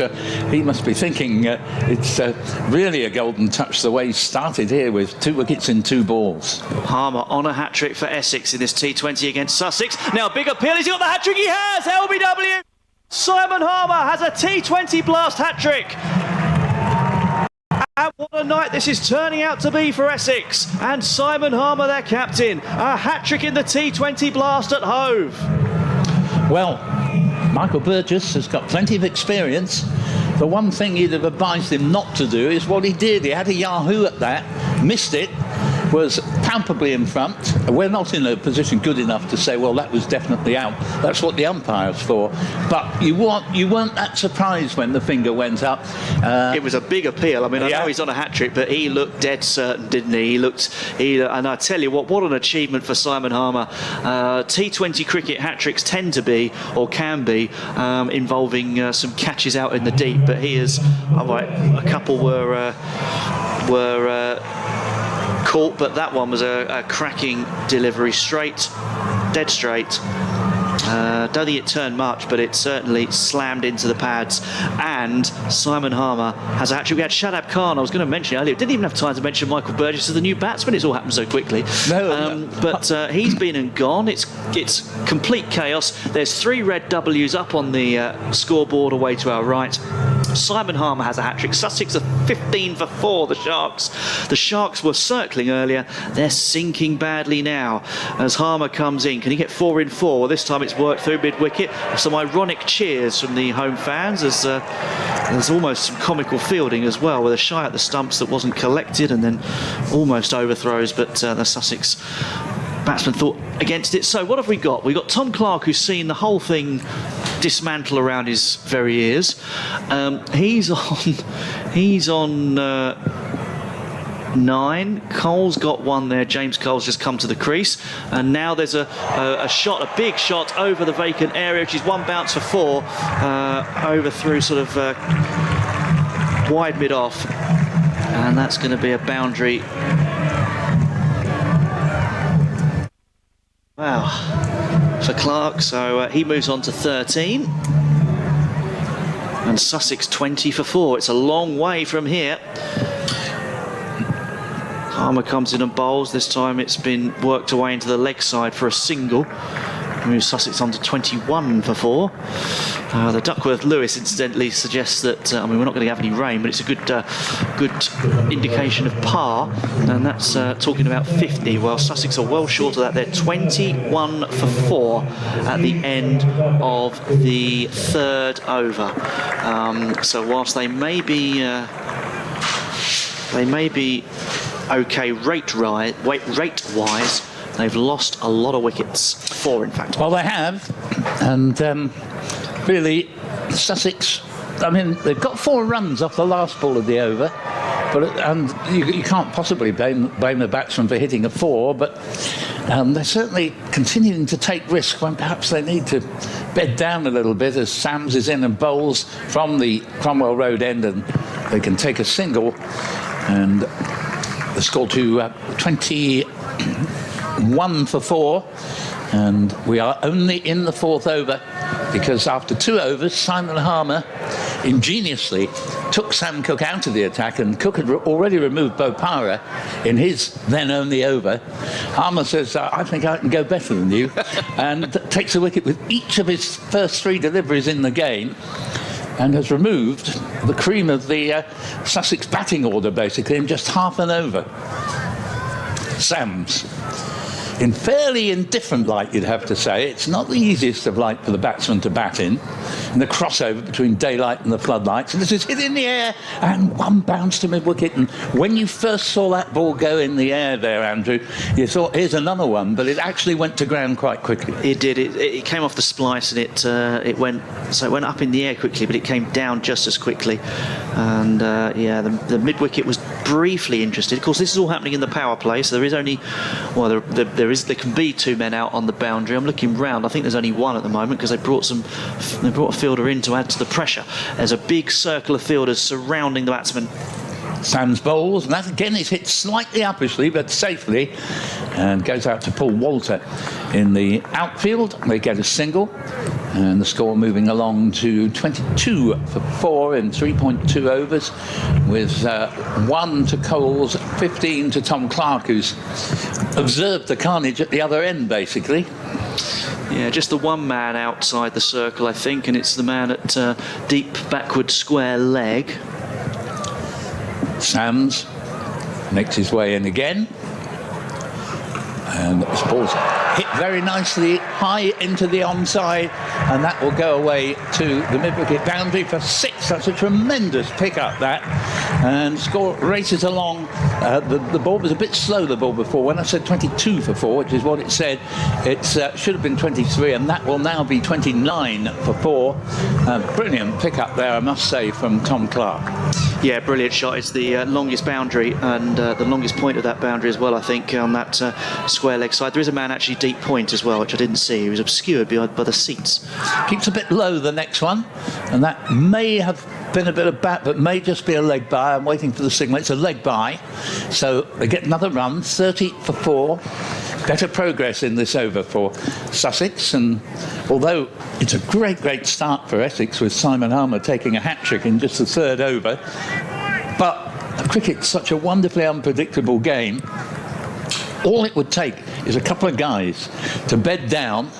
Speaker 2: he must be thinking it's really a golden touch the way he started here with 2 wickets in 2 balls.
Speaker 4: Harmer on a hat-trick for Essex in this T20 against Sussex. Now, big appeal. He's got the hat-trick. He has! LBW! Simon Harmer has a T20 blast hat-trick. And what a night this is turning out to be for Essex. And Simon Harmer, their captain. A hat-trick in the T20 blast at Hove.
Speaker 2: Well, Michael Burgess has got plenty of experience. The one thing he'd have advised him not to do is what he did. He had a Yahoo at that, missed it, was palpably in front. We're not in a position good enough to say, well, that was definitely out. That's what the umpire's for. But you weren't that surprised when the finger went up.
Speaker 4: It was a big appeal. I mean, I know he's on a hat-trick, but he looked dead certain, didn't he? And I tell you what an achievement for Simon Harmer. T20 cricket hat-tricks tend to be, or can be, involving some catches out in the deep, but he is, a couple were caught, but that one was a cracking delivery, dead straight. Don't think it turned much, but it certainly slammed into the pads. And Simon Harmer has actually, we had Shadab Khan, I was going to mention it earlier, didn't even have time to mention Michael Burgess as the new batsman. It's all happened so quickly. But he's been and gone. It's complete chaos. There's 3 red W's up on the scoreboard away to our right. Simon Harmer has a hat-trick. Sussex are 15 for 4, the Sharks. The Sharks were circling earlier. They're sinking badly now as Harmer comes in. Can he get 4 in 4? Well, this time it's worked through mid-wicket. Some ironic cheers from the home fans as there's almost some comical fielding as well, with a shy at the stumps that wasn't collected and then almost overthrows, but the Sussex batsman thought against it. So what have we got? We've got Tom Clark, who's seen the whole thing dismantle around his very ears. He's on 9. Cole's got 1 there. James Cole's just come to the crease, and now there's a big shot over the vacant area, which is 1 bounce for 4, over through sort of wide mid-off, and that's going to be a boundary. Wow, for Clark. So he moves on to 13, and Sussex 20 for 4. It's a long way from here. Harmer comes in and bowls. This time it's been worked away into the leg side for a single. Moves Sussex on to 21 for 4. The Duckworth-Lewis incidentally suggests that, we're not going to have any rain, but it's a good indication of par, and that's talking about 50. Well, Sussex are well short of that. They're 21 for 4 at the end of the 3rd over. So whilst they may be okay rate-wise, they've lost a lot of wickets. 4, in fact.
Speaker 2: Well, they have, and really, Sussex, I mean, they've got 4 runs off the last ball of the over, and you can't possibly blame the batsman for hitting a 4, but they're certainly continuing to take risks when perhaps they need to bed down a little bit, as Sams is in and bowls from the Cromwell Road end, and they can take a single, and the score to 21 for 4, and we are only in the 4th over, because after 2 overs, Simon Harmer ingeniously took Sam Cook out of the attack, and Cook had already removed Bopara in his then only over. Harmer says, I think I can go better than you, and takes a wicket with each of his first 3 deliveries in the game, and has removed the cream of the Sussex batting order, basically, in just half an over. Sams, in fairly indifferent light, you'd have to say. It's not the easiest of light for the batsman to bat in the crossover between daylight and the floodlights. And this is hit in the air, and 1 bounce to mid-wicket. And when you first saw that ball go in the air there, Andrew, you thought, here's another one, but it actually went to ground quite quickly.
Speaker 4: It did. It came off the splice, and it went up in the air quickly, but it came down just as quickly. And the mid-wicket was briefly interested. Of course, this is all happening in the power play, so there is only, well, there can be 2 men out on the boundary. I'm looking round. I think there's only 1 at the moment, because they brought a fielder in to add to the pressure. There's a big circle of fielders surrounding the batsman.
Speaker 2: Sam's bowls, and that again is hit slightly uppishly but safely, and goes out to Paul Walter in the outfield. They get a single, and the score moving along to 22 for 4 in 3.2 overs, with 1 to Coles, 15 to Tom Clark, who's observed the carnage at the other end, basically.
Speaker 4: Yeah, just the one man outside the circle, I think, and it's the man at deep backward square leg.
Speaker 2: Sams makes his way in again, and this ball's hit very nicely high into the onside, and that will go away to the mid-wicket boundary for 6. That's a tremendous pick-up, that, and score races along. The ball was a bit slow, the ball before. When I said 22 for 4, which is what it said, it should have been 23, and that will now be 29 for 4. Brilliant pick-up there, I must say, from Tom Clark.
Speaker 4: Yeah, brilliant shot. It's the longest boundary and the longest point of that boundary as well, I think, on that square leg side. There is a man actually deep point as well, which I didn't see. He was obscured by the seats.
Speaker 2: Keeps a bit low, the next one, and that may have been a bit of bat, but may just be a leg by. I'm waiting for the signal. It's a leg by, so they get another run. 30 for 4. Better progress in this over for Sussex, and although it's a great start for Essex, with Simon Harmer taking a hat-trick in just the 3rd over, but cricket's such a wonderfully unpredictable game. All it would take is a couple of guys to bed down,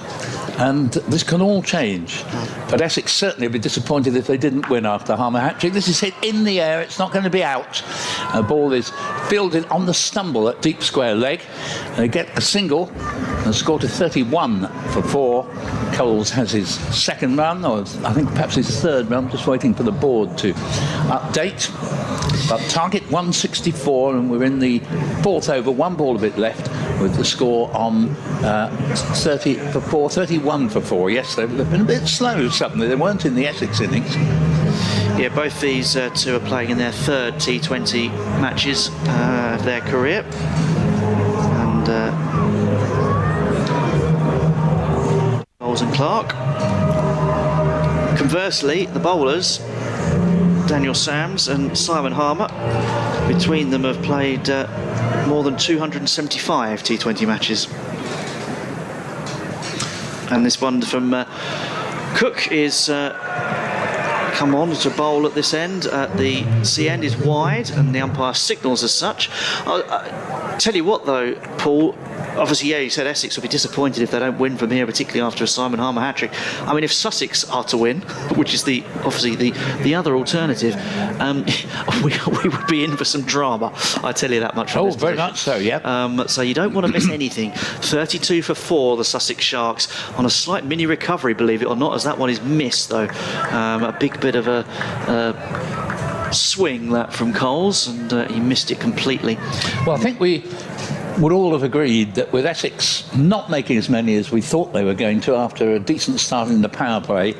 Speaker 2: and this can all change. But Essex certainly would be disappointed if they didn't win after Harmer hat-trick. This is hit in the air, it's not going to be out. The ball is fielded on the stumble at deep square leg. They get a single and score to 31 for 4. Coles has his 2nd run, or I think perhaps his 3rd run, just waiting for the board to update. But target 164, and we're in the 4th over, 1 ball a bit left, with the score on 30 for 4, 31 for 4. Yes, they've been a bit slow suddenly. They weren't in the Essex innings.
Speaker 4: Yeah, both these two are playing in their 3rd T20 matches of their career. And Coles and Clark. Conversely, the bowlers, Daniel Sams and Simon Harmer, between them have played more than 275 T20 matches. And this one from Cook is come on to bowl at this end. The C end is wide, and the umpire signals as such. I'll tell you what, though, Paul. Obviously, yeah, you said Essex will be disappointed if they don't win from here, particularly after a Simon Harmer hat-trick. I mean, if Sussex are to win, which is obviously the other alternative, we would be in for some drama. I tell you that much.
Speaker 2: Oh, very much so, yeah.
Speaker 4: So you don't want to miss anything. 32 for 4, the Sussex Sharks, on a slight mini recovery, believe it or not, as that one is missed, though. A big bit of a swing, that, from Coles, and he missed it completely.
Speaker 2: Well, I think we would all have agreed that with Essex not making as many as we thought they were going to after a decent start in the power play,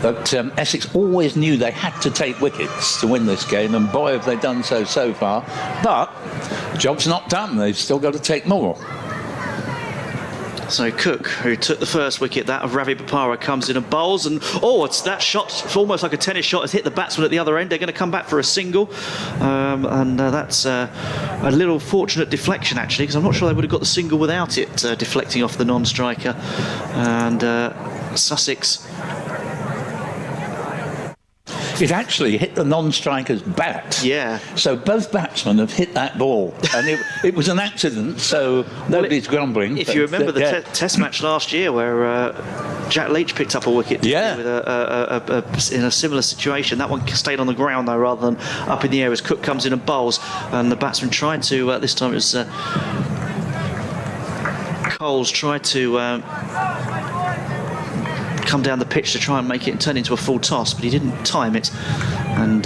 Speaker 2: that Essex always knew they had to take wickets to win this game, and boy have they done so far. But job's not done, they've still got to take more.
Speaker 4: So Cook, who took the first wicket, that of Ravi Bopara, comes in and bowls, and it's that shot, it's almost like a tennis shot, has hit the batsman at the other end. They're going to come back for a single, and that's a little fortunate deflection, actually, because I'm not sure they would have got the single without it deflecting off the non-striker. And Sussex,
Speaker 2: it actually hit the non-striker's bat.
Speaker 4: Yeah.
Speaker 2: So both batsmen have hit that ball, and it was an accident, so nobody's grumbling.
Speaker 4: If you remember the Test match last year where Jack Leach picked up a wicket with in a similar situation. That one stayed on the ground, though, rather than up in the air, as Cook comes in and bowls, and the batsman tried to, this time it was Coles, tried to come down the pitch to try and make it and turn into a full toss, but he didn't time it, and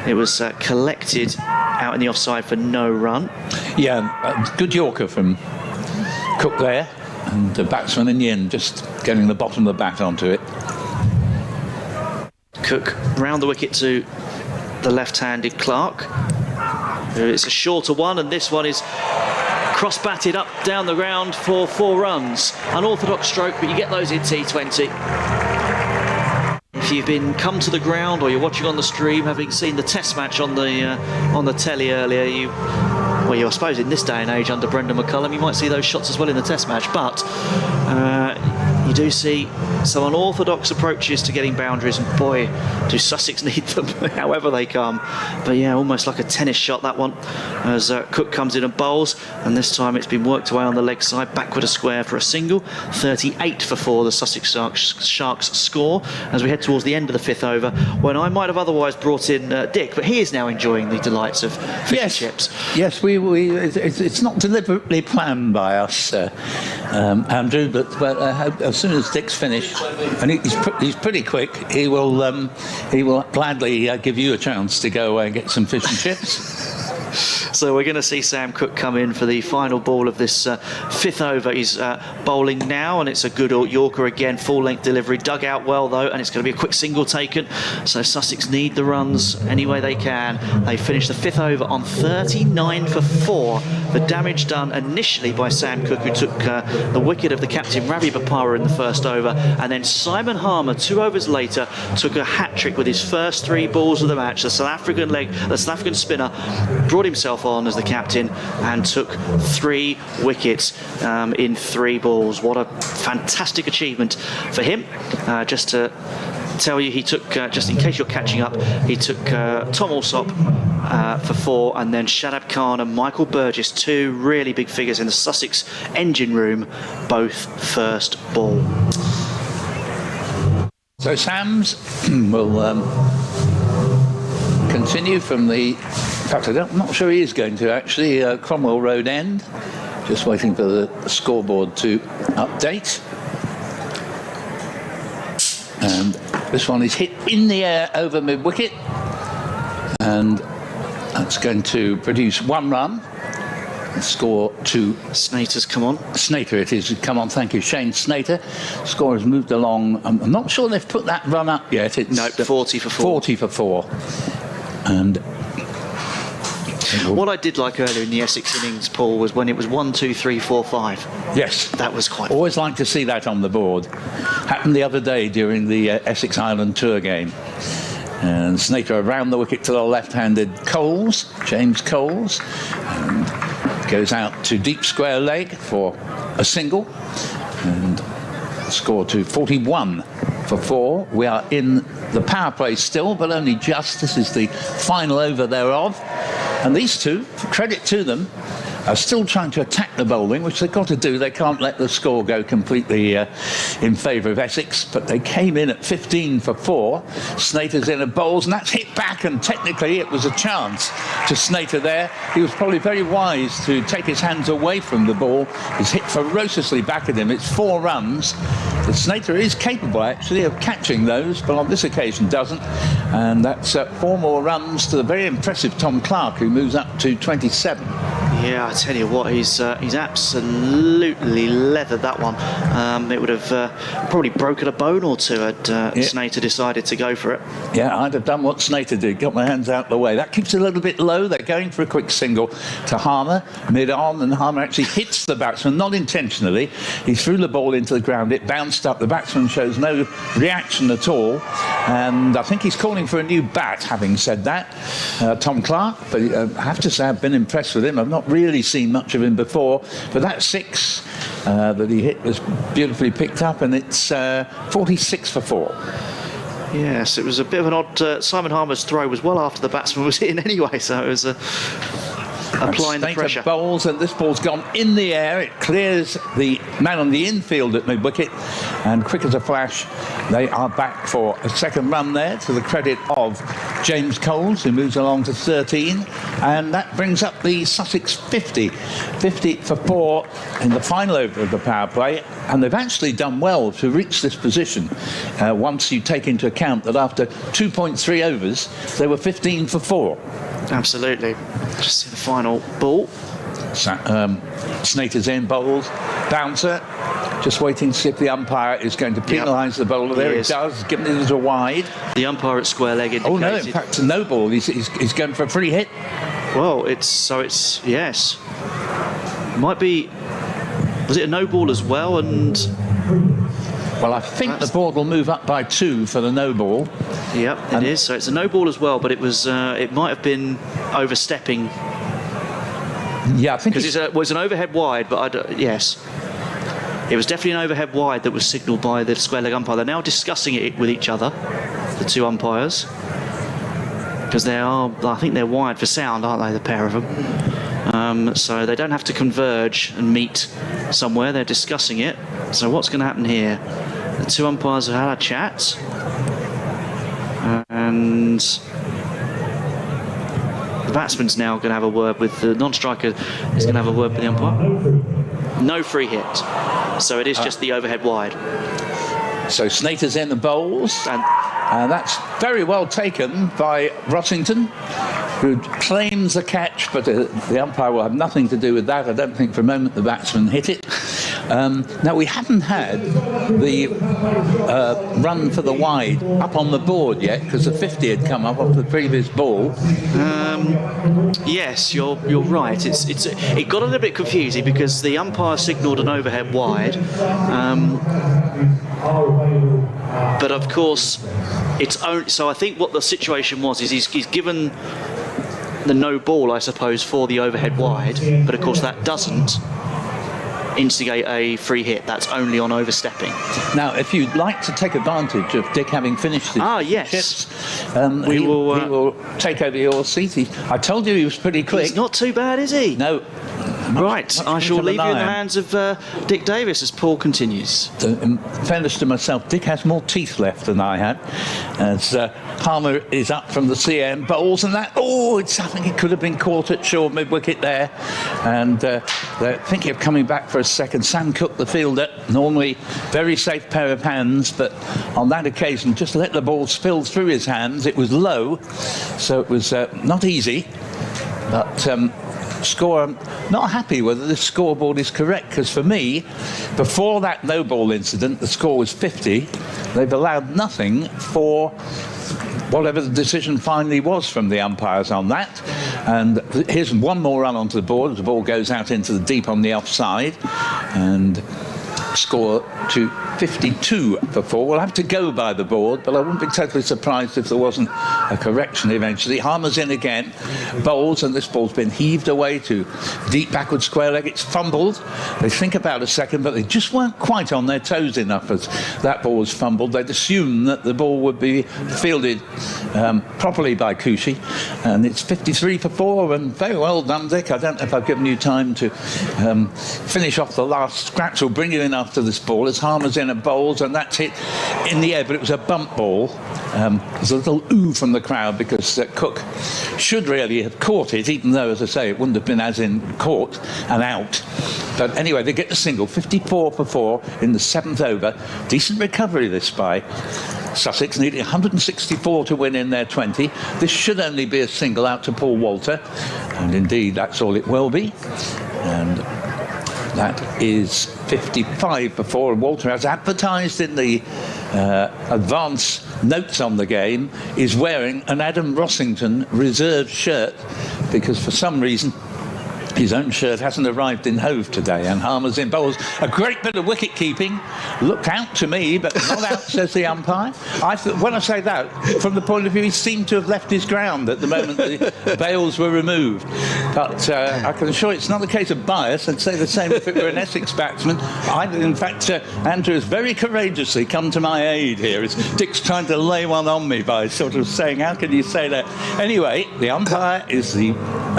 Speaker 4: it was collected out in the offside for no run.
Speaker 2: Yeah, good Yorker from Cook there, and the batsman in the end just getting the bottom of the bat onto it.
Speaker 4: Cook round the wicket to the left-handed Clark. It's a shorter one, and this one is cross-batted up down the ground for 4 runs. Unorthodox stroke, but you get those in T20. If you've been come to the ground or you're watching on the stream, having seen the test match on the telly earlier, I suppose in this day and age under Brendan McCullum, you might see those shots as well in the test match, but you do see some unorthodox approaches to getting boundaries, and boy, do Sussex need them however they come. But yeah, almost like a tennis shot, that one, as Cook comes in and bowls, and this time it's been worked away on the leg side, backward a square for a single. 38 for 4, the Sussex Sharks score, as we head towards the end of the 5th over, when I might have otherwise brought in Dick, but he is now enjoying the delights of fish chips.
Speaker 2: Yes, it's not deliberately planned by us, Andrew, but I hope as soon as Dick's finished, and he's pretty quick, he will gladly give you a chance to go away and get some fish and chips.
Speaker 4: So we're going to see Sam Cook come in for the final ball of this 5th over. He's bowling now, and it's a good Yorker again, full-length delivery, dug out well though, and it's going to be a quick single taken. So Sussex need the runs any way they can. They finish the 5th over on 39 for 4. The damage done initially by Sam Cook, who took the wicket of the captain Ravi Bopara in the 1st over, and then Simon Harmer 2 overs later took a hat-trick with his first 3 balls of the match. The South African spinner brought himself on as the captain and took 3 wickets in 3 balls. What a fantastic achievement for him. Just to tell you, he took, just in case you're catching up, he took Tom Alsop for 4, and then Shadab Khan and Michael Burgess, 2 really big figures in the Sussex engine room, both first ball.
Speaker 2: So Sam's will continue from the... In fact, I'm not sure he is going to actually. Cromwell Road End. Just waiting for the scoreboard to update. And this one is hit in the air over mid-wicket. And that's going to produce 1 run. Score to...
Speaker 4: Snater's come on.
Speaker 2: Snater it is. Come on, thank you. Shane Snater. Score has moved along. I'm not sure they've put that run up yet. It's
Speaker 4: no, 40 for 4.
Speaker 2: 40 for 4. And...
Speaker 4: What I did like earlier in the Essex innings, Paul, was when it was 1, 2, 3, 4, 5.
Speaker 2: Yes.
Speaker 4: That was quite...
Speaker 2: Always like to see that on the board. Happened the other day during the Essex Island Tour game. And Snater around the wicket to the left-handed Coles, James Coles, and goes out to deep square leg for a single. And score to 41 for 4. We are in the power play still, but only just. This is the final over thereof. And these two, credit to them, are still trying to attack the bowling, which they've got to do. They can't let the score go completely in favour of Essex, but they came in at 15 for 4. Snater's in a bowls, and that's hit back, and technically it was a chance to Snater there. He was probably very wise to take his hands away from the ball. It's hit ferociously back at him. It's 4 runs. But Snater is capable, actually, of catching those, but on this occasion doesn't. And that's 4 more runs to the very impressive Tom Clark, who moves up to 27.
Speaker 4: Yeah, I tell you what, he's absolutely leathered that one. It would have probably broken a bone or two had Snater decided to go for it.
Speaker 2: Yeah, I'd have done what Snater did, got my hands out the way. That keeps it a little bit low. They're going for a quick single to Harmer, mid-on, and Harmer actually hits the batsman, not intentionally. He threw the ball into the ground, it bounced up. The batsman shows no reaction at all, and I think he's calling for a new bat, having said that, Tom Clark. But I have to say I've been impressed with him. I've not really seen much of him before, but that 6 that he hit was beautifully picked up, and it's 46 for 4.
Speaker 4: Yes, it was a bit of an odd... Simon Harmer's throw was well after the batsman was in anyway, so it was applying the pressure.
Speaker 2: Bowls, and this ball's gone in the air. It clears the man on the infield at mid-wicket, and quick as a flash, they are back for a second run there, to the credit of James Coles, who moves along to 13, and that brings up the Sussex 50 for 4 in the final over of the power play. And they've actually done well to reach this position once you take into account that after 2.3 overs they were 15 for 4.
Speaker 4: Absolutely. Just see the final ball.
Speaker 2: Snater's in, bowls, bouncer, just waiting to see if the umpire is going to penalise the bowler. There it does, given it as a wide.
Speaker 4: The umpire at square leg indicated...
Speaker 2: Oh no, in fact, no ball. He's going for a free hit.
Speaker 4: Well, yes. Might be... Was it a no ball as well? And
Speaker 2: Well, I think the board will move up by 2 for the no ball.
Speaker 4: Yep, it is. So it's a no ball as well, but it was it might have been overstepping.
Speaker 2: Yeah, I think
Speaker 4: because it was an overhead wide, but yes, it was definitely an overhead wide that was signalled by the square leg umpire. They're now discussing it with each other, the two umpires, because I think they're wired for sound, aren't they, the pair of them? So they don't have to converge and meet somewhere. They're discussing it. So what's going to happen here? The two umpires have had a chat, and the batsman's now going to have a word with the non-striker. Is going to have a word with the umpire. No free hit. So it is just the overhead wide.
Speaker 2: So Snater's in the bowls, and that's very well taken by Rossington, who claims the catch, but the umpire will have nothing to do with that. I don't think for a moment the batsman hit it. Now, we haven't had the run for the wide up on the board yet, because the 50 had come up off the previous ball.
Speaker 4: Yes, you're right. It got a little bit confusing because the umpire signalled an overhead wide, but of course it's only. So I think what the situation was is he's given the no ball, I suppose, for the overhead wide, but of course that doesn't instigate a free hit. That's only on overstepping.
Speaker 2: Now, if you'd like to take advantage of Dick having finished his chips, he will take over your seat. I told you he was pretty quick.
Speaker 4: He's not too bad, is he?
Speaker 2: No.
Speaker 4: Right, I shall leave you in the hands of Dick Davis as Paul continues.
Speaker 2: In fairness to myself, Dick has more teeth left than I had, as Harmer is up from the CM bowls, and that, I think it could have been caught at short mid-wicket there, and they're thinking of coming back for a second. Sam Cook, the fielder, normally very safe pair of hands, but on that occasion just let the ball spill through his hands. It was low, so it was not easy, but score, I'm not happy whether this scoreboard is correct, because for me, before that no ball incident, the score was 50. They've allowed nothing for whatever the decision finally was from the umpires on that. And here's one more run onto the board. The ball goes out into the deep on the offside, and score to 52 for 4. We'll have to go by the board, but I wouldn't be totally surprised if there wasn't a correction eventually. Harmer's in again, bowls, and this ball's been heaved away to deep backward square leg. It's fumbled. They think about a second, but they just weren't quite on their toes enough as that ball was fumbled. They'd assumed that the ball would be fielded properly by Cushy, and it's 53 for 4, and very well done, Dick. I don't know if I've given you time to finish off the last scratch or bring you in after this ball, as Harmer's in at bowls, and that's hit in the air, but it was a bump ball. There's a little ooh from the crowd because Cook should really have caught it, even though, as I say, it wouldn't have been as in caught and out. But anyway, they get the single, 54 for 4 in the 7th over. Decent recovery this by Sussex, needing 164 to win in their 20. This should only be a single out to Paul Walter, and indeed that's all it will be. And that is 55 for 4, and Walter, as advertised in the advance notes on the game, is wearing an Adam Rossington reserve shirt, because for some reason his own shirt hasn't arrived in Hove today, and Harmer's in bowls. A great bit of wicket keeping. Looked out to me, but not out, says the umpire. When I say that, from the point of view, he seemed to have left his ground at the moment the bails were removed. But I can assure you it's not a case of bias. I'd say the same if it were an Essex batsman. In fact, Andrew has very courageously come to my aid here, as Dick's trying to lay one on me by sort of saying, how can you say that? Anyway, the umpire is the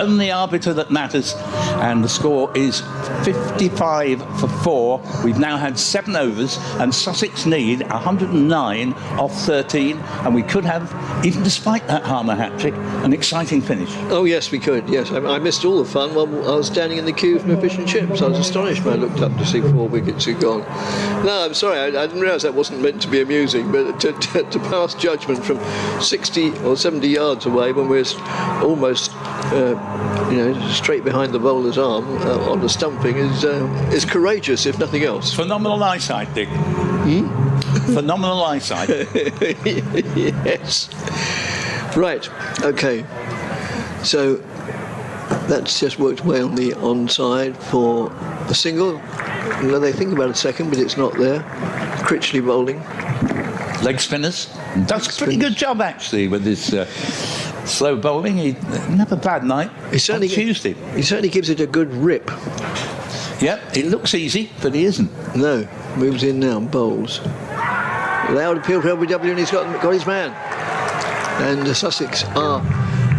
Speaker 2: only arbiter that matters, and the score is 55 for 4. We've now had 7 overs, and Sussex need 109 off 13, and we could have, even despite that Harmer hat-trick, an exciting finish.
Speaker 3: Oh yes, we could. Yes, I missed all the fun while I was standing in the queue for my fish and chips. I was astonished when I looked up to see 4 wickets had gone. No, I'm sorry, I didn't realise that wasn't meant to be amusing, but to pass judgment from 60 or 70 yards away when we're almost straight behind the bowler's arm on the stumping is courageous, if nothing else.
Speaker 2: Phenomenal eyesight, Dick. Phenomenal eyesight.
Speaker 3: Yes. Right. Okay. So that's just worked away on the onside for a single. Now they think about a second, but it's not there. Critchley bowling.
Speaker 2: Leg spinners. Does a pretty good job, actually, with his slow bowling. He never a bad night on Tuesday.
Speaker 3: He certainly gives it a good rip.
Speaker 2: Yep, it looks easy, but he isn't.
Speaker 3: No, moves in now and bowls. Loud appeal for LBW, and he's got his man. And Sussex are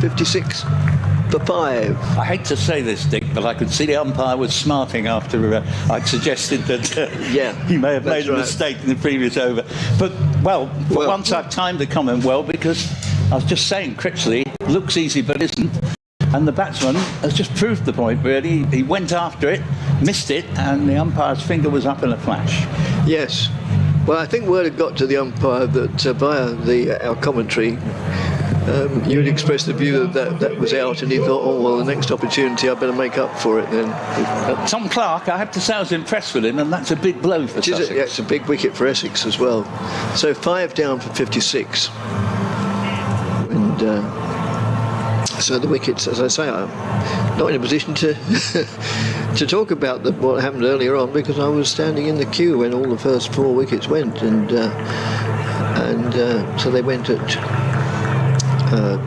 Speaker 3: 56 for 5.
Speaker 2: I hate to say this, Dick, but I could see the umpire was smarting after I'd suggested that he may have made a mistake in the previous over. But, for once I've timed the comment well, because I was just saying, Critchley looks easy but isn't. And the batsman has just proved the point, really. He went after it, missed it, and the umpire's finger was up in a flash.
Speaker 3: Yes. Well, I think word had got to the umpire that via our commentary, you had expressed the view that was out, and he thought, oh, well, the next opportunity, I better make up for it then.
Speaker 2: Tom Clark, I have to say I was impressed with him, and that's a big blow for Sussex.
Speaker 3: Yeah, it's a big wicket for Essex as well. So 5 down for 56. And so the wickets, as I say, I'm not in a position to to talk about what happened earlier on, because I was standing in the queue when all the first 4 wickets went, and so they went at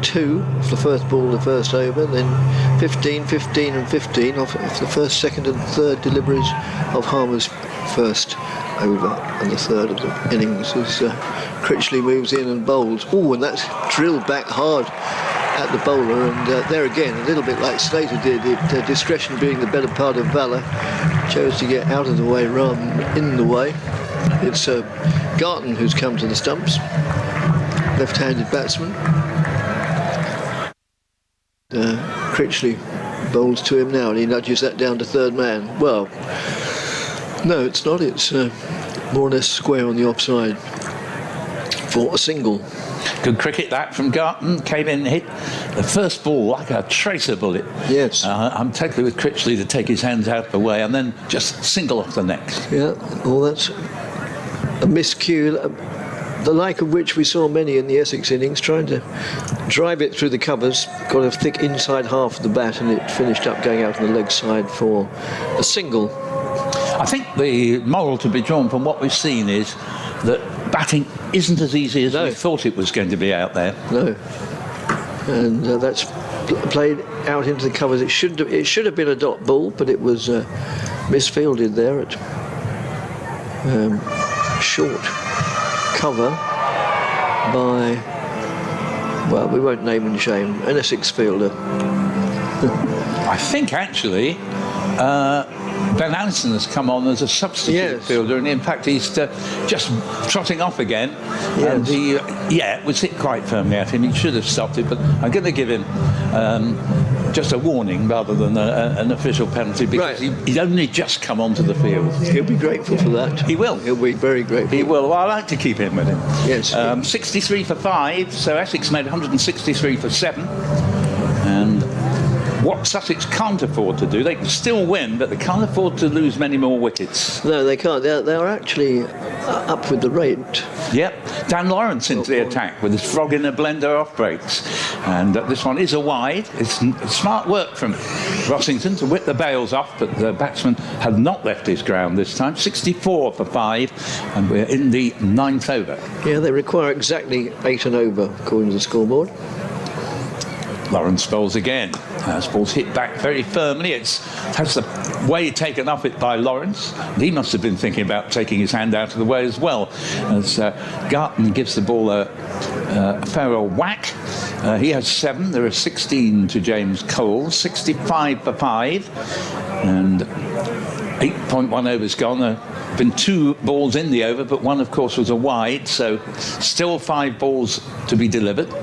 Speaker 3: 2 for the first ball, the first over, then 15, 15 and 15 off the first, second and third deliveries of Harmer's first over and the third of the innings as Critchley moves in and bowls. Oh, and that's drilled back hard at the bowler, and there again, a little bit like Slater did, discretion being the better part of valour, chose to get out of the way rather than in the way. It's Garton who's come to the stumps, left-handed batsman. Critchley bowls to him now, and he nudges that down to third man. Well, no, it's not. It's more or less square on the offside for a single.
Speaker 2: Good cricket that from Garton. Came in and hit the first ball like a tracer bullet.
Speaker 3: Yes.
Speaker 2: I'm totally with Critchley to take his hands out of the way and then just single off the next.
Speaker 3: Yeah, well, that's a miscue, the like of which we saw many in the Essex innings, trying to drive it through the covers, got a thick inside half of the bat, and it finished up going out on the leg side for a single.
Speaker 2: I think the moral to be drawn from what we've seen is that batting isn't as easy as we thought it was going to be out there.
Speaker 3: No. And that's played out into the covers. It should have been a dot ball, but it was misfielded there at short cover by, well, we won't name and shame, an Essex fielder.
Speaker 2: I think actually Ben Anderson has come on as a substitute fielder, and in fact he's just trotting off again.
Speaker 3: Yes.
Speaker 2: And it was hit quite firmly at him. He should have stopped it, but I'm going to give him just a warning rather than an official penalty, because he'd only just come onto the field.
Speaker 3: He'll be grateful for that.
Speaker 2: He will.
Speaker 3: He'll be very grateful.
Speaker 2: He will. Well, I like to keep him with him.
Speaker 3: Yes.
Speaker 2: 63 for 5, so Essex made 163 for 7. And what Sussex can't afford to do, they can still win, but they can't afford to lose many more wickets.
Speaker 3: No, they can't. They're actually up with the rate.
Speaker 2: Yep. Dan Lawrence into the attack with his frog in a blender off breaks. And this one is a wide. It's smart work from Rossington to whip the bails off, but the batsman had not left his ground this time. 64 for 5, and we're in the 9th over.
Speaker 3: Yeah, they require exactly 8 and over, according to the scoreboard.
Speaker 2: Lawrence bowls again. This ball's hit back very firmly. Has the way taken off it by Lawrence. He must have been thinking about taking his hand out of the way as well, as Garton gives the ball a fair old whack. He has 7. There are 16 to James Cole. 65 for 5. And 8.1 overs gone. There have been 2 balls in the over, but one, of course, was a wide. So still 5 balls to be delivered.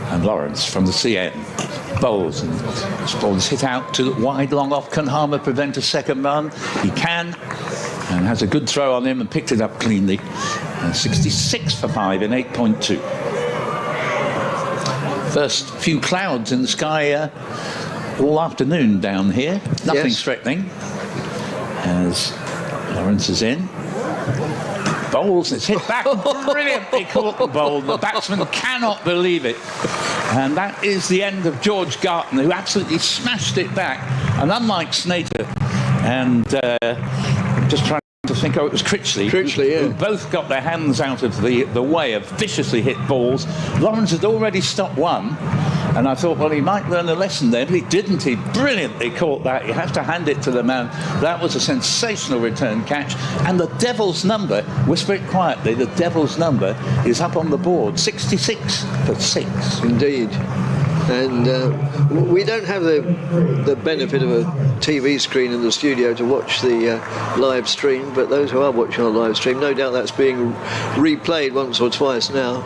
Speaker 2: And Lawrence from the CN bowls, and this ball is hit out to wide long off. Can Harmer prevent a second run? He can, and has a good throw on him and picked it up cleanly. And 66 for 5 in 8.2. First few clouds in the sky all afternoon down here. Nothing threatening as Lawrence is in. Bowls, it's hit back, brilliantly caught the bowl. The batsman cannot believe it. And that is the end of George Garton, who absolutely smashed it back. And unlike Snater, and just trying to think think it was Critchley.
Speaker 3: Critchley, yeah.
Speaker 2: Who both got their hands out of the way of viciously hit balls. Lawrence had already stopped one, and I thought, well, he might learn a lesson there, but he didn't. He brilliantly caught that. You have to hand it to the man. That was a sensational return catch. And the Devil's number, whisper it quietly, the Devil's number is up on the board, 66 for 6.
Speaker 3: Indeed. And we don't have the benefit of a TV screen in the studio to watch the live stream, but those who are watching our live stream, no doubt that's being replayed once or twice now,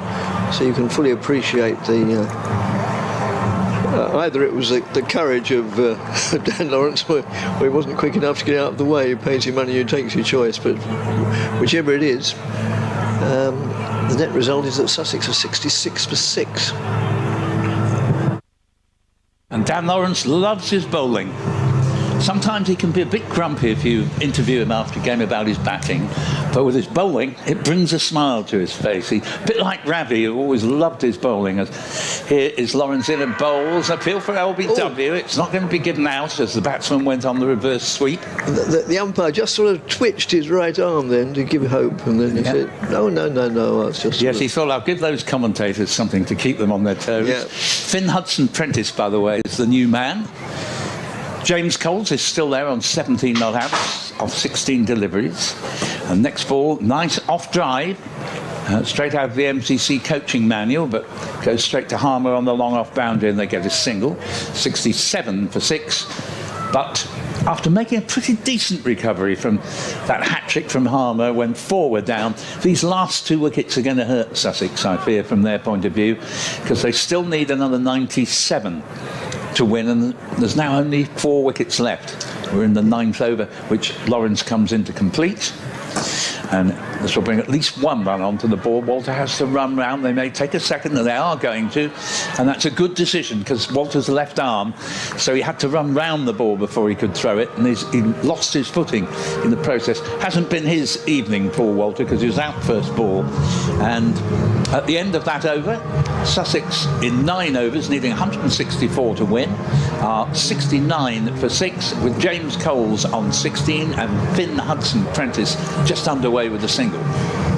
Speaker 3: so you can fully appreciate the either it was the courage of Dan Lawrence, or he wasn't quick enough to get out of the way. He pays your money, he takes your choice, but whichever it is, the net result is that Sussex are 66 for 6.
Speaker 2: And Dan Lawrence loves his bowling. Sometimes he can be a bit grumpy if you interview him after a game about his batting, but with his bowling, it brings a smile to his face. A bit like Ravi, who always loved his bowling. Here is Lawrence in and bowls. Appeal for LBW. Oh. It's not going to be given out as the batsman went on the reverse sweep.
Speaker 3: The umpire just sort of twitched his right arm then to give hope, and then he said, no, it's just...
Speaker 2: Yes, he thought, I'll give those commentators something to keep them on their toes.
Speaker 3: Yeah.
Speaker 2: Finn Hudson-Prentice, by the way, is the new man. James Coles is still there on 17 not outs of 16 deliveries. And next ball, nice off drive, straight out of the MCC coaching manual, but goes straight to Harmer on the long off boundary, and they get a single, 67 for 6. But after making a pretty decent recovery from that hat-trick from Harmer when 4 were down, these last 2 wickets are going to hurt Sussex, I fear, from their point of view, because they still need another 97 to win, and there's now only 4 wickets left. We're in the 9th over, which Lawrence comes in to complete. And this will bring at least 1 run onto the board. Walter has to run round. They may take a second, and they are going to. And that's a good decision, because Walter's left arm, so he had to run round the ball before he could throw it, and he lost his footing in the process. Hasn't been his evening, poor Walter, because he was out first ball. And at the end of that over, Sussex, in 9 overs, needing 164 to win, are 69 for 6, with James Coles on 16 and Finn Hudson-Prentice just underway with a single.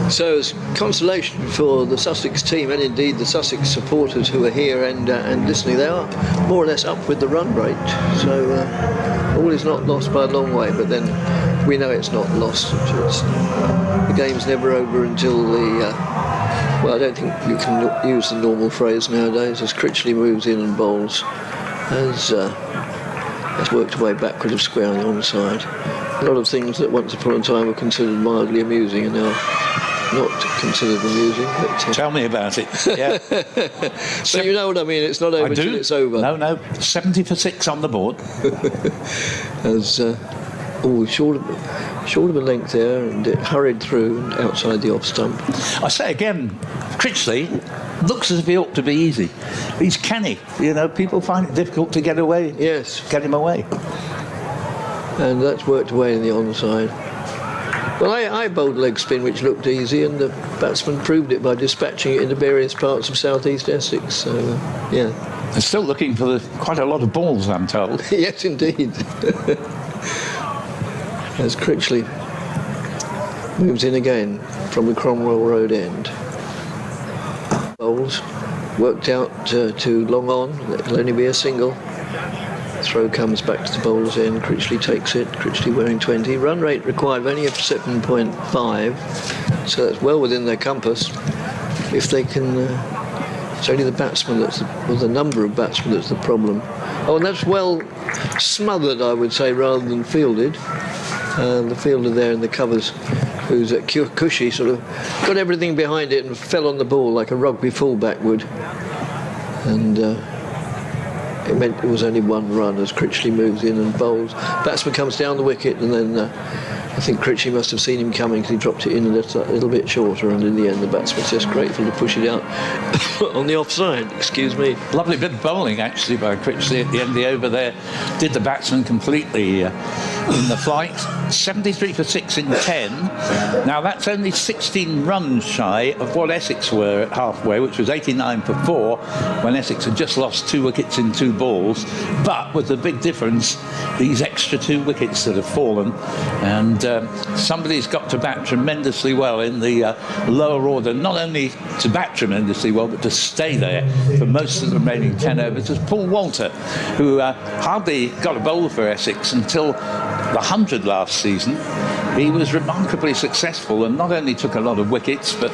Speaker 3: So as consolation for the Sussex team, and indeed the Sussex supporters who are here and listening, they are more or less up with the run rate. So all is not lost by a long way, but then we know it's not lost. The game's never over until the... well, I don't think you can use the normal phrase nowadays, as Critchley moves in and bowls, has worked away backward of square on the onside. A lot of things that once upon a time were considered mildly amusing are now not considered amusing. But,
Speaker 2: tell me about it. Yeah.
Speaker 3: So you know what I mean, it's not over until it's over.
Speaker 2: No, 70 for 6 on the board.
Speaker 3: As short of a length there, and it hurried through and outside the off stump.
Speaker 2: I say again, Critchley looks as if he ought to be easy. He's canny. People find it difficult to get away.
Speaker 3: Yes.
Speaker 2: Get him away.
Speaker 3: And that's worked away in the onside. Well, I bowled leg spin, which looked easy, and the batsman proved it by dispatching it into various parts of southeast Essex. So, yeah.
Speaker 2: They're still looking for quite a lot of balls, I'm told.
Speaker 3: Yes, indeed. As Critchley moves in again from the Cromwell Road end. Bowls worked out to long on. It'll only be a single. Throw comes back to the bowler's end. Critchley takes it. Critchley wearing 20. Run rate required of only 7.5, so that's well within their compass. If they can, it's only the batsman the number of batsmen that's the problem. Oh, and that's well smothered, I would say, rather than fielded. The fielder there in the covers, who's at cushy, sort of got everything behind it and fell on the ball like a rugby fullback would. And it meant it was only 1 run as Critchley moves in and bowls. Batsman comes down the wicket, and then I think Critchley must have seen him coming, because he dropped it in a little bit shorter, and in the end the batsman's just grateful to push it out on the offside. Excuse me.
Speaker 2: Lovely bit of bowling actually by Critchley at the end of the over there. Did the batsman completely in the flight, 73 for 6 in 10. Now that's only 16 runs shy of what Essex were at halfway, which was 89 for 4, when Essex had just lost 2 wickets in 2 balls. But with the big difference, these extra 2 wickets that have fallen, and somebody's got to bat tremendously well in the lower order, not only to bat tremendously well, but to stay there for most of the remaining 10 overs, is Paul Walter, who hardly got a bowl for Essex until the 100 last season. He was remarkably successful and not only took a lot of wickets, but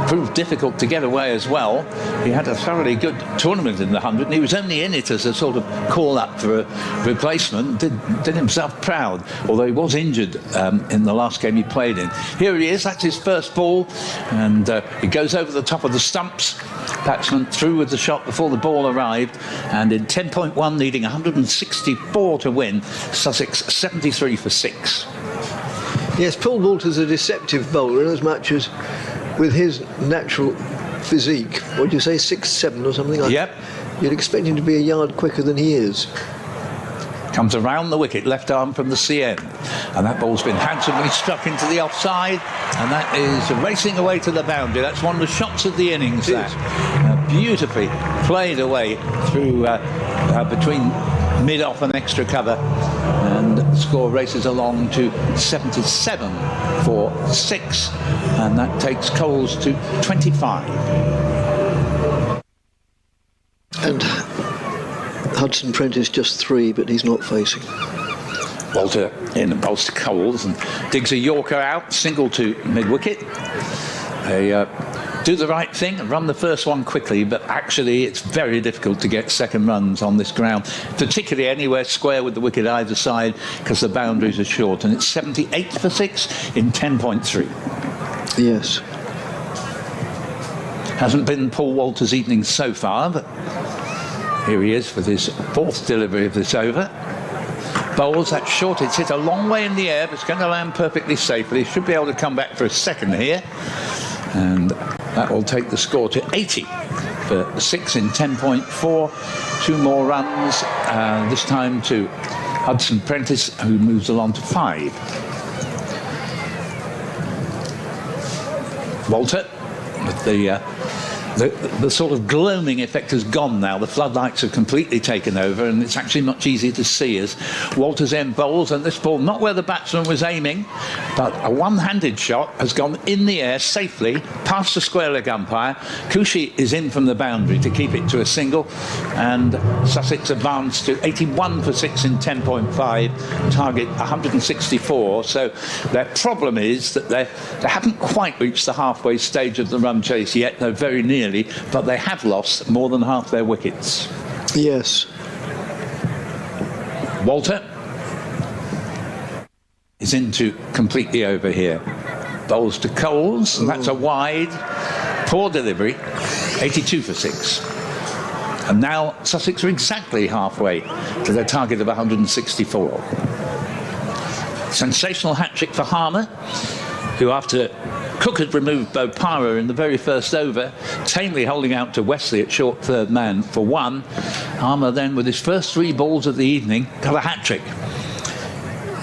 Speaker 2: proved difficult to get away as well. He had a thoroughly good tournament in the 100, and he was only in it as a sort of call-up for a replacement. Did himself proud, although he was injured in the last game he played in. Here he is, that's his first ball, and he goes over the top of the stumps. Batsman through with the shot before the ball arrived, and in 10.1, needing 164 to win, Sussex 73 for 6.
Speaker 3: Yes, Paul Walter's a deceptive bowler in as much as with his natural physique, what do you say, 6'7" or something like that?
Speaker 2: Yep.
Speaker 3: You'd expect him to be a yard quicker than he is.
Speaker 2: Comes around the wicket, left arm from the CN, and that ball's been handsomely struck into the offside, and that is racing away to the boundary. That's one of the shots of the innings, that beautifully played away through between mid-off and extra cover, and the score races along to 77 for 6, and that takes Coles to 25.
Speaker 3: And Hudson Prentice just 3, but he's not facing.
Speaker 2: Walter in and bowls to Coles and digs a Yorker out, single to mid-wicket. They do the right thing and run the first one quickly, but actually it's very difficult to get second runs on this ground, particularly anywhere square with the wicket either side, because the boundaries are short, and it's 78 for 6 in 10.3.
Speaker 3: Yes.
Speaker 2: Hasn't been Paul Walter's evening so far, but here he is with his 4th delivery of this over. Bowls that short, it's hit a long way in the air, but it's going to land perfectly safely. He should be able to come back for a second here, and that will take the score to 80 for 6 in 10.4. 2 more runs, this time to Hudson Prentice, who moves along to 5. Walter with the sort of gloaming effect has gone now. The floodlights have completely taken over, and it's actually much easier to see as Walter's end bowls, and this ball not where the batsman was aiming, but a one-handed shot has gone in the air safely past the square leg umpire. Cushy is in from the boundary to keep it to a single, and Sussex advanced to 81 for 6 in 10.5, target 164. So their problem is that they haven't quite reached the halfway stage of the run chase yet. They're very nearly, but they have lost more than half their wickets.
Speaker 3: Yes.
Speaker 2: Walter is into completely over here. Bowls to Coles, and that's a wide. Poor delivery, 82 for 6. And now Sussex are exactly halfway to their target of 164. Sensational hat-trick for Harmer, who after Cook had removed Bopara in the very first over, tamely holding out to Wesley at short third man for 1. Harmer then, with his first 3 balls of the evening, got a hat-trick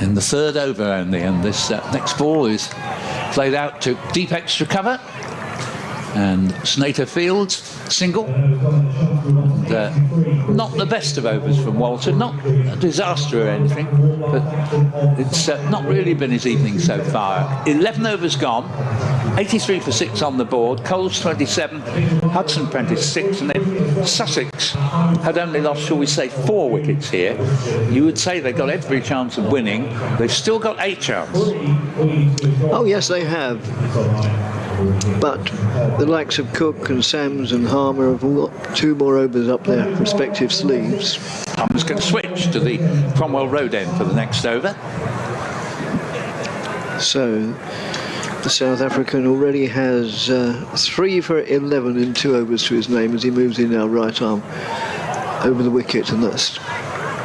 Speaker 2: in the 3rd over only, and this next ball is played out to deep extra cover, and Snater fields single. And, not the best of overs from Walter, not a disaster or anything, but it's not really been his evening so far. 11 overs gone, 83 for 6 on the board, Coles 27, Hudson Prentice 6, and then Sussex had only lost, shall we say, 4 wickets here. You would say they've got every chance of winning. They've still got a chance.
Speaker 3: Oh yes, they have. But the likes of Cook and Sams and Harmer have all got 2 more overs up their respective sleeves.
Speaker 2: Harmer's going to switch to the Cromwell Road end for the next over.
Speaker 3: So the South African already has 3 for 11 in 2 overs to his name as he moves in now right arm over the wicket, and that's,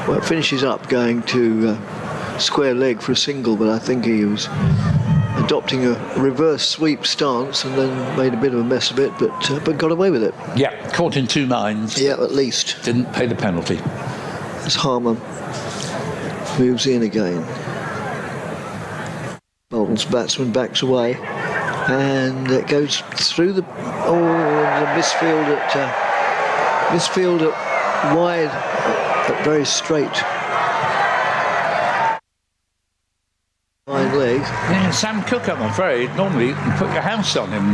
Speaker 3: well, it finishes up going to square leg for a single, but I think he was adopting a reverse sweep stance and then made a bit of a mess of it, but got away with it.
Speaker 2: Yeah, caught in 2 minds.
Speaker 3: Yeah, at least.
Speaker 2: Didn't pay the penalty.
Speaker 3: As Harmer moves in again. Little's batsman backs away, and it goes through the misfield at wide, but very straight. Fine leg.
Speaker 2: Yeah, Sam Cook, I'm afraid, normally you can put your house on him.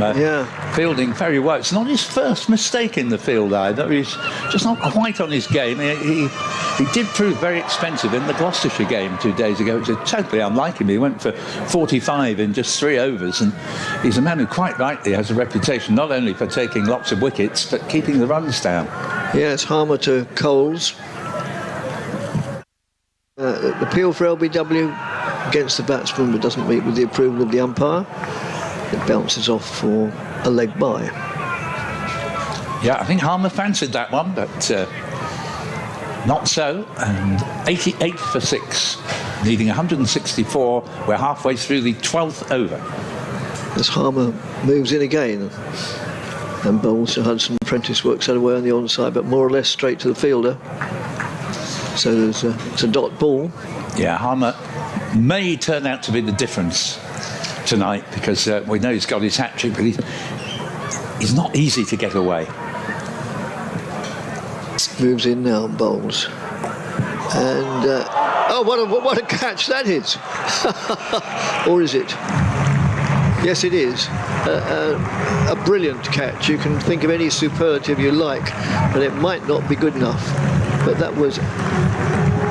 Speaker 2: Fielding very well. It's not his first mistake in the field either. He's just not quite on his game. He did prove very expensive in the Gloucestershire game 2 days ago, which is totally unlike him. He went for 45 in just 3 overs, and he's a man who quite rightly has a reputation not only for taking lots of wickets, but keeping the runs down.
Speaker 3: Yes, Harmer to Coles. Appeal for LBW against the batsman, but doesn't meet with the approval of the umpire. It bounces off for a leg by.
Speaker 2: Yeah, I think Harmer fancied that one, but not so. And 88 for 6, needing 164. We're halfway through the 12th over.
Speaker 3: As Harmer moves in again and bowls to Hudson, Prentice works that away on the onside, but more or less straight to the fielder. So it's a dot ball.
Speaker 2: Yeah, Harmer may turn out to be the difference tonight, because we know he's got his hat-trick, but he's not easy to get away.
Speaker 3: Moves in now and bowls. And, what a catch that is. Or is it? Yes, it is. A brilliant catch. You can think of any superlative you like, but it might not be good enough. But that was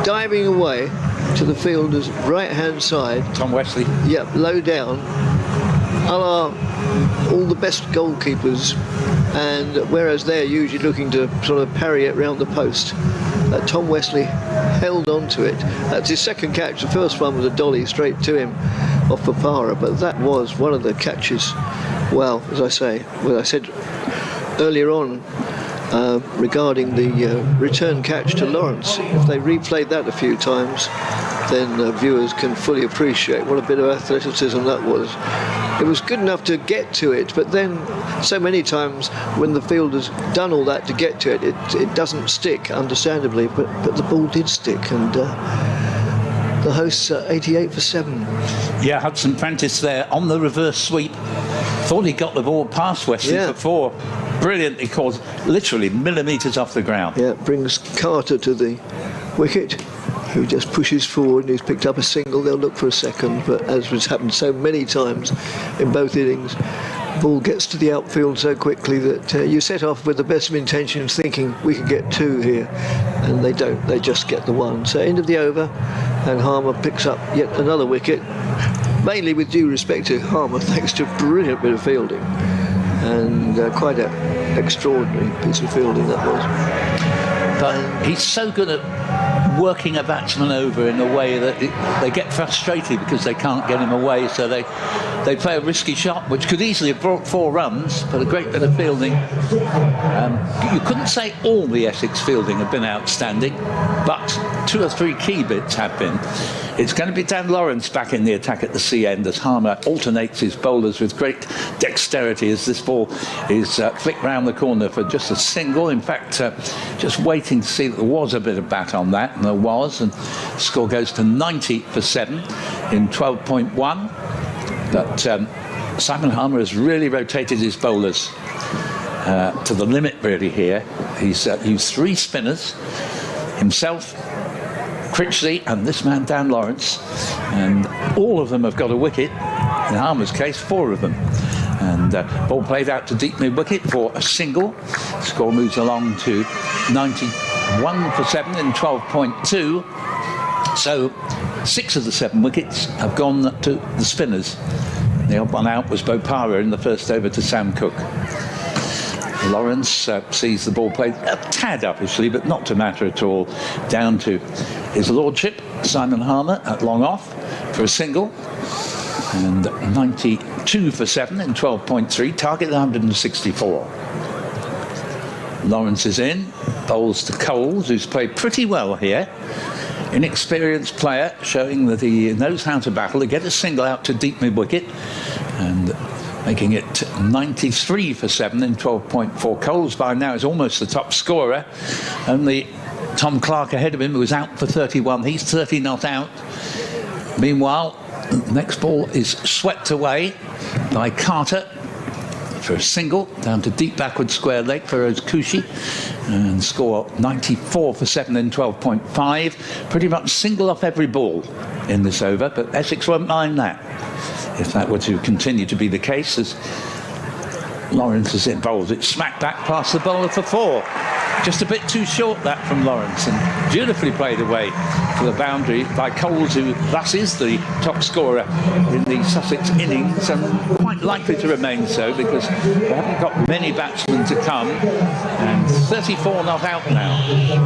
Speaker 3: diving away to the fielder's right-hand side.
Speaker 2: Tom Wesley.
Speaker 3: Yep, low down. A la all the best goalkeepers, and whereas they're usually looking to sort of parry it round the post, Tom Wesley held on to it. That's his second catch. The first one was a dolly straight to him off Papara, but that was one of the catches. Well, as I said earlier on, regarding the return catch to Lawrence, if they replayed that a few times, then viewers can fully appreciate what a bit of athleticism that was. It was good enough to get to it, but then so many times when the fielder's done all that to get to it, it doesn't stick, understandably, but the ball did stick, and the hosts are 88 for 7.
Speaker 2: Yeah, Hudson Prentice there on the reverse sweep. Thought he got the ball past Wesley for 4. Brilliantly caught, literally millimetres off the ground.
Speaker 3: Yeah, brings Carter to the wicket, who just pushes forward, and he's picked up a single. They'll look for a second, but as has happened so many times in both innings, ball gets to the outfield so quickly that you set off with the best of intentions thinking we could get 2 here, and they don't. They just get the 1. So end of the over, and Harmer picks up yet another wicket, mainly with due respect to Harmer, thanks to a brilliant bit of fielding, and quite an extraordinary piece of fielding that was.
Speaker 2: But he's so good at working a batsman over in a way that they get frustrated because they can't get him away, so they play a risky shot which could easily have brought 4 runs, but a great bit of fielding. You couldn't say all the Essex fielding have been outstanding, but 2 or 3 key bits have been. It's going to be Dan Lawrence back in the attack at the sea end as Harmer alternates his bowlers with great dexterity as this ball is flicked round the corner for just a single. In fact, just waiting to see that there was a bit of bat on that, and there was, and the score goes to 90 for 7 in 12.1. But Simon Harmer has really rotated his bowlers to the limit really here. He's used 3 spinners, himself, Critchley and this man Dan Lawrence, and all of them have got a wicket. In Harmer's case, 4 of them. And ball played out to deep mid-wicket for a single. Score moves along to 91 for 7 in 12.2. So 6 of the 7 wickets have gone to the spinners. The odd one out was Bopara in the first over to Sam Cook. Lawrence sees the ball played a tad uppishly, but not to matter at all, down to his lordship, Simon Harmer, at long off for a single. And 92 for 7 in 12.3, target 164. Lawrence is in, bowls to Coles, who's played pretty well here. Inexperienced player, showing that he knows how to battle, to get a single out to deep mid-wicket, and making it 93 for 7 in 12.4. Coles by now is almost the top scorer. Only Tom Clark ahead of him, who was out for 31. He's 30 not out. Meanwhile, The next ball is swept away by Carter for a single, down to deep backward square leg for Kushi, and score 94 for 7 in 12.5. Pretty much single off every ball in this over, but Essex won't mind that if that were to continue to be the case, as Lawrence is involved. It's smacked back past the bowler for 4. Just a bit too short, that, from Lawrence, and beautifully played away to the boundary by Coles, who thus is the top scorer in the Sussex innings, and quite likely to remain so, because they haven't got many batsmen to come. And 34 not out now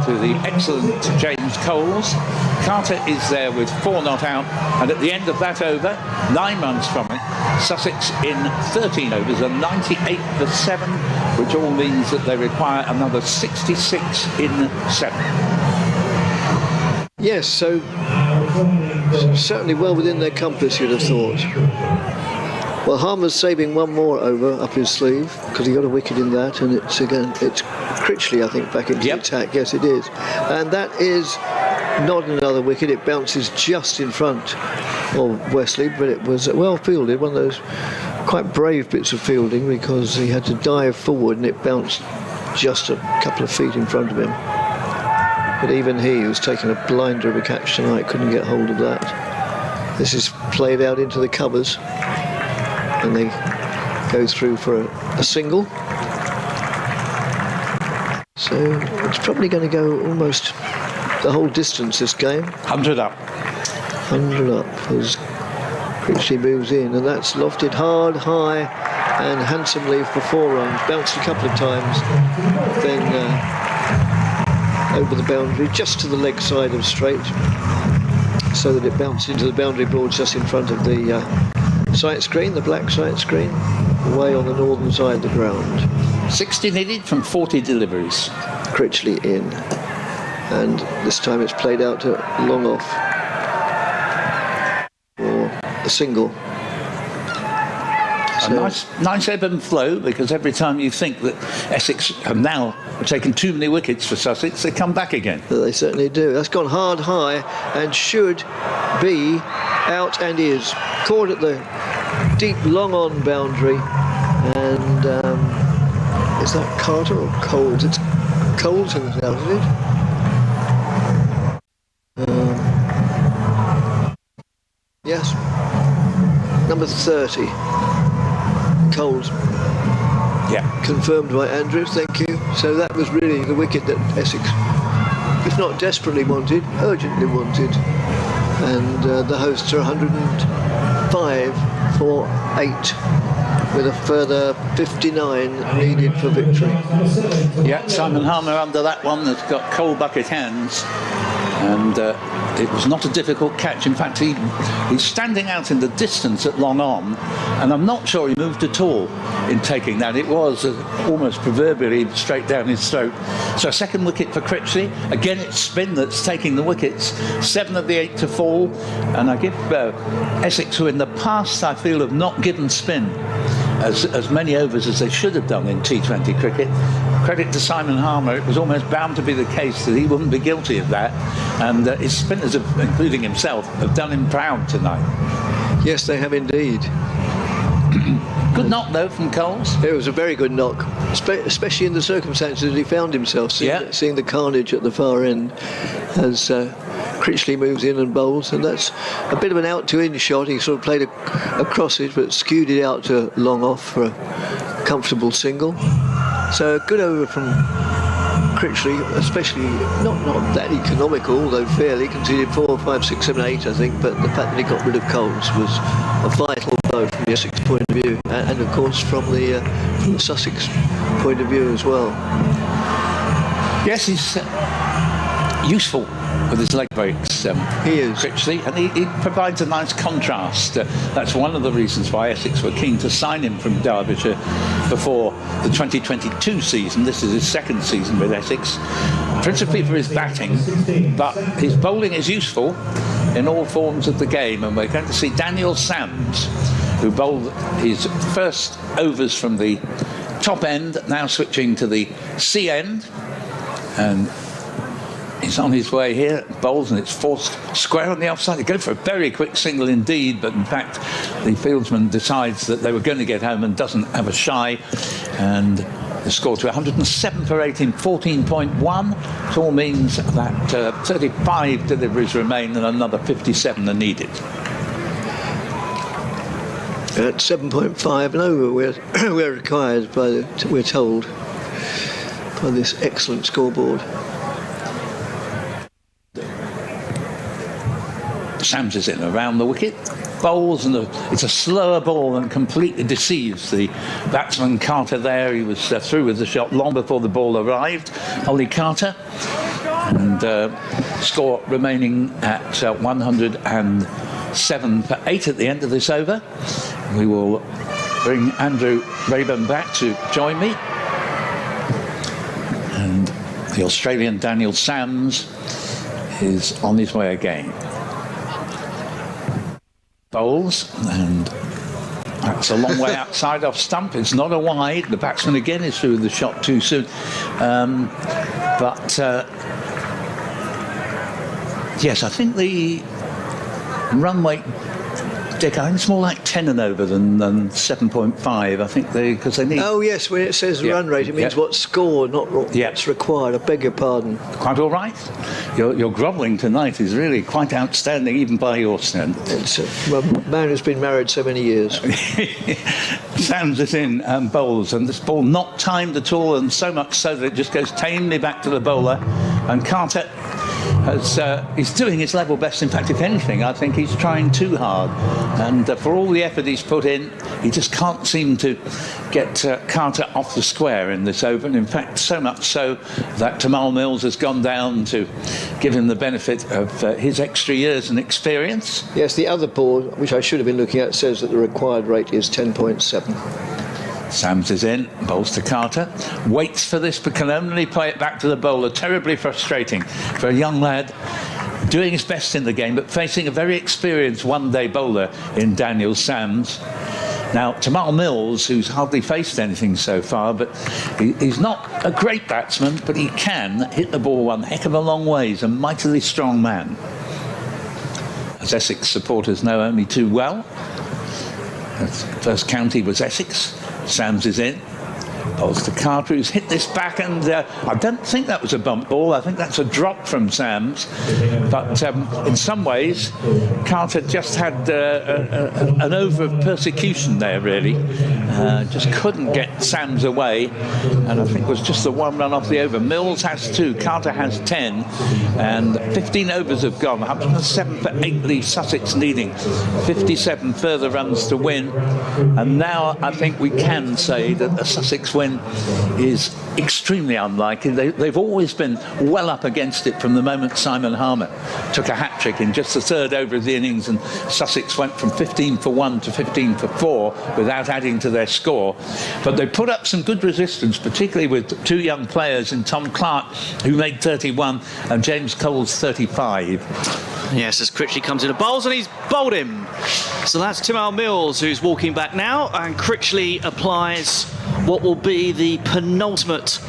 Speaker 2: to the excellent James Coles. Carter is there with 4 not out, and at the end of that over, 9 runs from it, Sussex in 13 overs are 98 for 7, which all means that they require another 66 in 7.
Speaker 3: Yes, so certainly well within their compass, you'd have thought. Well, Harmer's saving one more over up his sleeve, because he got a wicket in that, and it's Critchley, I think, back into the attack. Yes, it is. And that is not another wicket. It bounces just in front of Wesley, but it was well fielded, one of those quite brave bits of fielding, because he had to dive forward and it bounced just a couple of feet in front of him. But even he, who's taken a blinder of a catch tonight, couldn't get hold of that. This is played out into the covers, and they go through for a single. So it's probably going to go almost the whole distance, this game.
Speaker 2: 100 up.
Speaker 3: 100 up as Critchley moves in, and that's lofted hard, high and handsomely for 4 runs. Bounced a couple of times, then over the boundary, just to the leg side of straight, so that it bounced into the boundary boards just in front of the sight screen, the black sight screen, away on the northern side of the ground.
Speaker 2: 60 needed from 40 deliveries.
Speaker 3: Critchley in, and this time it's played out to long off for a single.
Speaker 2: A nice ebb and flow, because every time you think that Essex have now taken too many wickets for Sussex, they come back again.
Speaker 3: They certainly do. That's gone hard, high, and should be out, and is. Caught at the deep, long-on boundary, and is that Carter or Coles? It's Coles who's out, isn't it? Yes. Number 30. Coles.
Speaker 2: Yeah.
Speaker 3: Confirmed by Andrews, thank you. So that was really the wicket that Essex, if not desperately wanted, urgently wanted. And the hosts are 105 for 8, with a further 59 needed for victory.
Speaker 2: Yeah, Simon Harmer under that one that's got cold bucket hands, and it was not a difficult catch. In fact, he's standing out in the distance at long on, and I'm not sure he moved at all in taking that. It was almost proverbially straight down his throat. So second wicket for Critchley. Again, it's spin that's taking the wickets. 7 of the 8 to fall, and I give Essex, who in the past I feel have not given spin as many overs as they should have done in T20 cricket, credit to Simon Harmer. It was almost bound to be the case that he wouldn't be guilty of that, and his spinners, including himself, have done him proud tonight.
Speaker 3: Yes, they have indeed.
Speaker 2: Good knock, though, from Coles.
Speaker 3: It was a very good knock, especially in the circumstances that he found himself, seeing the carnage at the far end as Critchley moves in and bowls, and that's a bit of an out-to-in shot. He sort of played across it, but skewed it out to long off for a comfortable single. So a good over from Critchley, especially not that economical, although fairly, conceded 4, 5, 6, 7, 8, I think, but the fact that he got rid of Coles was a vital blow from the Essex point of view, and of course from the Sussex point of view as well.
Speaker 2: Yes, he's useful with his leg breaks,
Speaker 3: he is.
Speaker 2: Critchley, and he provides a nice contrast. That's one of the reasons why Essex were keen to sign him from Derbyshire before the 2022 season. This is his second season with Essex, principally for his batting, but his bowling is useful in all forms of the game, and we're going to see Daniel Sams, who bowled his first overs from the top end, now switching to the C end, and He's on his way here, bowls, and it's forced square on the offside. They go for a very quick single indeed, but in fact the fieldsman decides that they were going to get home and doesn't have a shy, and the score to 107 for 18, 14.1. It all means that 35 deliveries remain and another 57 are needed.
Speaker 3: At 7.5 and over, we're required we're told, by this excellent scoreboard.
Speaker 2: Sams is in around the wicket, bowls, and it's a slower ball and completely deceives the batsman Carter there. He was through with the shot long before the ball arrived, Ollie Carter, and score remaining at 107 for 8 at the end of this over. We will bring Andrew Rayburn back to join me, and the Australian Daniel Sams is on his way again. Bowls, and that's a long way outside off stump. It's not a wide. The batsman again is through the shot too soon. Yes, I think the run weight, Dick, I think it's more like 10 and over than 7.5. I think because they need...
Speaker 3: Oh, yes, when it says run rate, it means what score, not what's required. I beg your pardon.
Speaker 2: Quite all right. Your grovelling tonight is really quite outstanding, even by your standards.
Speaker 3: It's a man who's been married so many years.
Speaker 2: Sams is in and bowls, and this ball not timed at all, and so much so that it just goes tamely back to the bowler, and Carter he's doing his level best. In fact, if anything, I think he's trying too hard, and for all the effort he's put in, he just can't seem to get Carter off the square in this over, and in fact so much so that Tamal Mills has gone down to give him the benefit of his extra years and experience.
Speaker 3: Yes, the other ball, which I should have been looking at, says that the required rate is 10.7.
Speaker 2: Sams is in, bowls to Carter, waits for this but can only play it back to the bowler. Terribly frustrating for a young lad doing his best in the game but facing a very experienced one-day bowler in Daniel Sams. Now, Tamal Mills, who's hardly faced anything so far, but he's not a great batsman, but he can hit the ball one heck of a long way. He's a mightily strong man, as Essex supporters know only too well. First county was Essex. Sams is in, bowls to Carter, who's hit this back, and I don't think that was a bump ball. I think that's a drop from Sams, but in some ways Carter just had an over of persecution there, really. Just couldn't get Sams away, and I think it was just the one run off the over. Mills has 2, Carter has 10, and 15 overs have gone. 107 for 8 leaves Sussex needing 57 further runs to win, and now I think we can say that the Sussex win is extremely unlikely. They've always been well up against it from the moment Simon Harmer took a hat-trick in just the third over of the innings, and Sussex went from 15 for 1 to 15 for 4 without adding to their score. But they put up some good resistance, particularly with 2 young players in Tom Clark, who made 31, and James Cole's 35.
Speaker 4: Yes, as Critchley comes in and bowls, and he's bowled him. So that's Tamal Mills who's walking back now, and Critchley applies what will be the penultimate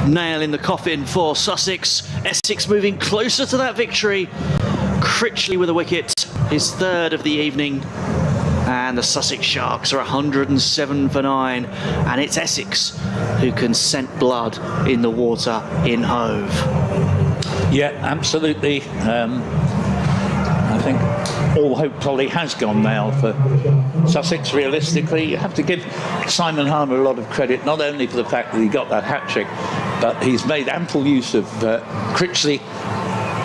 Speaker 4: nail in the coffin for Sussex. Essex moving closer to that victory. Critchley with a wicket, his 3rd of the evening. And the Sussex Sharks are 107 for 9, and it's Essex who can scent blood in the water in Hove.
Speaker 2: Yeah, absolutely. I think all hope probably has gone now for Sussex. Realistically, you have to give Simon Harmer a lot of credit, not only for the fact that he got that hat-trick, but he's made ample use of Critchley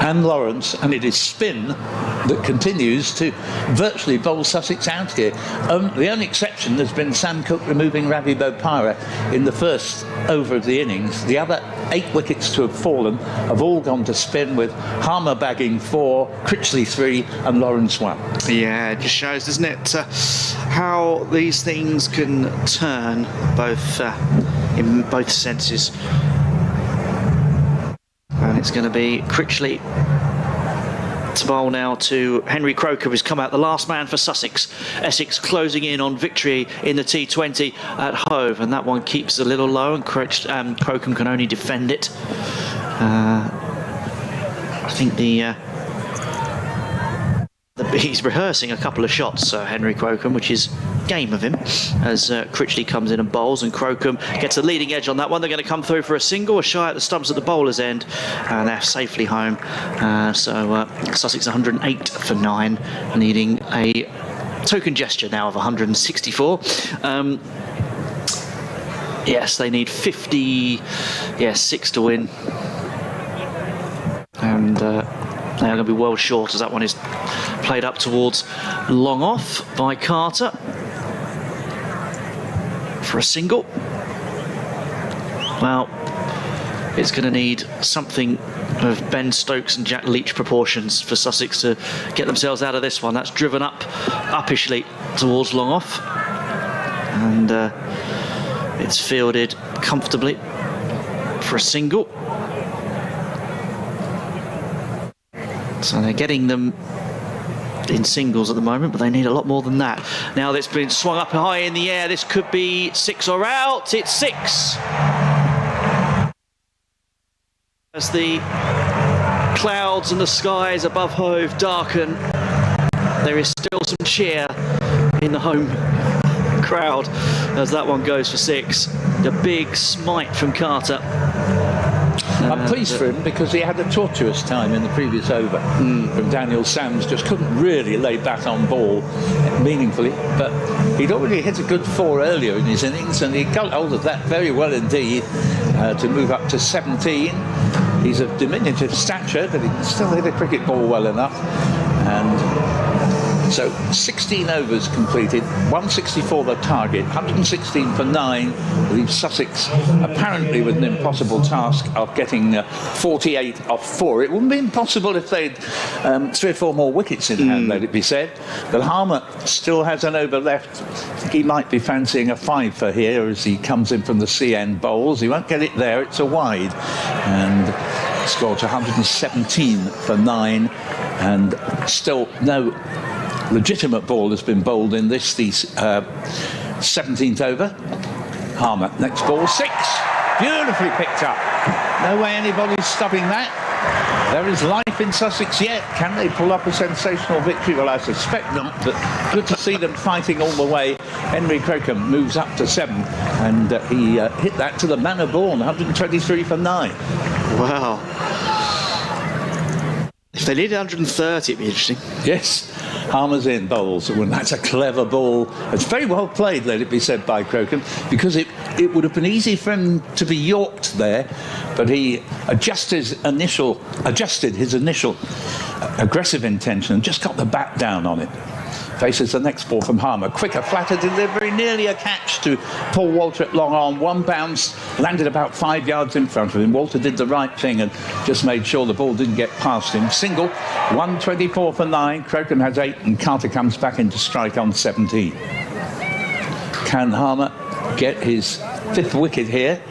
Speaker 2: and Lawrence, and it is spin that continues to virtually bowl Sussex out here. The only exception has been Sam Cook removing Ravi Bopara in the first over of the innings. The other 8 wickets to have fallen have all gone to spin, with Harmer bagging 4, Critchley 3 and Lawrence 1.
Speaker 4: Yeah, it just shows, doesn't it, how these things can turn both in both senses. And it's going to be Critchley to bowl now to Henry Croker, who's come out the last man for Sussex. Essex closing in on victory in the T20 at Hove, and that one keeps a little low, and Crocombe can only defend it. I think he's rehearsing a couple of shots, Henry Crocombe, which is game of him, as Critchley comes in and bowls, and Crocombe gets a leading edge on that one. They're going to come through for a single, a shy at the stumps at the bowler's end, and they're safely home. So Sussex 108 for 9, needing a token gesture now of 164. Yes, they need 56 to win, and they're going to be well short, as that one is played up towards long off by Carter for a single. Well, it's going to need something of Ben Stokes and Jack Leach proportions for Sussex to get themselves out of this one. That's driven uppishly towards long off, and it's fielded comfortably for a single. So they're getting them in singles at the moment, but they need a lot more than that. Now that's been swung up high in the air. This could be 6 or out. It's 6. As the clouds and the skies above Hove darken, there is still some cheer in the home crowd as that one goes for 6. The big smite from Carter.
Speaker 2: I'm pleased for him because he had a tortuous time in the previous over from Daniel Sams. Just couldn't really lay bat on ball meaningfully, but he'd already hit a good 4 earlier in his innings, and he got hold of that very well indeed to move up to 17. He's of diminutive stature, but he can still hit a cricket ball well enough. And so 16 overs completed, 164 the target, 116 for 9, leaves Sussex apparently with an impossible task of getting 48 off 4. It wouldn't be impossible if they'd 3 or 4 more wickets in hand, let it be said. But Harmer still has an over left. I think he might be fancying a 5 for here as he comes in from the CN bowls. He won't get it there, it's a wide. And scored to 117 for 9, and still no legitimate ball has been bowled in this, the 17th over. Harmer, next ball, 6. Beautifully picked up. No way anybody's stopping that. There is life in Sussex yet. Can they pull up a sensational victory? Well, I suspect not, but good to see them fighting all the way. Henry Crocombe moves up to 7, and he hit that to the manor born, 123 for 9.
Speaker 4: Wow. If they needed 130, it'd be interesting.
Speaker 2: Yes. Harmer's in bowls. Well, that's a clever ball. It's very well played, let it be said, by Crocombe, because it would have been easy for him to be yorked there, but he adjusted his initial aggressive intention and just got the bat down on it. Faces the next ball from Harmer. Quicker, flatter delivery, nearly a catch to Paul Walter at long on. One bounce, landed about 5 yards in front of him. Walter did the right thing and just made sure the ball didn't get past him. Single, 124 for 9. Crocombe has 8, and Carter comes back into strike on 17. Can Harmer get his 5th wicket here?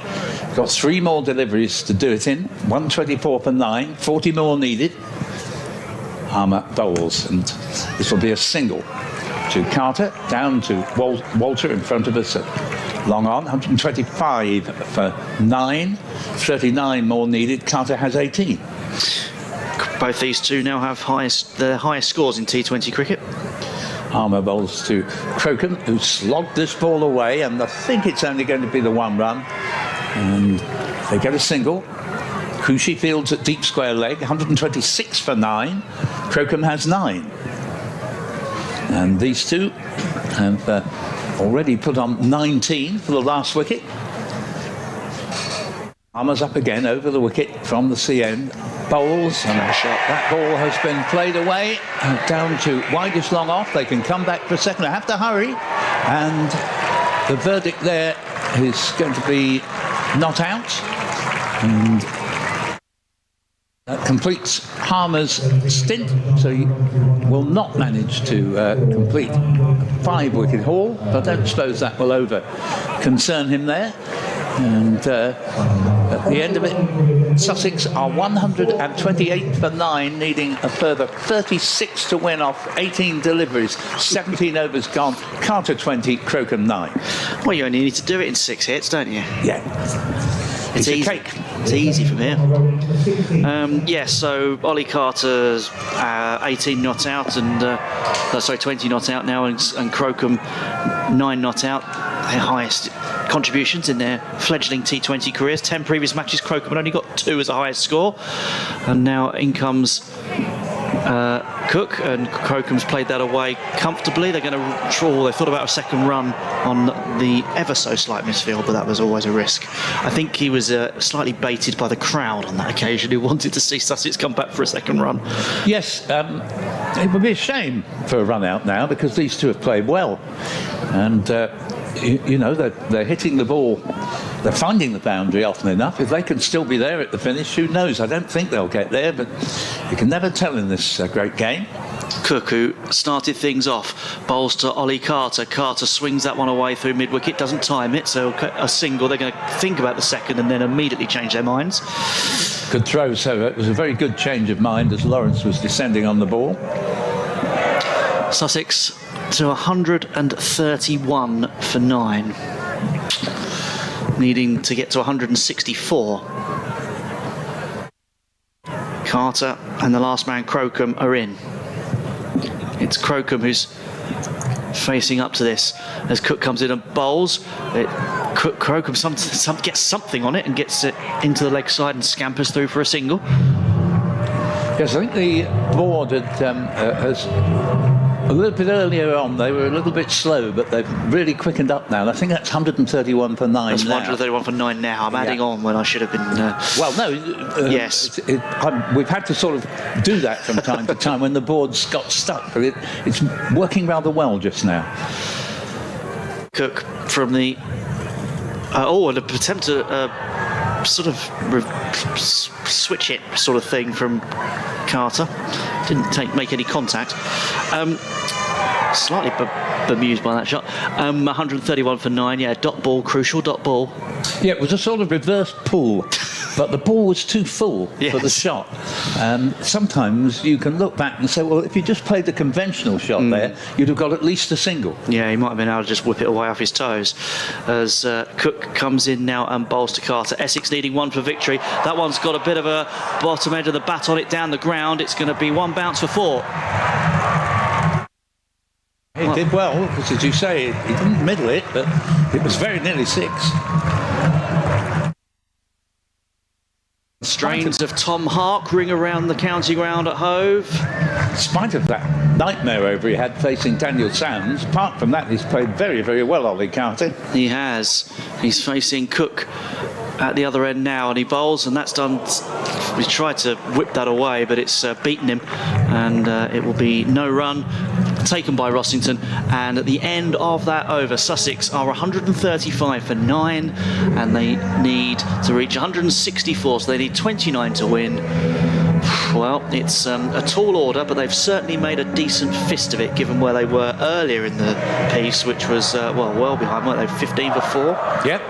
Speaker 2: Got 3 more deliveries to do it in. 124 for 9, 40 more needed. Harmer bowls, and this will be a single to Carter, down to Walter in front of us at long on. 125 for 9, 39 more needed. Carter has 18.
Speaker 4: Both these two now have the highest scores in T20 cricket.
Speaker 2: Harmer bowls to Crocombe, who slogged this ball away, and I think it's only going to be the 1 run, and they get a single. Cruchy fields at deep square leg, 126 for 9. Crocombe has 9. And these two have already put on 19 for the last wicket. Harmer's up again over the wicket from the CN. Bowls, and a shot. That ball has been played away down to widest long off. They can come back for a second. I have to hurry. And the verdict there is going to be not out. And that completes Harmer's stint, so he will not manage to complete a 5-wicket haul, but I don't suppose that will concern him there. And at the end of it, Sussex are 128 for 9, needing a further 36 to win off 18 deliveries. 17 overs gone. Carter 20, Crocombe 9.
Speaker 4: Well, you only need to do it in 6 hits, don't you?
Speaker 2: Yeah.
Speaker 4: It's
Speaker 2: a
Speaker 4: easy.
Speaker 2: cake.
Speaker 4: It's easy from here. So Ollie Carter's 18 not out, and 20 not out now, and Crocombe 9 not out. Their highest contributions in their fledgling T20 careers. 10 previous matches, Crocombe had only got 2 as the highest score, and now in comes Cook, and Crocombe's played that away comfortably. They're going to draw. They thought about a second run on the ever so slight misfield, but that was always a risk. I think he was slightly baited by the crowd on that occasion, who wanted to see Sussex come back for a second run.
Speaker 2: Yes, it would be a shame for a run out now, because these two have played well, and they're hitting the ball. They're finding the boundary often enough. If they can still be there at the finish, who knows? I don't think they'll get there, but you can never tell in this great game.
Speaker 4: Cook, who started things off, bowls to Ollie Carter. Carter swings that one away through mid-wicket, doesn't time it, so a single. They're going to think about the second and then immediately change their minds.
Speaker 2: Good throw, so it was a very good change of mind as Lawrence was descending on the ball.
Speaker 4: Sussex to 131 for 9. Needing to get to 164. Carter and the last man, Crocombe, are in. It's Crocombe who's facing up to this as Cook comes in and bowls. Crocombe gets something on it and gets it into the leg side and scampers through for a single.
Speaker 2: Yes, I think the board has a little bit earlier on. They were a little bit slow, but they've really quickened up now. And I think that's 131 for 9
Speaker 4: That's
Speaker 2: now.
Speaker 4: 131 for 9 now. I'm adding on when I should have been...
Speaker 2: Well, no.
Speaker 4: Yes.
Speaker 2: We've had to sort of do that from time to time when the board's got stuck. But it's working rather well just now.
Speaker 4: Cook from the... an attempt to sort of switch it sort of thing from Carter. Didn't make any contact. Slightly bemused by that shot. 131 for 9. Yeah, dot ball, crucial dot ball.
Speaker 2: Yeah, it was a sort of reverse pull, but the ball was too full for the shot. Sometimes you can look back and say, well, if you just played the conventional shot there, you'd have got at least a single.
Speaker 4: Yeah, he might have been able to just whip it away off his toes. As Cook comes in now and bowls to Carter. Essex needing 1 for victory. That one's got a bit of a bottom edge of the bat on it down the ground. It's going to be 1 bounce for 4.
Speaker 2: He did well, because as you say, he didn't middle it, but it was very nearly 6.
Speaker 4: Strains of Tom Hark ring around the county ground at Hove.
Speaker 2: In spite of that nightmare over he had facing Daniel Sands, apart from that, he's played very, very well, Ollie Carter.
Speaker 4: He has. He's facing Cook at the other end now, and he bowls, and that's done. He tried to whip that away, but it's beaten him, and it will be no run taken by Rossington. And at the end of that over, Sussex are 135 for 9, and they need to reach 164, so they need 29 to win. Well, it's a tall order, but they've certainly made a decent fist of it, given where they were earlier in the piece, which was, well behind, weren't they? 15 for 4?
Speaker 2: Yep.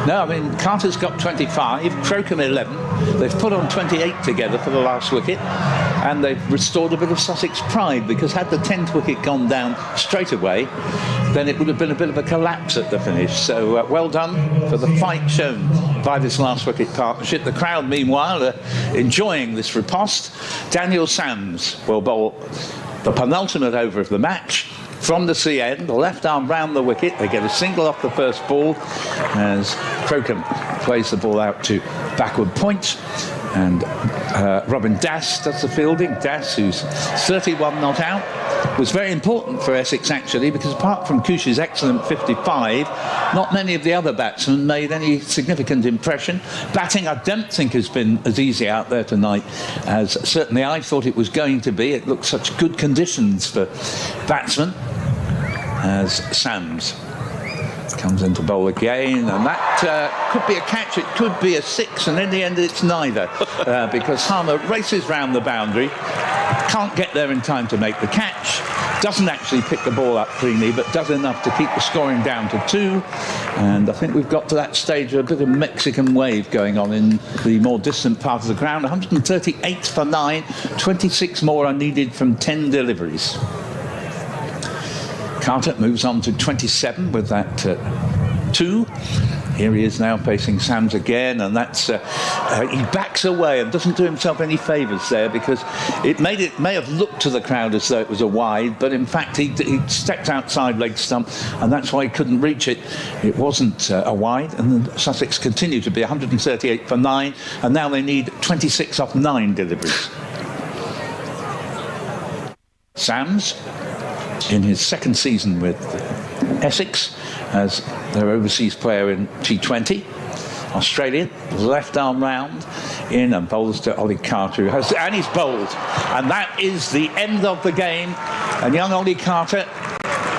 Speaker 2: No, I mean, Carter's got 25, Crocombe 11. They've put on 28 together for the last wicket, and they've restored a bit of Sussex pride, because had the 10th wicket gone down straight away, then it would have been a bit of a collapse at the finish. So well done for the fight shown by this last wicket partnership. The crowd, meanwhile, are enjoying this riposte. Daniel Sands will bowl the penultimate over of the match. From the sea end, the left arm round the wicket. They get a single off the first ball as Crocombe plays the ball out to backward point. And Robin Dass does the fielding. Dass, who's 31 not out, was very important for Essex, actually, because apart from Kush's excellent 55, not many of the other batsmen made any significant impression. Batting, I don't think, has been as easy out there tonight as certainly I thought it was going to be. It looked such good conditions for batsmen. As Sams comes into bowl again, and that could be a catch, it could be a 6, and in the end it's neither, because Harmer races round the boundary, can't get there in time to make the catch, doesn't actually pick the ball up cleanly, but does enough to keep the scoring down to 2. And I think we've got to that stage of a bit of Mexican wave going on in the more distant part of the ground. 138 for 9, 26 more are needed from 10 deliveries. Carter moves on to 27 with that 2. Here he is now facing Sams again, and that's he backs away and doesn't do himself any favours there, because it may have looked to the crowd as though it was a wide, but in fact he stepped outside leg stump, and that's why he couldn't reach it. It wasn't a wide, and then Sussex continue to be 138 for 9, and now they need 26 off 9 deliveries. Sams, in his second season with Essex as their overseas player in T20, Australian, left arm round in and bowls to Ollie Carter, and he's bowled, and that is the end of the game. And young Ollie Carter,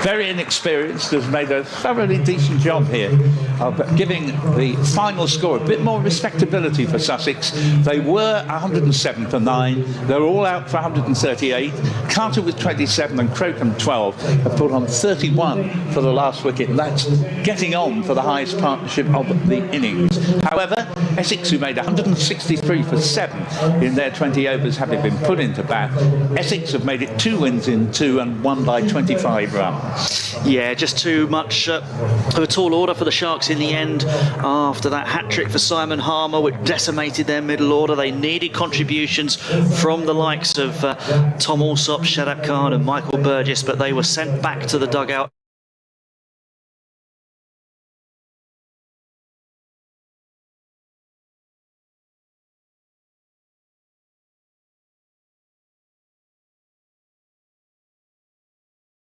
Speaker 2: very inexperienced, has made a thoroughly decent job here of giving the final score a bit more respectability for Sussex. They were 107 for 9. They were all out for 138. Carter with 27 and Crocombe 12 have put on 31 for the last wicket, and that's getting on for the highest partnership of the innings. However, Essex, who made 163 for 7 in their 20 overs, having been put into bat, Essex have made it 2 wins in 2 and won by 25 runs.
Speaker 4: Yeah, just too much of a tall order for the Sharks in the end after that hat-trick for Simon Harmer, which decimated their middle order. They needed contributions from the likes of Tom Alsop, Shadab Khan and Michael Burgess, but they were sent back to the dugout